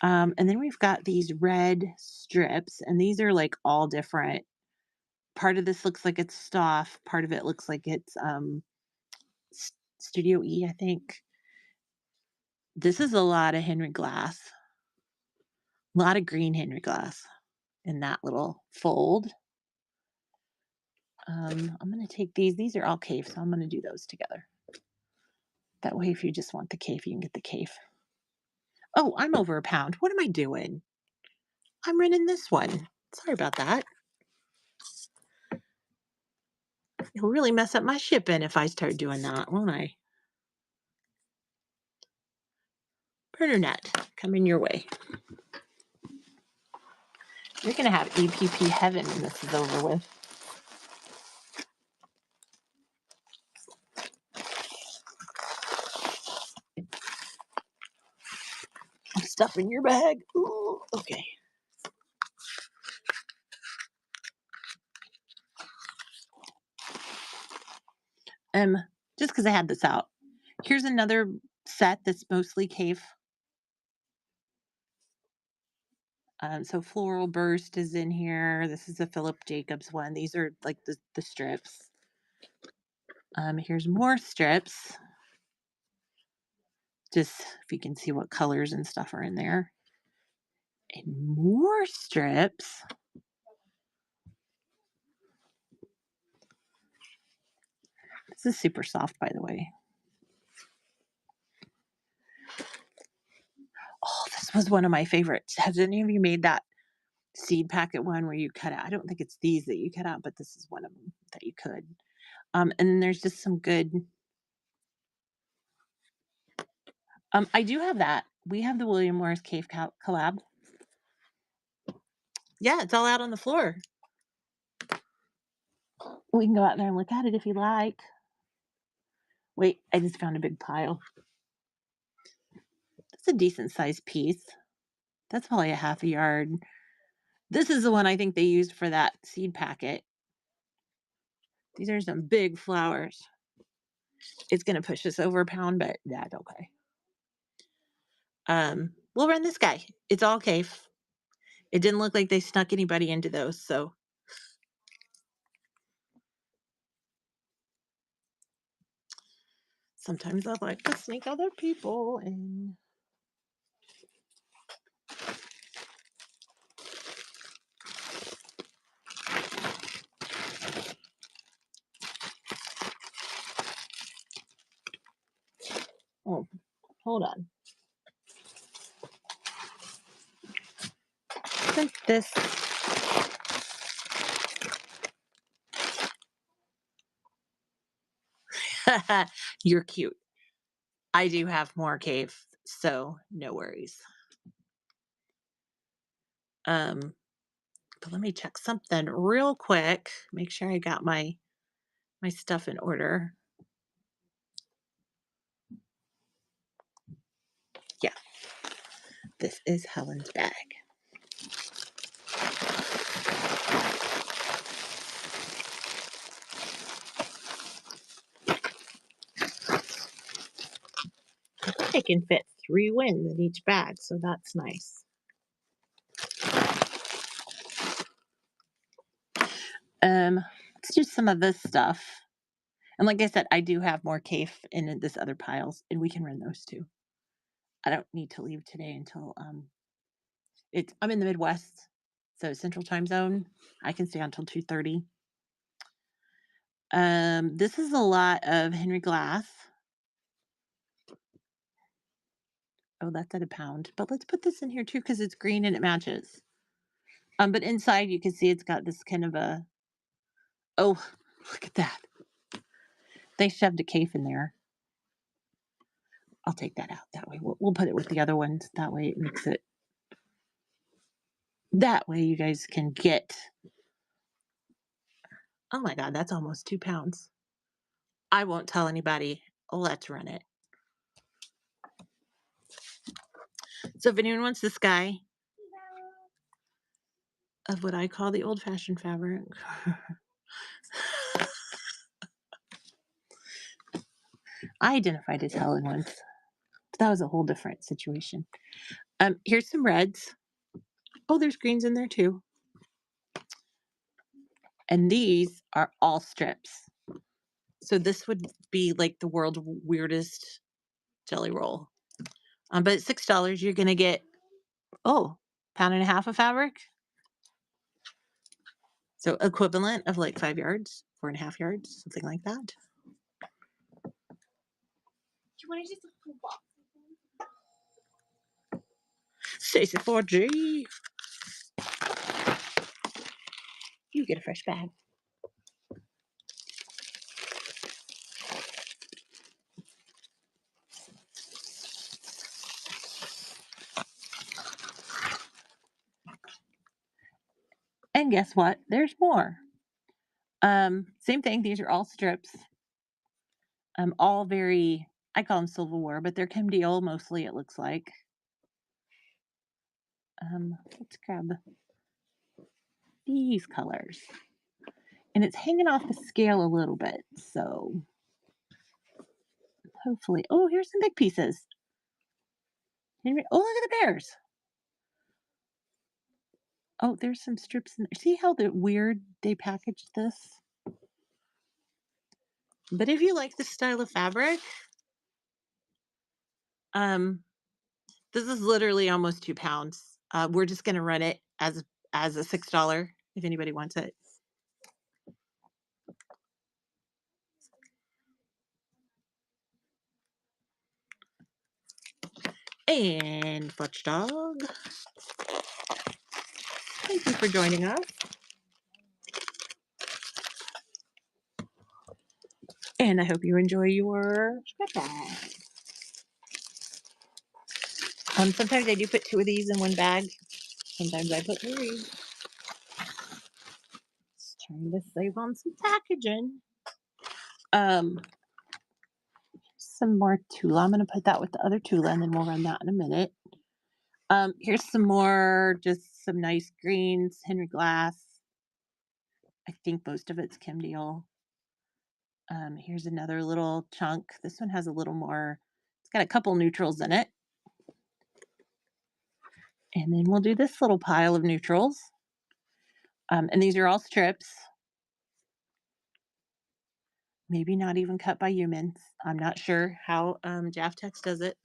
And then we've got these red strips, and these are like all different. Part of this looks like it's stuff. Part of it looks like it's Studio E, I think. This is a lot of Henry Glass, a lot of green Henry Glass in that little fold. I'm going to take these. These are all cave, so I'm going to do those together. That way, if you just want the cave, you can get the cave. Oh, I'm over a pound. What am I doing? I'm running this one. Sorry about that. It'll really mess up my shipping if I start doing that, won't I? Burner net coming your way. You're going to have EPP heaven when this is over with. Stuff in your bag. Ooh, okay. Um, just because I had this out. Here's another set that's mostly cave. So Floral Burst is in here. This is a Philip Jacobs one. These are like the strips. Here's more strips. Just if you can see what colors and stuff are in there. And more strips. This is super soft, by the way. Oh, this was one of my favorites. Has any of you made that seed packet one where you cut out? I don't think it's these that you cut out, but this is one of them that you could. And then there's just some good. I do have that. We have the William Morris Cave collab. Yeah, it's all out on the floor. We can go out there and look at it if you like. Wait, I just found a big pile. That's a decent sized piece. That's probably a half a yard. This is the one I think they used for that seed packet. These are some big flowers. It's going to push us over a pound, but that's okay. We'll run this guy. It's all cave. It didn't look like they snuck anybody into those, so. Sometimes I like to sneak other people in. Oh, hold on. Since this you're cute. I do have more cave, so no worries. But let me check something real quick. Make sure I got my stuff in order. Yeah. This is Helen's bag. I can fit 3 wins in each bag, so that's nice. Let's do some of this stuff. And like I said, I do have more cave in this other piles, and we can run those too. I don't need to leave today until I'm in the Midwest, so Central Time Zone. I can stay until 2:30. This is a lot of Henry Glass. Oh, that's at a pound. But let's put this in here too because it's green and it matches. But inside you can see it's got this kind of a. Oh, look at that. They shoved a cave in there. I'll take that out. That way we'll put it with the other ones. That way it makes it. That way you guys can get Oh my god, that's almost 2 pounds. I won't tell anybody. Let's run it. So if anyone wants this guy of what I call the old-fashioned fabric, I identified as Helen once, but that was a whole different situation. Here's some reds. Oh, there's greens in there too. And these are all strips. So this would be like the world's weirdest jelly roll. But at $6, you're gonna get, oh, pound and a half of fabric. So equivalent of like 5 yards, 4.5 yards, something like that. Do you want to just pull box? Stacy 4G, you get a fresh bag. And guess what? There's more. Same thing. These are all strips. All very, I call them silverware, but they're Kim Deal mostly, it looks like. Let's grab these colors. And it's hanging off the scale a little bit, so hopefully. Oh, here's some big pieces. Oh, look at the bears. Oh, there's some strips in there. See how weird they packaged this? But if you like this style of fabric, um, this is literally almost 2 pounds. We're just gonna run it as a $6 if anybody wants it. And Fletch Dog, thank you for joining us. And I hope you enjoy your scrap bag. Sometimes I do put 2 of these in one bag. Sometimes I put 3. Just trying to save on some packaging. Um, some more Tula. I'm gonna put that with the other Tula, and then we'll run that in a minute. Here's some more, just some nice greens, Henry Glass. I think most of it's Kim Deal. Here's another little chunk. This one has a little more. It's got a couple neutrals in it. And then we'll do this little pile of neutrals. And these are all strips. Maybe not even cut by humans. I'm not sure how Jaftex does it.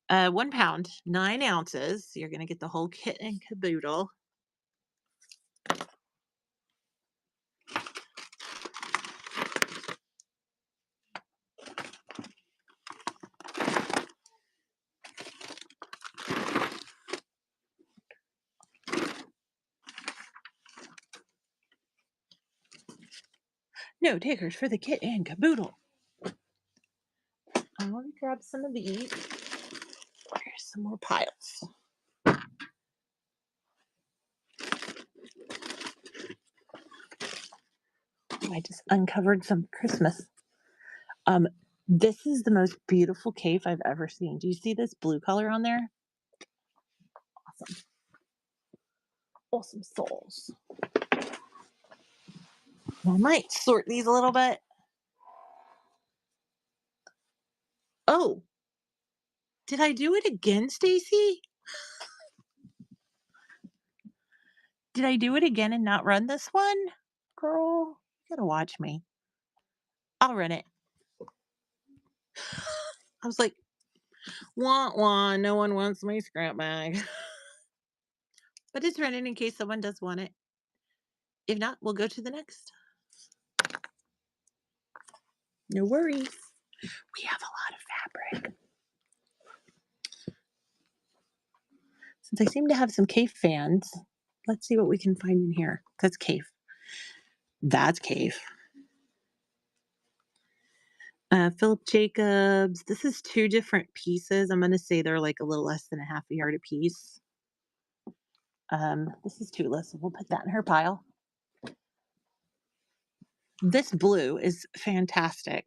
1 pound, 9 ounces. You're going to get the whole kit and caboodle. No takers for the kit and caboodle. I want to grab some of these. Here's some more piles. I just uncovered some Christmas. Um, this is the most beautiful cave I've ever seen. Do you see this blue color on there? Awesome. Awesome souls. I might sort these a little bit. Oh, did I do it again, Stacy? Did I do it again and not run this one? Girl, you gotta watch me. I'll run it. I was like, wah wah, no one wants my scrap bag. But it's running in case someone does want it. If not, we'll go to the next. No worries. We have a lot of fabric. Since I seem to have some cave fans, let's see what we can find in here. That's cave. That's cave. Philip Jacobs. This is 2 different pieces. I'm going to say they're like a little less than a half a yard a piece. This is Tula, so we'll put that in her pile. This blue is fantastic.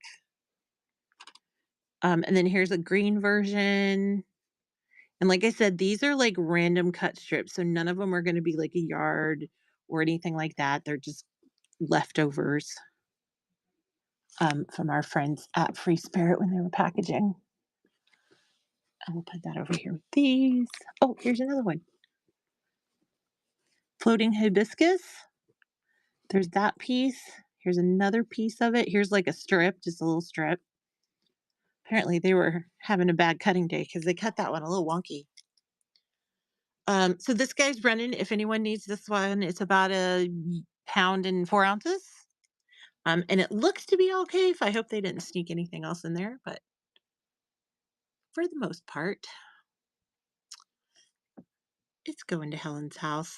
And then here's a green version. And like I said, these are like random cut strips, so none of them are gonna be like a yard or anything like that. They're just leftovers, from our friends at Free Spirit when they were packaging. I will put that over here with these. Oh, here's another one. Floating hibiscus. There's that piece. Here's another piece of it. Here's like a strip, just a little strip. Apparently, they were having a bad cutting day because they cut that one a little wonky. So this guy's running. If anyone needs this one, it's about a pound and 4 ounces. And it looks to be okay. If I hope they didn't sneak anything else in there, but for the most part, it's going to Helen's house.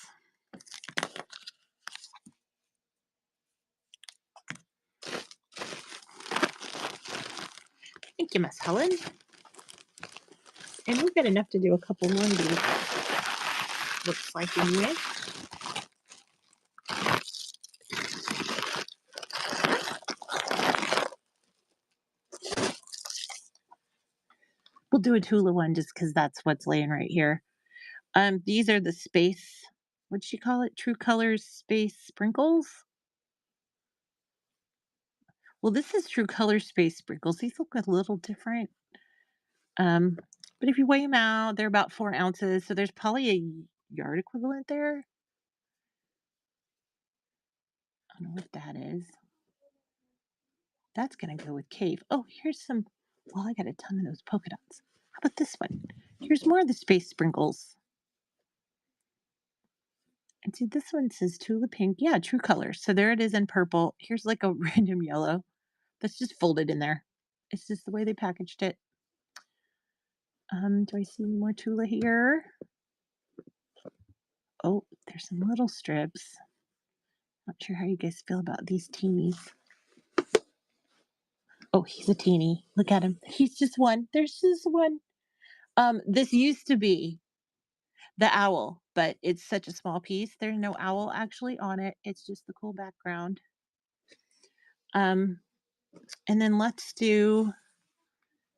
Thank you, Miss Helen. And we've got enough to do a couple more of these. Looks like anyway. We'll do a Tula one just because that's what's laying right here. These are the space. What'd she call it? True Colors Space Sprinkles. Well, this is True Color Space Sprinkles. These look a little different. Um, but if you weigh them out, they're about 4 ounces. So there's probably a yard equivalent there. I don't know what that is. That's gonna go with cave. Oh, here's some. Well, I got a ton of those polka dots. How about this one? Here's more of the space sprinkles. And see, this one says Tula Pink. Yeah, True Colors. So there it is in purple. Here's like a random yellow that's just folded in there. It's just the way they packaged it. Do I see any more Tula here? Oh, there's some little strips. Not sure how you guys feel about these teenies. Oh, he's a teeny. Look at him. He's just one. There's just one. This used to be the owl, but it's such a small piece. There's no owl actually on it. It's just the cool background. Um, and then let's do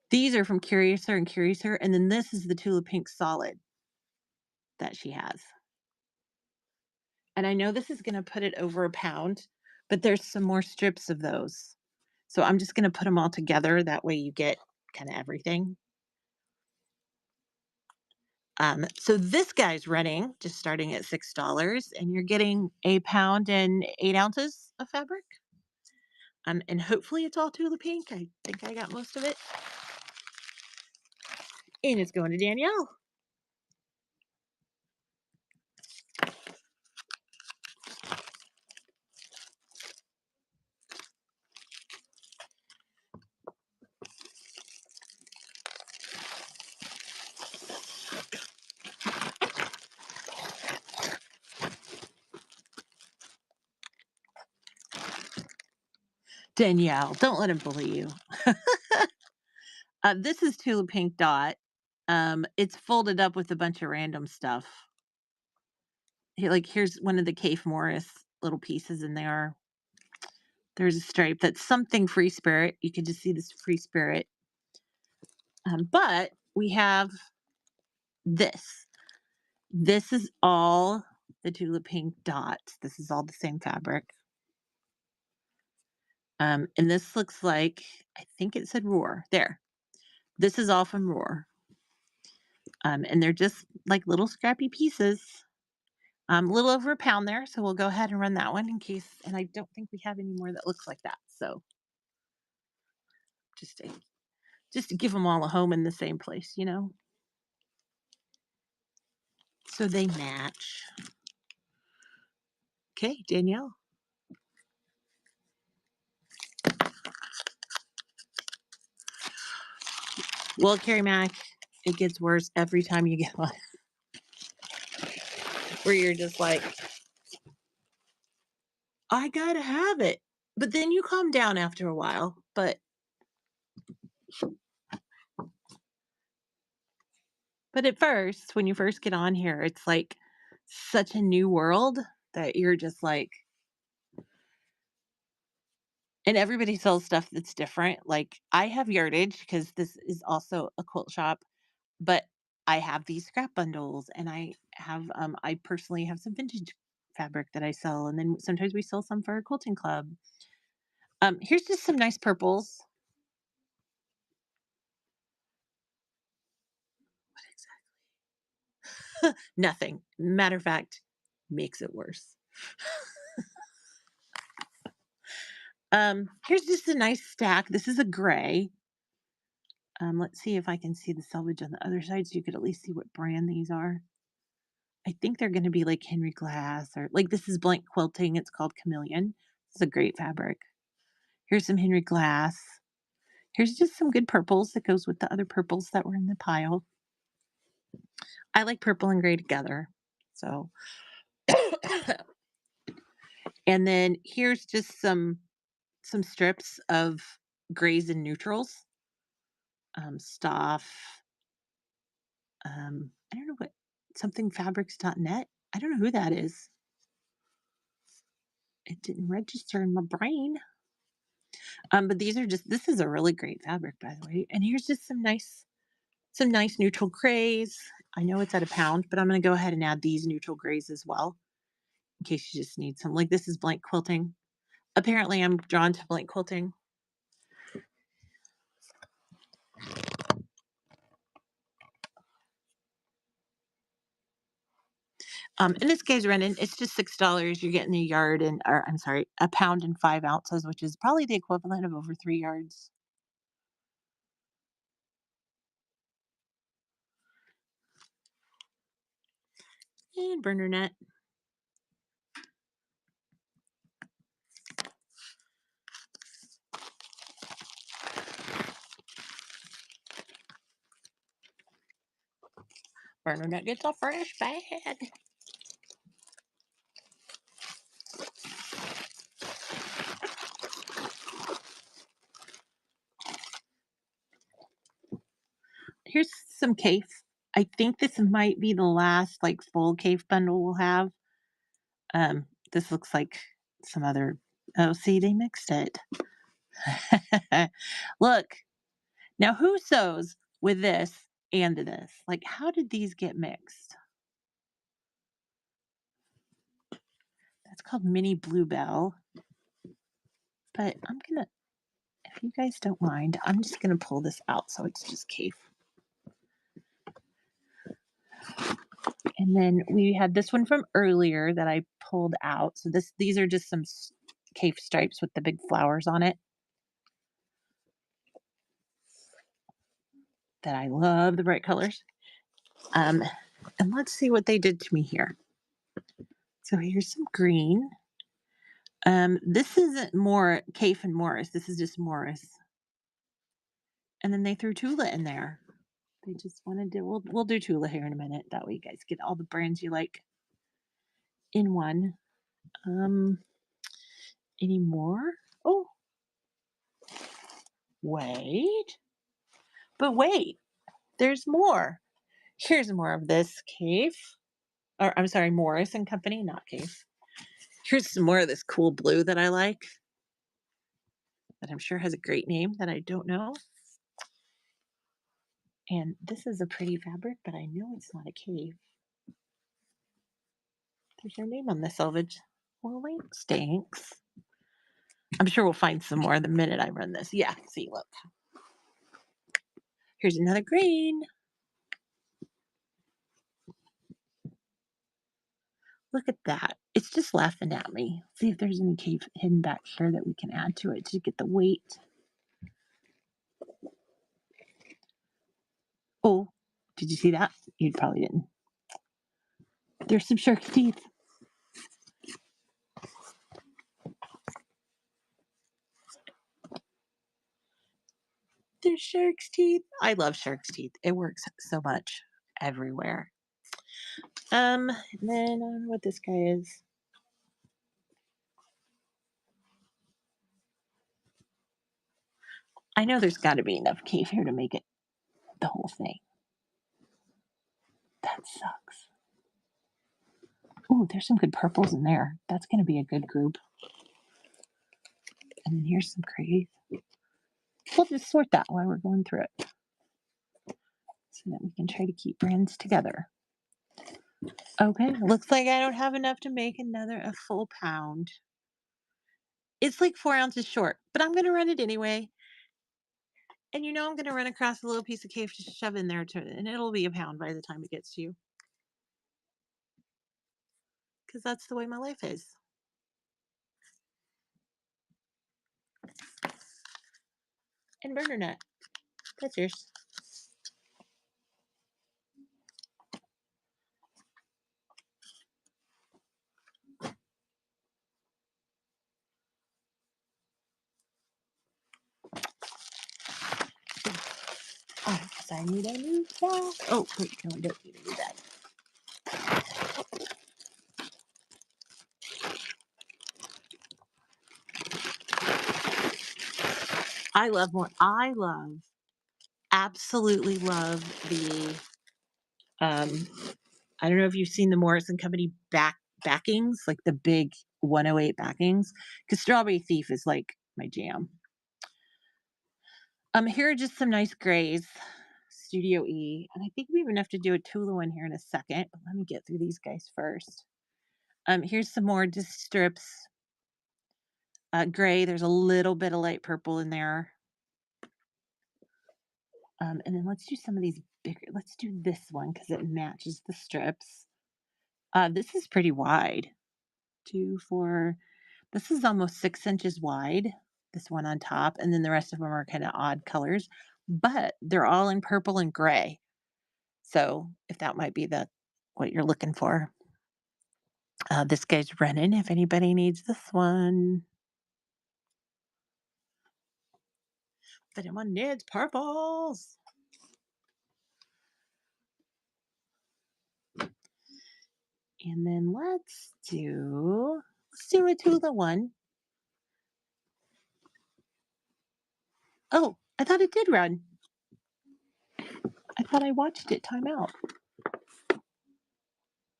these are from Curiouser and Curiouser, and then this is the Tula Pink Solid that she has. And I know this is gonna put it over a pound, but there's some more strips of those. So I'm just gonna put them all together. That way you get kind of everything. So this guy's running, just starting at $6, and you're getting a pound and 8 ounces of fabric. And hopefully it's all Tula Pink. I think I got most of it. And it's going to Danielle. Danielle, don't let him bully you. This is Tula Pink Dot. It's folded up with a bunch of random stuff. Here, like here's one of the Kaffe Morris little pieces in there. There's a stripe that's something Free Spirit. You can just see this Free Spirit. But we have this. This is all the Tula Pink dots. This is all the same fabric. And this looks like, I think it said Roar. There. This is all from Roar. And they're just like little scrappy pieces. A little over a pound there. So we'll go ahead and run that one in case. And I don't think we have any more that looks like that. So just to, just to give them all a home in the same place, you know? So they match. Okay, Danielle. Well, Carrie Mack, it gets worse every time you get one. Where you're just like, I gotta have it. But then you calm down after a while. But at first, when you first get on here, it's like such a new world that you're just like, And everybody sells stuff that's different. Like, I have yardage because this is also a quilt shop, but I have these scrap bundles and I personally have some vintage fabric that I sell, and then sometimes we sell some for our quilting club. Here's just some nice purples. What exactly? Nothing. Matter of fact, makes it worse. Here's just a nice stack. This is a gray. Let's see if I can see the selvage on the other side so you could at least see what brand these are. I think they're gonna be like Henry Glass or like this is blank quilting. It's called Chameleon. It's a great fabric. Here's some Henry Glass. Here's just some good purples that goes with the other purples that were in the pile. I like purple and gray together. So, and then here's just some strips of grays and neutrals. Stuff. I don't know what something fabrics.net. I don't know who that is. It didn't register in my brain. But these are just this is a really great fabric, by the way. And here's just some nice neutral grays. I know it's at a pound, but I'm gonna go ahead and add these neutral grays as well in case you just need some. Like this is blank quilting. Apparently I'm drawn to blank quilting. And this guy's running, it's just $6. You're getting a yard and or I'm sorry, a pound and 5 ounces, which is probably the equivalent of over 3 yards. And burner net. Burner net gets a fresh bag. Here's some Kaffe. I think this might be the last like full Kaffe bundle we'll have. This looks like some other. Oh, see, they mixed it. Look, now who sews with this and this? Like, how did these get mixed? That's called Mini Bluebell. But I'm gonna, if you guys don't mind, I'm just gonna pull this out so it's just Kaffe. And then we had this one from earlier that I pulled out. So these are just some Kaffe stripes with the big flowers on it that I love the bright colors. Um, and let's see what they did to me here. So here's some green. This isn't more Kaffe and Morris. This is just Morris. And then they threw Tula in there. They just wanted to. We'll do Tula here in a minute. That way, you guys get all the brands you like in one. Um, any more? Oh, wait. But wait, there's more. Here's more of this Kaffe. Or I'm sorry, Morris and Company, not Kaffe. Here's some more of this cool blue that I like. That I'm sure has a great name that I don't know. And this is a pretty fabric, but I know it's not a Kaffe. There's no name on the selvage. Well, wait, stinks. I'm sure we'll find some more the minute I run this. Yeah, see, look. Here's another green. Look at that. It's just laughing at me. See if there's any Kaffe hidden back here that we can add to it to get the weight. Oh, did you see that? You probably didn't. There's some shark's teeth. There's shark's teeth. I love shark's teeth. It works so much everywhere. And then I don't know what this guy is. I know there's got to be enough Kaffe here to make it the whole thing. That sucks. Ooh, there's some good purples in there. That's going to be a good group. And then here's some craze. We'll just sort that while we're going through it so that we can try to keep brands together. Okay, looks like I don't have enough to make a full pound. It's like 4 ounces short, but I'm going to run it anyway. And I'm going to run across a little piece of cake to shove in there, and it'll be a pound by the time it gets to you. Because that's the way my life is. And burner nut. That's yours. Oh, because I need a new bag. Oh, wait, no, we don't need a new bag. I absolutely love the, um, I don't know if you've seen the Morrison Company backings, like the big 108 backings, because Strawberry Thief is like my jam. Here are just some nice grays, Studio E, and I think we have enough to do a Tula one here in a second, but let me get through these guys first. Here's some more just strips. Gray, there's a little bit of light purple in there. And then let's do some of these bigger. Let's do this one because it matches the strips. This is pretty wide. 2, 4. This is almost 6 inches wide. This one on top, and then the rest of them are kind of odd colors, but they're all in purple and gray. So if that might be what you're looking for, this guy's running. If anybody needs this one, if anyone needs purples. And then let's do a Tula one. Oh, I thought it did run. I thought I watched it time out.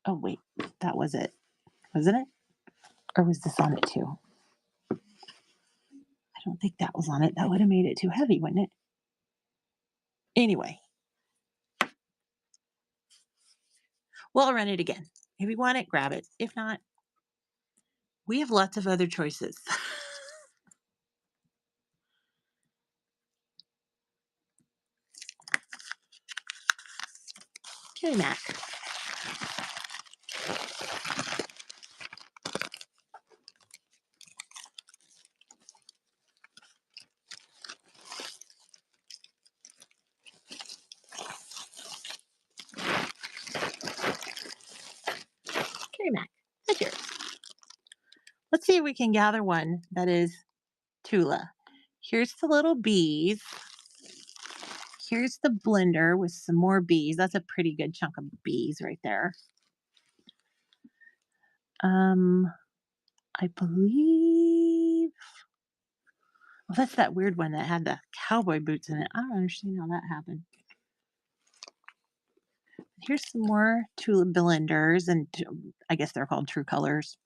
Oh, wait, that was it. Wasn't it? Or was this on it too? I don't think that was on it. That would have made it too heavy, wouldn't it? Anyway, we'll run it again. If you want it, grab it. If not, we have lots of other choices. Okay, Mac. Okay, Mac. That's yours. Let's see if we can gather one that is Tula. Here's the little bees. Here's the blender with some more bees. That's a pretty good chunk of bees right there. I believe. Well, that's that weird one that had the cowboy boots in it. I don't understand how that happened. Here's some more tulip blenders, and I guess they're called True Colors.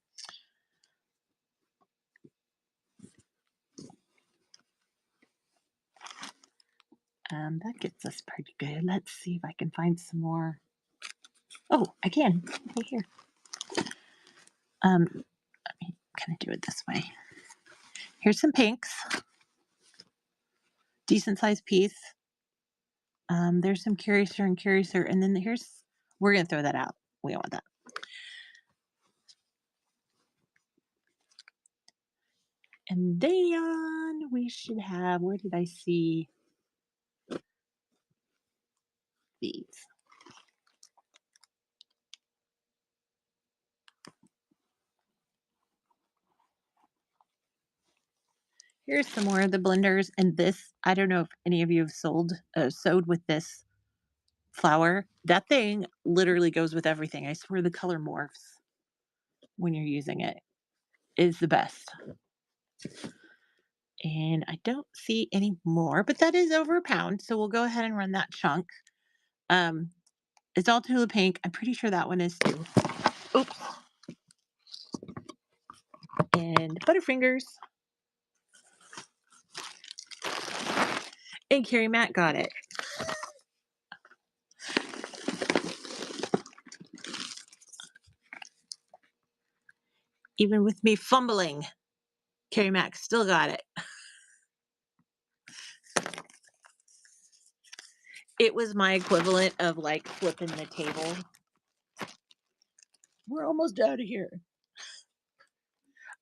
That gets us pretty good. Let's see if I can find some more. Oh, I can. Right here. Let me kind of do it this way. Here's some pinks. Decent sized piece. There's some Curiouser and Curiouser, and then we're gonna throw that out. We don't want that. And then we should have, where did I see these? Here's some more of the blenders. And this, I don't know if any of you have sewed with this flower. That thing literally goes with everything. I swear the color morphs when you're using it. Is the best. And I don't see any more, but that is over a pound. So we'll go ahead and run that chunk. It's all Tula Pink. I'm pretty sure that one is too. Oops. And Butterfingers. And Carrie Matt got it. Even with me fumbling, Carrie Mack still got it. It was my equivalent of like flipping the table. We're almost out of here.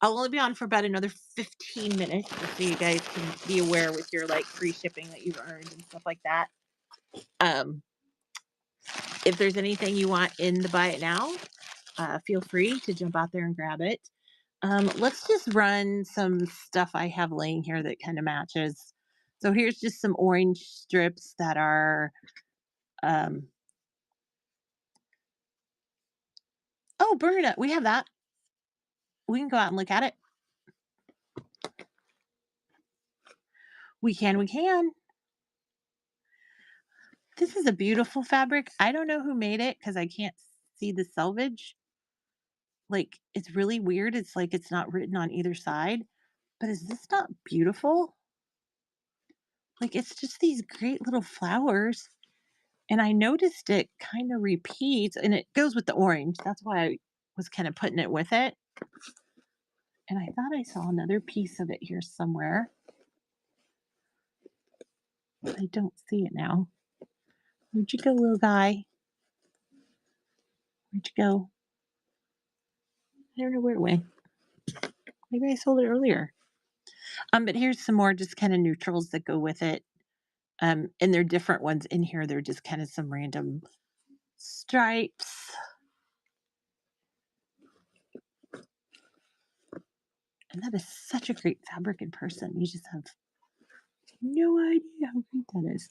I'll only be on for about another 15 minutes just so you guys can be aware with your like free shipping that you've earned and stuff like that. Um, if there's anything you want in the buy it now, feel free to jump out there and grab it. Let's just run some stuff I have laying here that kind of matches. So here's just some orange strips that are, um, oh, Bermuda, we have that. We can go out and look at it. We can, we can. This is a beautiful fabric. I don't know who made it because I can't see the selvage. Like, it's really weird. It's like it's not written on either side. But is this not beautiful? Like, it's just these great little flowers. And I noticed it kind of repeats and it goes with the orange. That's why I was kind of putting it with it. And I thought I saw another piece of it here somewhere. I don't see it now. Where'd you go, little guy? Where'd you go? I don't know where it went. Maybe I sold it earlier. But here's some more just kind of neutrals that go with it. And they're different ones in here. They're just kind of some random stripes. And that is such a great fabric in person. You just have no idea how great that is.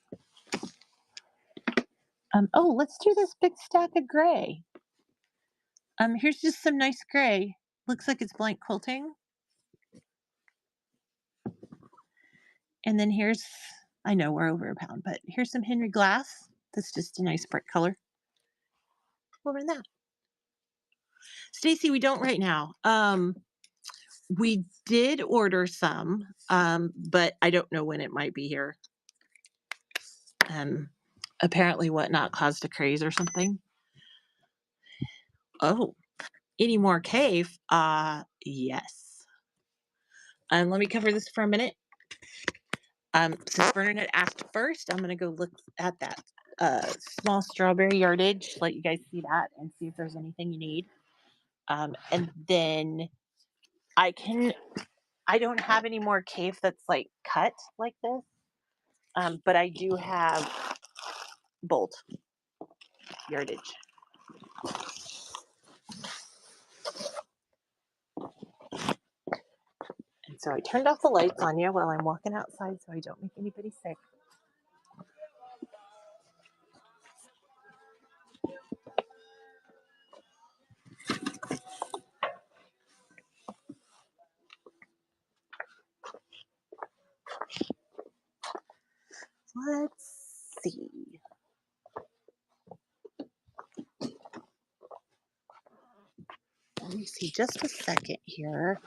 Oh, let's do this big stack of gray. Here's just some nice gray. Looks like it's blank quilting. And then here's, I know we're over a pound, but here's some Henry Glass. That's just a nice brick color. Over in that. Stacy, we don't right now. We did order some, but I don't know when it might be here. Apparently whatnot caused a craze or something. Oh, any more cave? Yes. Let me cover this for a minute. Since Bernadette asked first, I'm gonna go look at that small strawberry yardage, let you guys see that and see if there's anything you need. And then I don't have any more cave that's like cut like this. But I do have bolt yardage. And so I turned off the lights on you while I'm walking outside so I don't make anybody sick. Let's see. Let me see just a second here.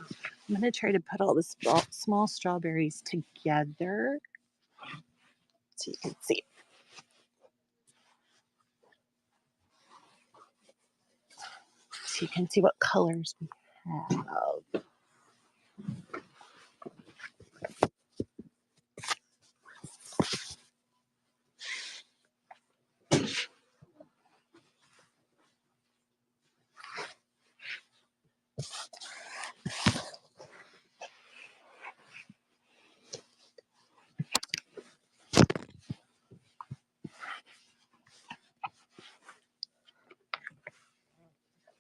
I'm going to try to put all the small strawberries together so you can see. So you can see what colors we have.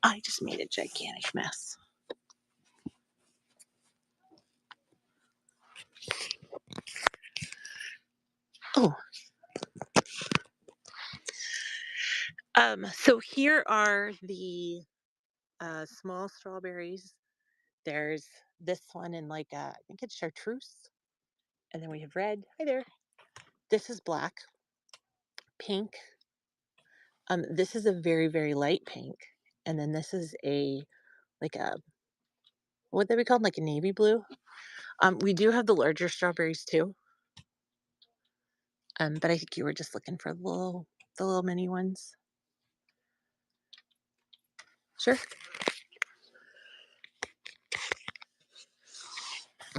I just made a gigantic mess. Oh. So here are the small strawberries. There's this one in like I think it's chartreuse. And then we have red. Hi there. This is black, pink. This is a very, very light pink. And then this is a like a what they be called? Like a navy blue. We do have the larger strawberries too. But I think you were just looking for the little mini ones. Sure.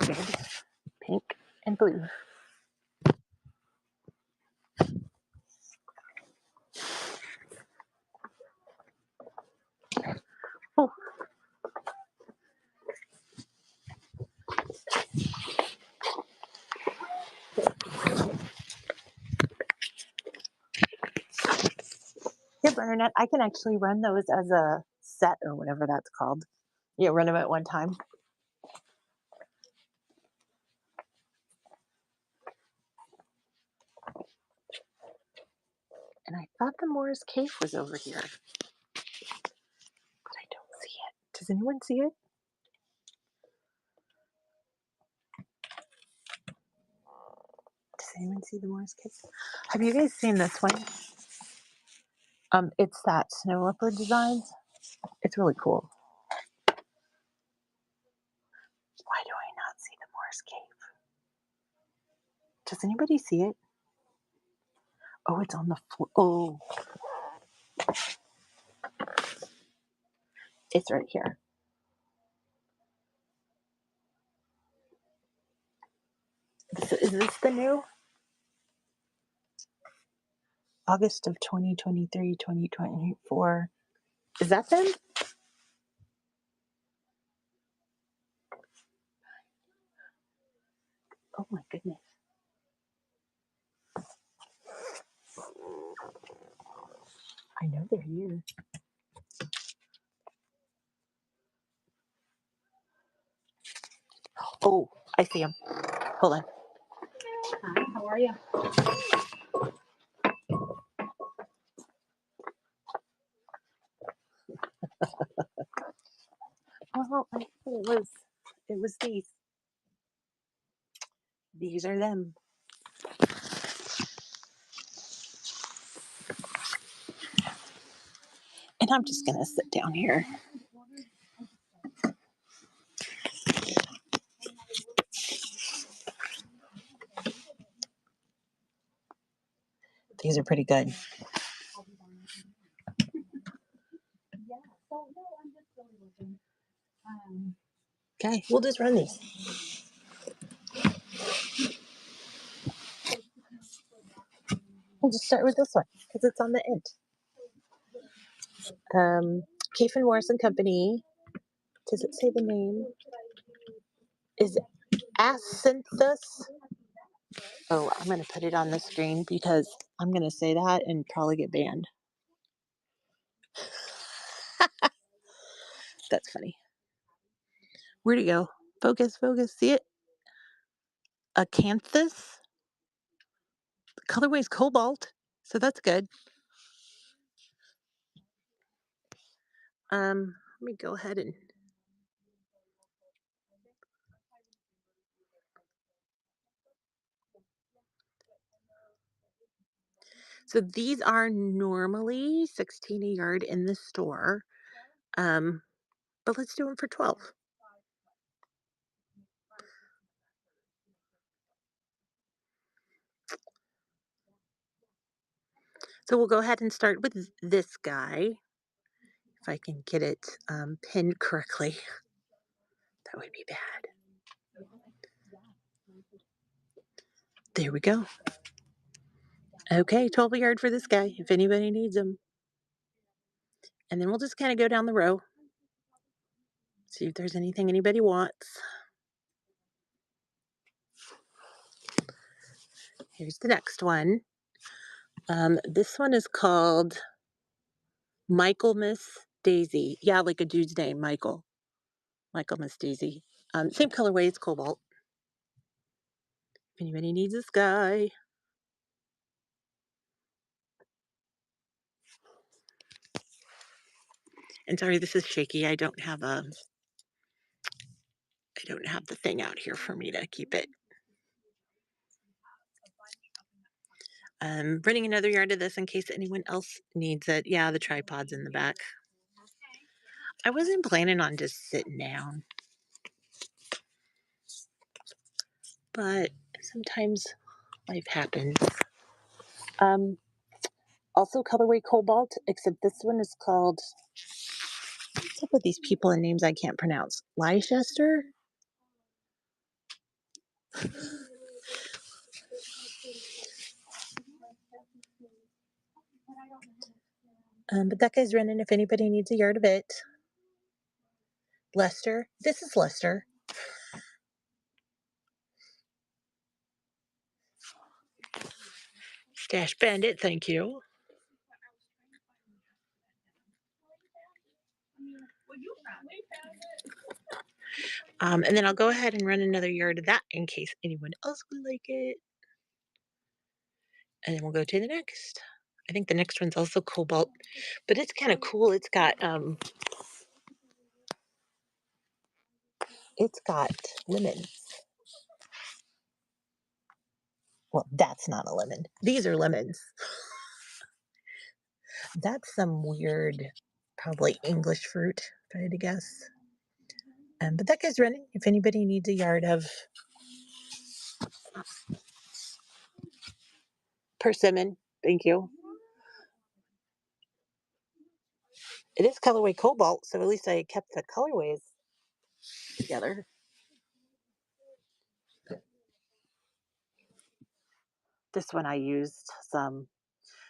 Red, pink, and blue. Oh, yeah, Bernadette, I can actually run those as a set or whatever that's called. Yeah, run them at one time. And I thought the Morris cave was over here, but I don't see it. Does anyone see it? Does anyone see the Morris cave? Have you guys seen this one? It's that snow leopard designs. It's really cool. Why do I not see the Morris cave? Does anybody see it? Oh, it's on the floor. Oh, it's right here. Is this the new August of 2023, 2024? Is that them? Oh my goodness. I know they're here. Oh, I see them. Hold on. Hi, how are you? Well, I thought it was these. These are them. And I'm just gonna sit down here. These are pretty good. Yeah, so no, I'm just really looking. Okay, we'll just run these. We'll just start with this one because it's on the end. Kaffe and Morrison Company. Does it say the name? Is Acinthus? Oh, I'm gonna put it on the screen because I'm gonna say that and probably get banned. That's funny. Where'd it go? Focus, focus. See it? Acanthus. The colorway is cobalt, so that's good. Let me go ahead and. So these are normally 16 a yard in the store, um, but let's do them for 12. So we'll go ahead and start with this guy. If I can get it pinned correctly, that would be bad. There we go. Okay, 12 a yard for this guy, if anybody needs them. And then we'll just kind of go down the row, see if there's anything anybody wants. Here's the next one. This one is called Michael Miss Daisy. Yeah, like a dude's name, Michael. Michael Miss Daisy. Same colorway, it's cobalt. If anybody needs this guy. And sorry, this is shaky. I don't have the thing out here for me to keep it. Running another yard of this in case anyone else needs it. Yeah, the tripod's in the back. I wasn't planning on just sitting down, but sometimes life happens. Um, Also colorway cobalt, except this one is called, what's up with these people and names I can't pronounce? Leicester? But that guy's running if anybody needs a yard of it. Lester. This is Lester. Dash Bandit, thank you. And then I'll go ahead and run another yard of that in case anyone else would like it. And then we'll go to the next. I think the next one's also cobalt, but it's kind of cool. It's got lemons. Well, that's not a lemon. These are lemons. That's some weird, probably English fruit, if I had to guess. But that guy's running. If anybody needs a yard of persimmon, thank you. It is colorway cobalt, so at least I kept the colorways together. This one I used some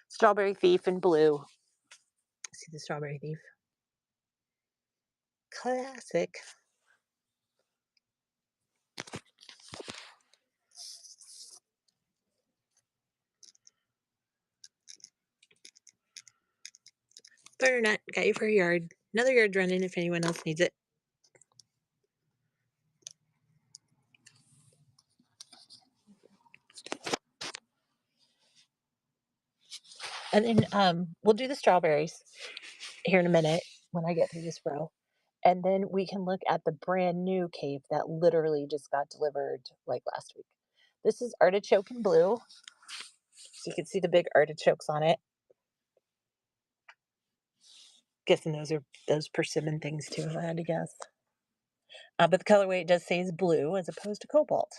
strawberry thief in blue. See the strawberry thief? Classic. Butternut, got you for a yard. Another yard running if anyone else needs it. And then we'll do the strawberries here in a minute when I get through this row. And then we can look at the brand new cave that literally just got delivered like last week. This is artichoke in blue. So you can see the big artichokes on it. Guessing those are those persimmon things too, if I had to guess. But the colorway it does say is blue as opposed to cobalt.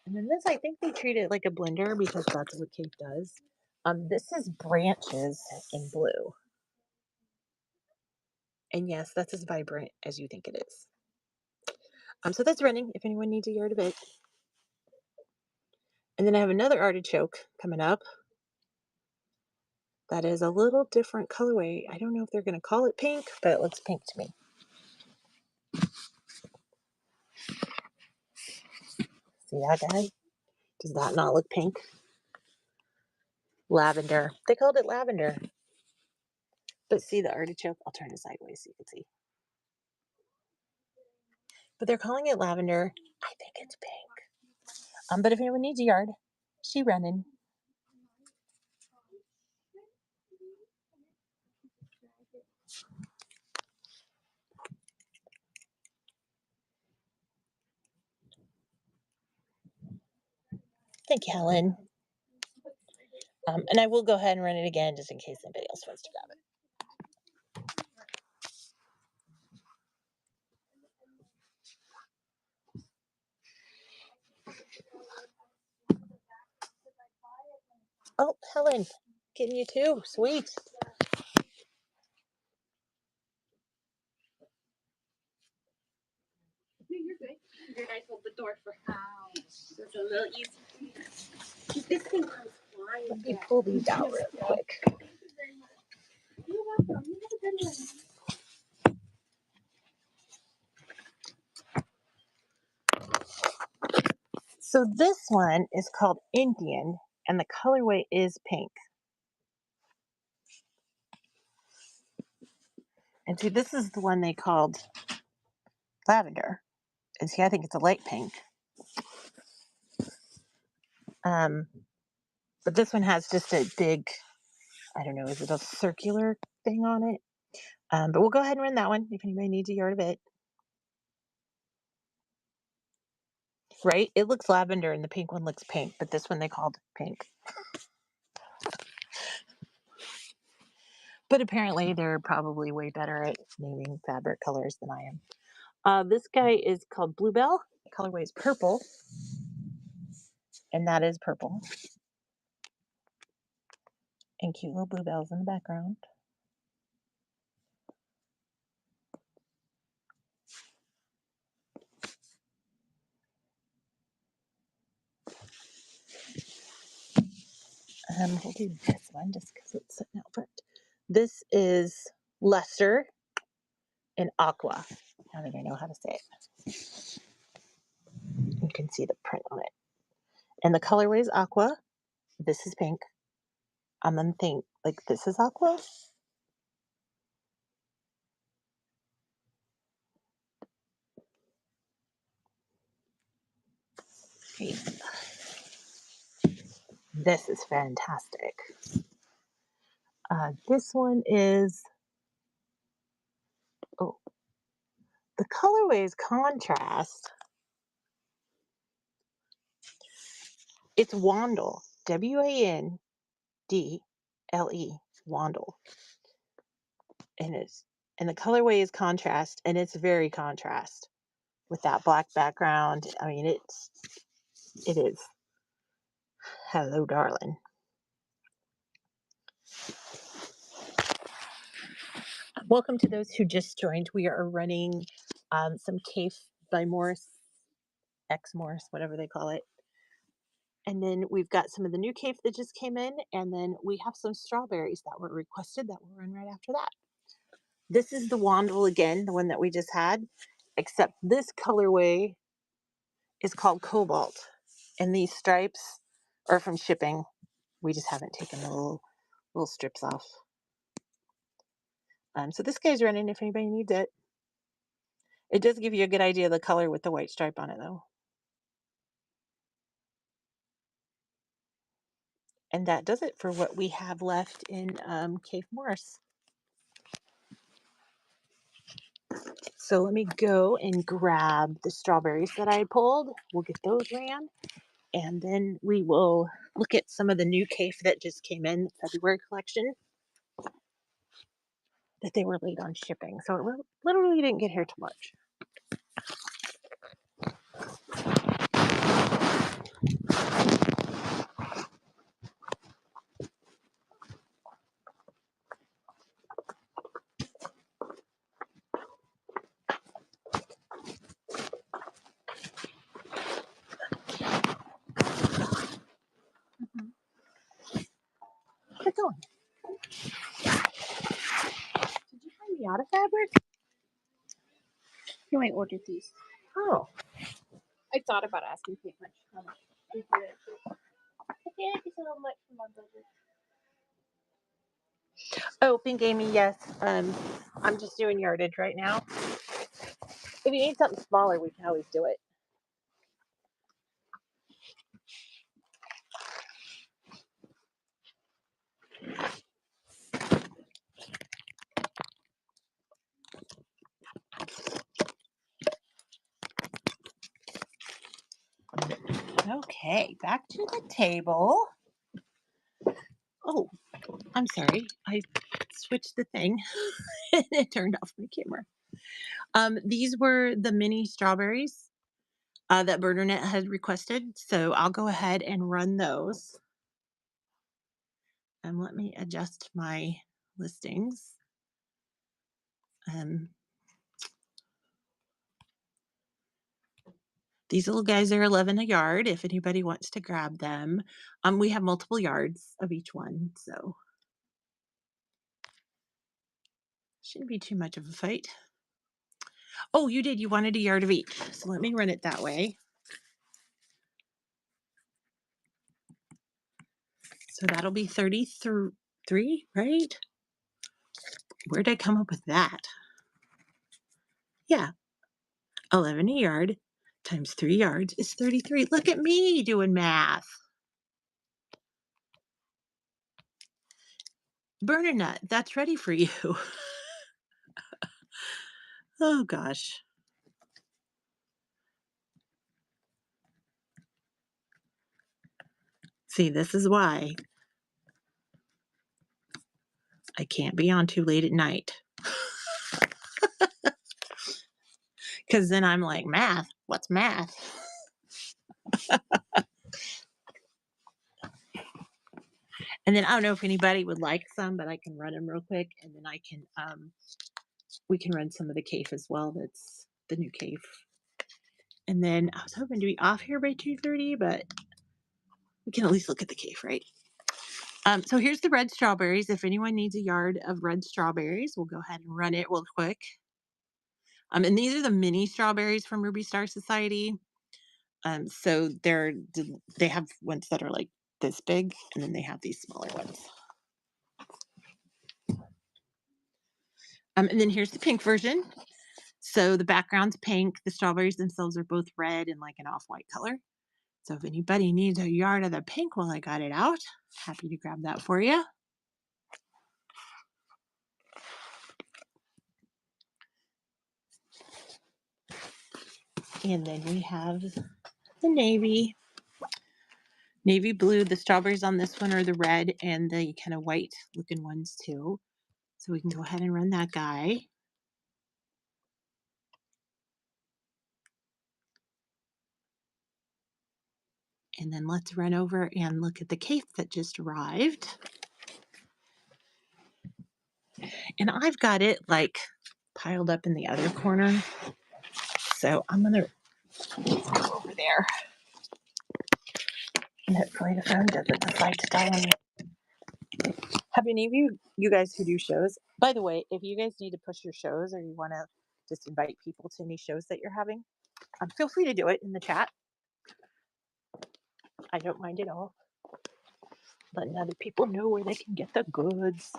And then this, I think they treat it like a blender because that's what cake does. This is branches in blue. And yes, that's as vibrant as you think it is. So that's running if anyone needs a yard of it. And then I have another artichoke coming up that is a little different colorway. I don't know if they're going to call it pink, but it looks pink to me. See that guy? Does that not look pink? Lavender. They called it lavender. But see the artichoke? I'll turn it sideways so you can see. But they're calling it lavender. I think it's pink. But if anyone needs a yard, she running. Thank you, Helen. And I will go ahead and run it again just in case anybody else wants to grab it. Oh, Helen, getting you too. Sweet. You're good. You're nice. Hold the door for how. So it's a little easy. This thing comes flying. Let me pull these out real quick. You're welcome. You have a good one. So this one is called Indian, and the colorway is pink. And see, this is the one they called lavender. And see, I think it's a light pink. Um, but this one has just a big, I don't know, is it a circular thing on it? But we'll go ahead and run that one if anybody needs a yard of it. right? It looks lavender and the pink one looks pink, but this one they called pink. But apparently they're probably way better at naming fabric colors than I am. This guy is called Bluebell. Colorway is purple, and that is purple. And cute little bluebells in the background. We'll do this one just because it's sitting out front. This is Luster and Aqua. Now that I know how to say it, you can see the print on it. And the colorway is Aqua. This is pink. I'm gonna think like this is Aqua. Okay. This is fantastic. This one is, oh, the colorway is contrast. It's Wandle, Wandle, Wandle, and the colorway is contrast, and it's very contrast with that black background. I mean, it is. Hello, darling. Welcome to those who just joined. We are running some Kaffe by Morris, X Morris, whatever they call it. And then we've got some of the new Kaffe that just came in, and then we have some strawberries that were requested that will run right after that. This is the Wandle again, the one that we just had, except this colorway is called Cobalt, and these stripes are from shipping. We just haven't taken the little strips off. So this guy's running if anybody needs it. It does give you a good idea of the color with the white stripe on it, though. And that does it for what we have left in Kaffe Morris. So let me go and grab the strawberries that I pulled. We'll get those ran. And then we will look at some of the new Kaffe that just came in, February collection, that they were late on shipping. So it literally didn't get here till March. Get going. Did you find me out of fabric? No, I ordered these. Oh. I thought about asking how much they did. I think it's a little much for my budget. Oh, Pink Amy, yes. I'm just doing yardage right now. If you need something smaller, we can always do it. Okay, back to the table. Oh, I'm sorry. I switched the thing and it turned off my camera. These were the mini strawberries that Bernadette had requested. So I'll go ahead and run those. And let me adjust my listings. Um, these little guys are 11 a yard if anybody wants to grab them. We have multiple yards of each one, so shouldn't be too much of a fight. Oh, you did. You wanted a yard of each. So let me run it that way. So that'll be 33, right? Where did I come up with that? Yeah, 11 a yard times 3 yards is 33. Look at me doing math. Bernadette, that's ready for you. Oh, gosh. See, this is why I can't be on too late at night. Because then I'm like, math? What's math? And then I don't know if anybody would like some, but I can run them real quick, and then we can run some of the Kaffe as well. That's the new Kaffe. And then I was hoping to be off here by 2:30, but we can at least look at the Kaffe, right? So here's the red strawberries. If anyone needs a yard of red strawberries, we'll go ahead and run it real quick. And these are the mini strawberries from Ruby Star Society. So they have ones that are like this big, and then they have these smaller ones. And then here's the pink version. So the background's pink. The strawberries themselves are both red and like an off-white color. So if anybody needs a yard of the pink while I got it out, happy to grab that for you. And then we have the navy blue. The strawberries on this one are the red and the kind of white looking ones too. So we can go ahead and run that guy. And then let's run over and look at the Kaffe that just arrived. And I've got it like piled up in the other corner. So I'm going to go over there. And hopefully the phone doesn't decide to die on me. Have any of you guys who do shows, by the way, if you guys need to push your shows or you want to just invite people to any shows that you're having, feel free to do it in the chat. I don't mind at all. Letting other people know where they can get the goods.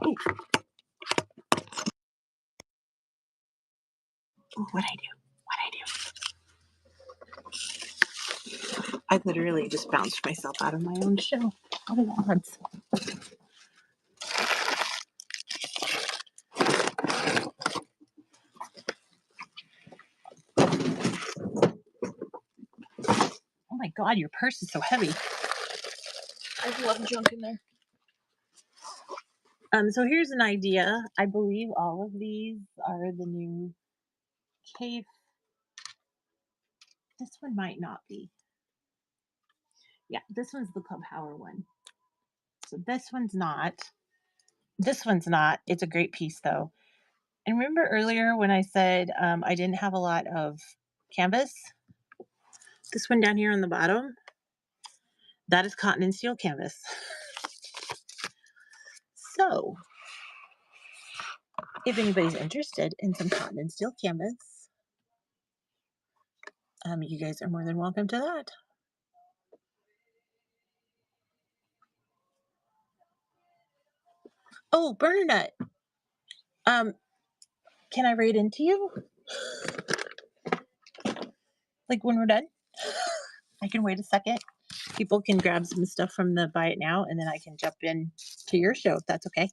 Ooh. Ooh, what'd I do? I literally just bounced myself out of my own show. What are the odds? Oh my god, your purse is so heavy. I have a lot of junk in there. So here's an idea. I believe all of these are the new Kaffe. This one might not be. Yeah, this one's the Club Power one. So this one's not. This one's not. It's a great piece though. And remember earlier when I said I didn't have a lot of canvas? This one down here on the bottom, that is cotton and steel canvas. So if anybody's interested in some cotton and steel canvas, you guys are more than welcome to that. Oh, Bernadette, can I write into you? Like when we're done? I can wait a second. People can grab some stuff from the Buy It Now, and then I can jump in to your show if that's okay.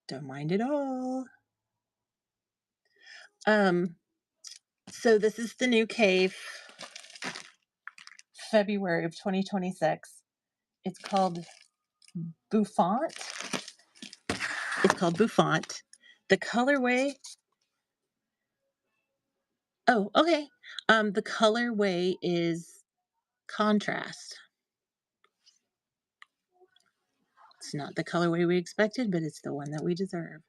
Don't mind at all. So this is the new Kaffe, February of 2026. It's called Bouffant. It's called Bouffant. The colorway. Oh, okay. The colorway is contrast. It's not the colorway we expected, but it's the one that we deserve.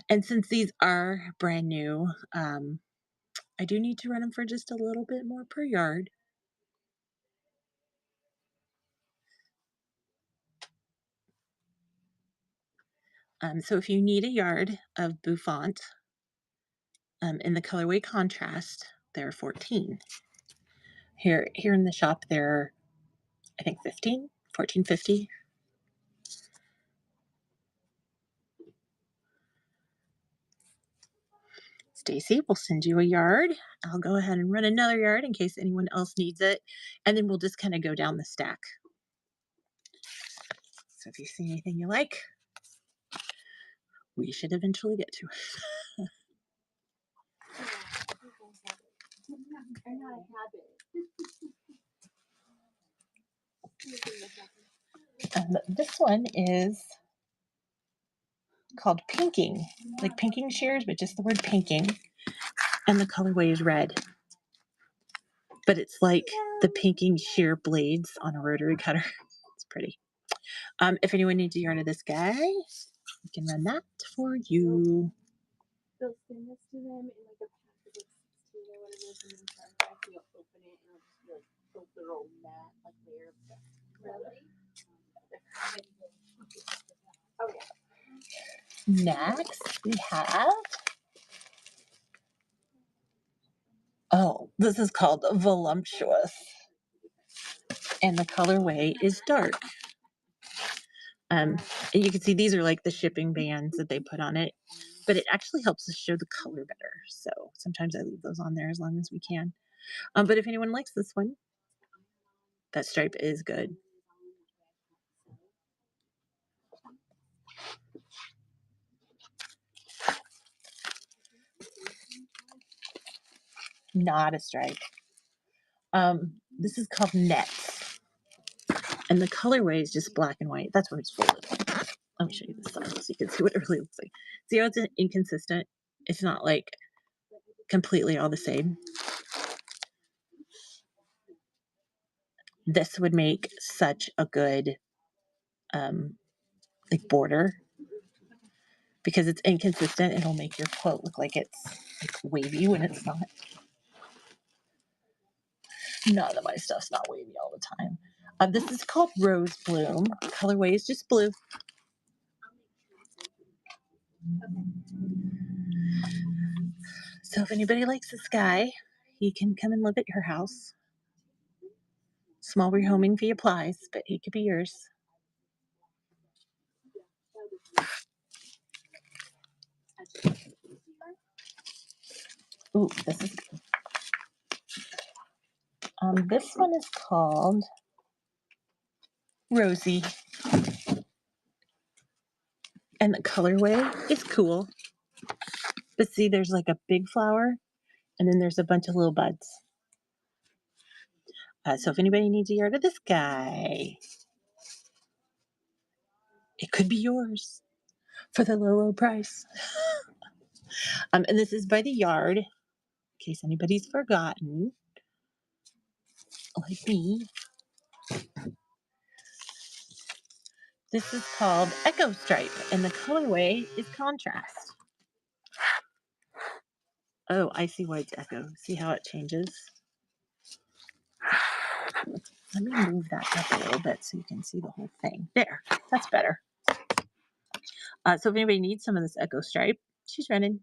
And since these are brand new, I do need to run them for just a little bit more per yard. So if you need a yard of Bouffant in the colorway contrast, there are 14. Here in the shop, there I think 15, 14.50. Stacy, we'll send you a yard. I'll go ahead and run another yard in case anyone else needs it. And then we'll just kind of go down the stack. So if you see anything you like, we should eventually get to it. This one is called pinking, like pinking shears, but just the word pinking. And the colorway is red. But it's like the pinking shear blades on a rotary cutter. It's pretty. If anyone needs a yarn of this guy, we can run that for you. They'll send this to them in like a package of 16 or whatever it is, and then sometimes you'll open it and it'll just be like a little mat, like there. Really? Oh yeah. Next, we have. Oh, this is called Voluptuous. And the colorway is dark. And you can see these are like the shipping bands that they put on it, but it actually helps us show the color better. So sometimes I leave those on there as long as we can. But if anyone likes this one, that stripe is good. Not a stripe. This is called Nets. And the colorway is just black and white. That's where it's folded. Let me show you this side so you can see what it really looks like. See how it's inconsistent? It's not like completely all the same. This would make such a good like border because it's inconsistent. It'll make your quote look like it's like wavy when it's not. None of my stuff's not wavy all the time. This is called Rose Bloom. Colorway is just blue. So if anybody likes this guy, he can come and live at your house. Small rehoming fee applies, but he could be yours. Ooh, this is good. This one is called Rosie. And the colorway is cool. But see, there's like a big flower, and then there's a bunch of little buds. So if anybody needs a yard of this guy, it could be yours for the low, low price. And this is by the yard, in case anybody's forgotten, like me. This is called Echo Stripe, and the colorway is contrast. Oh, I see why it's Echo. See how it changes? Let me move that up a little bit so you can see the whole thing. There, that's better. So if anybody needs some of this Echo Stripe, she's running.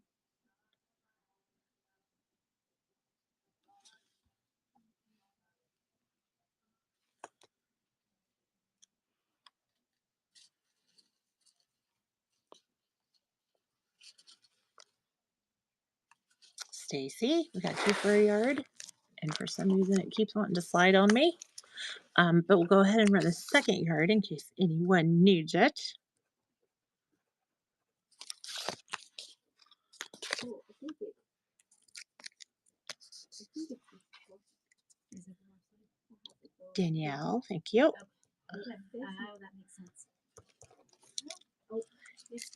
Stacy, we got 2 for a yard, and for some reason it keeps wanting to slide on me. But we'll go ahead and run a second yard in case anyone needs it. Danielle, thank you.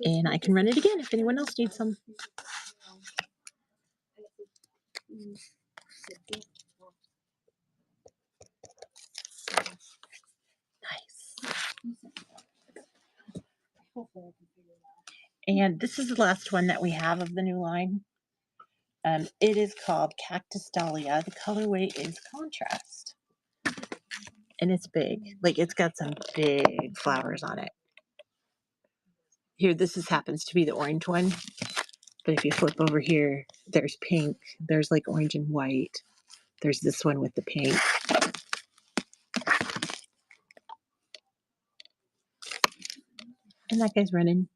And I can run it again if anyone else needs some. Nice. And this is the last one that we have of the new line. It is called Cactus Dahlia. The colorway is contrast. And it's big. Like it's got some big flowers on it. Here, happens to be the orange one. But if you flip over here, there's pink. There's like orange and white. There's this one with the pink. And that guy's running.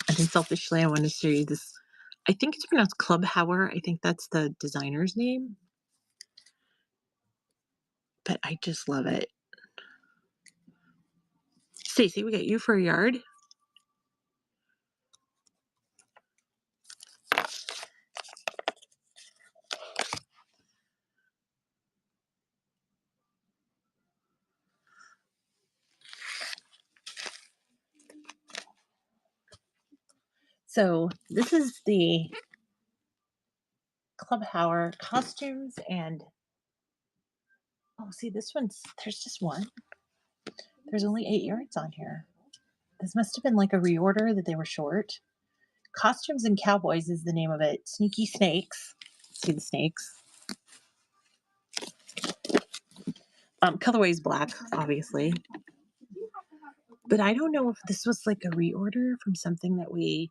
And then selfishly, I want to show you this. I think it's pronounced Clubhauer. I think that's the designer's name, but I just love it. Stacy, we got you for a yard. So this is the Clubhauer costumes and oh, see this one's there's just one. There's only 8 yards on here. This must have been like a reorder that they were short. Costumes and Cowboys is the name of it. Sneaky Snakes. See the snakes. Colorway is black, obviously. But I don't know if this was like a reorder from something that we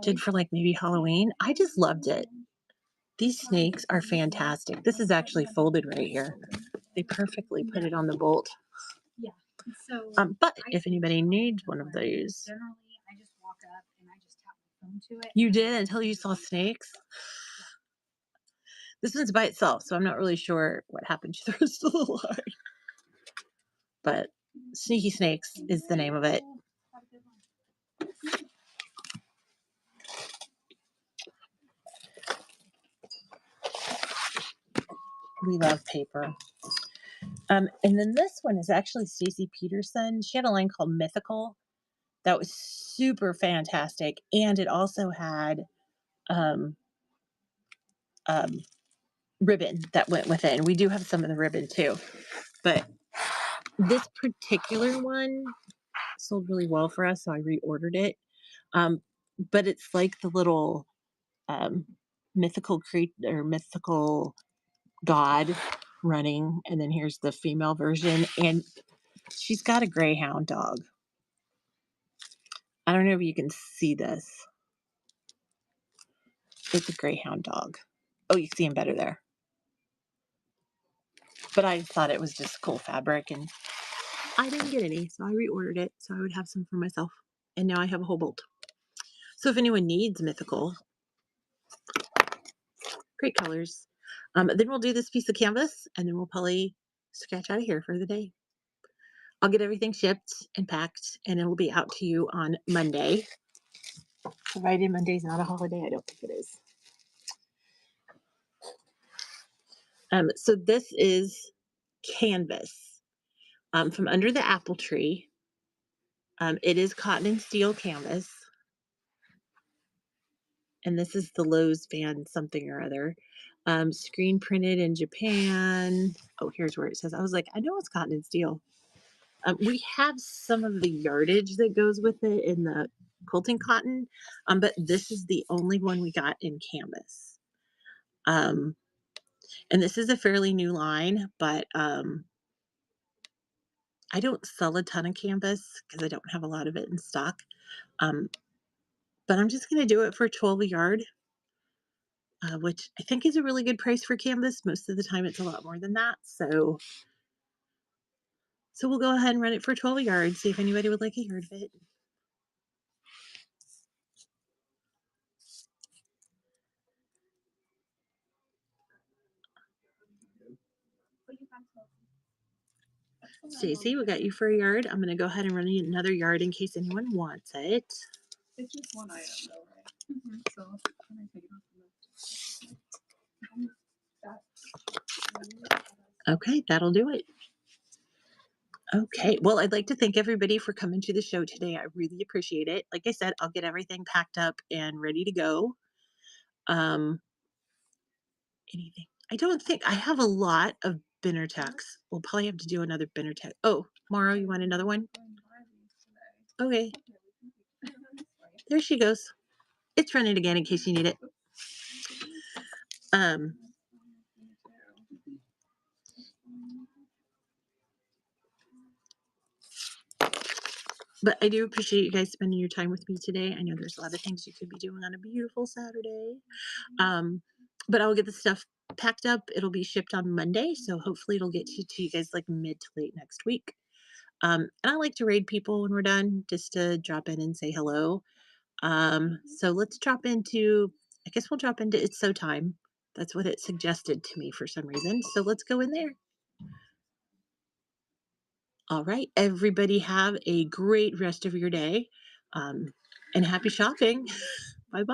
did for like maybe Halloween. I just loved it. These snakes are fantastic. This is actually folded right here. They perfectly put it on the bolt. Yeah. So, but if anybody needs one of these, generally, I just walk up and I just tap my phone to it. you did until you saw snakes. This one's by itself, so I'm not really sure what happened to the rest of the line. But Sneaky Snakes is the name of it. We love paper. And then this one is actually Stacy Peterson. She had a line called Mythical that was super fantastic, and it also had um, um, ribbon that went with it. And we do have some of the ribbon too. But this particular one sold really well for us, so I reordered it. But it's like the little um, mythical creature or mythical god running, and then here's the female version, and she's got a greyhound dog. I don't know if you can see this. It's a greyhound dog. Oh, you see him better there. But I thought it was just cool fabric, and I didn't get any, so I reordered it so I would have some for myself. And now I have a whole bolt. So if anyone needs mythical, great colors. Then we'll do this piece of canvas, and then we'll probably scratch out of here for the day. I'll get everything shipped and packed, and it'll be out to you on Monday. Provided Monday's not a holiday, I don't think it is. So this is canvas from under the apple tree. It is cotton and steel canvas. And this is the Lowe's van something or other. Screen printed in Japan. Oh, here's where it says. I was like, I know it's cotton and steel. We have some of the yardage that goes with it in the quilting cotton, but this is the only one we got in canvas. And this is a fairly new line, but I don't sell a ton of canvas because I don't have a lot of it in stock. Um, but I'm just going to do it for 12 a yard, which I think is a really good price for canvas. Most of the time it's a lot more than that. So we'll go ahead and run it for 12 a yard, see if anybody would like a yard of it. Stacy, we got you for a yard. I'm going to go ahead and run you another yard in case anyone wants it. It's just one item, though, right? So can I take it off the list? Okay, that'll do it. Okay, well, I'd like to thank everybody for coming to the show today. I really appreciate it. Like I said, I'll get everything packed up and ready to go. Um, anything? I don't think I have a lot of binner tacks. We'll probably have to do another binner tack. Oh, Morrow, you want another one? Okay, there she goes. It's running again in case you need it. Um, but I do appreciate you guys spending your time with me today. I know there's a lot of things you could be doing on a beautiful Saturday. But I'll get the stuff packed up. It'll be shipped on Monday, so hopefully it'll get to you guys like mid to late next week. And I like to raid people when we're done just to drop in and say hello. So let's drop into, I guess we'll drop into It's So Time. That's what it suggested to me for some reason. So let's go in there. All right. Everybody have a great rest of your day. Um, and happy shopping. Bye bye.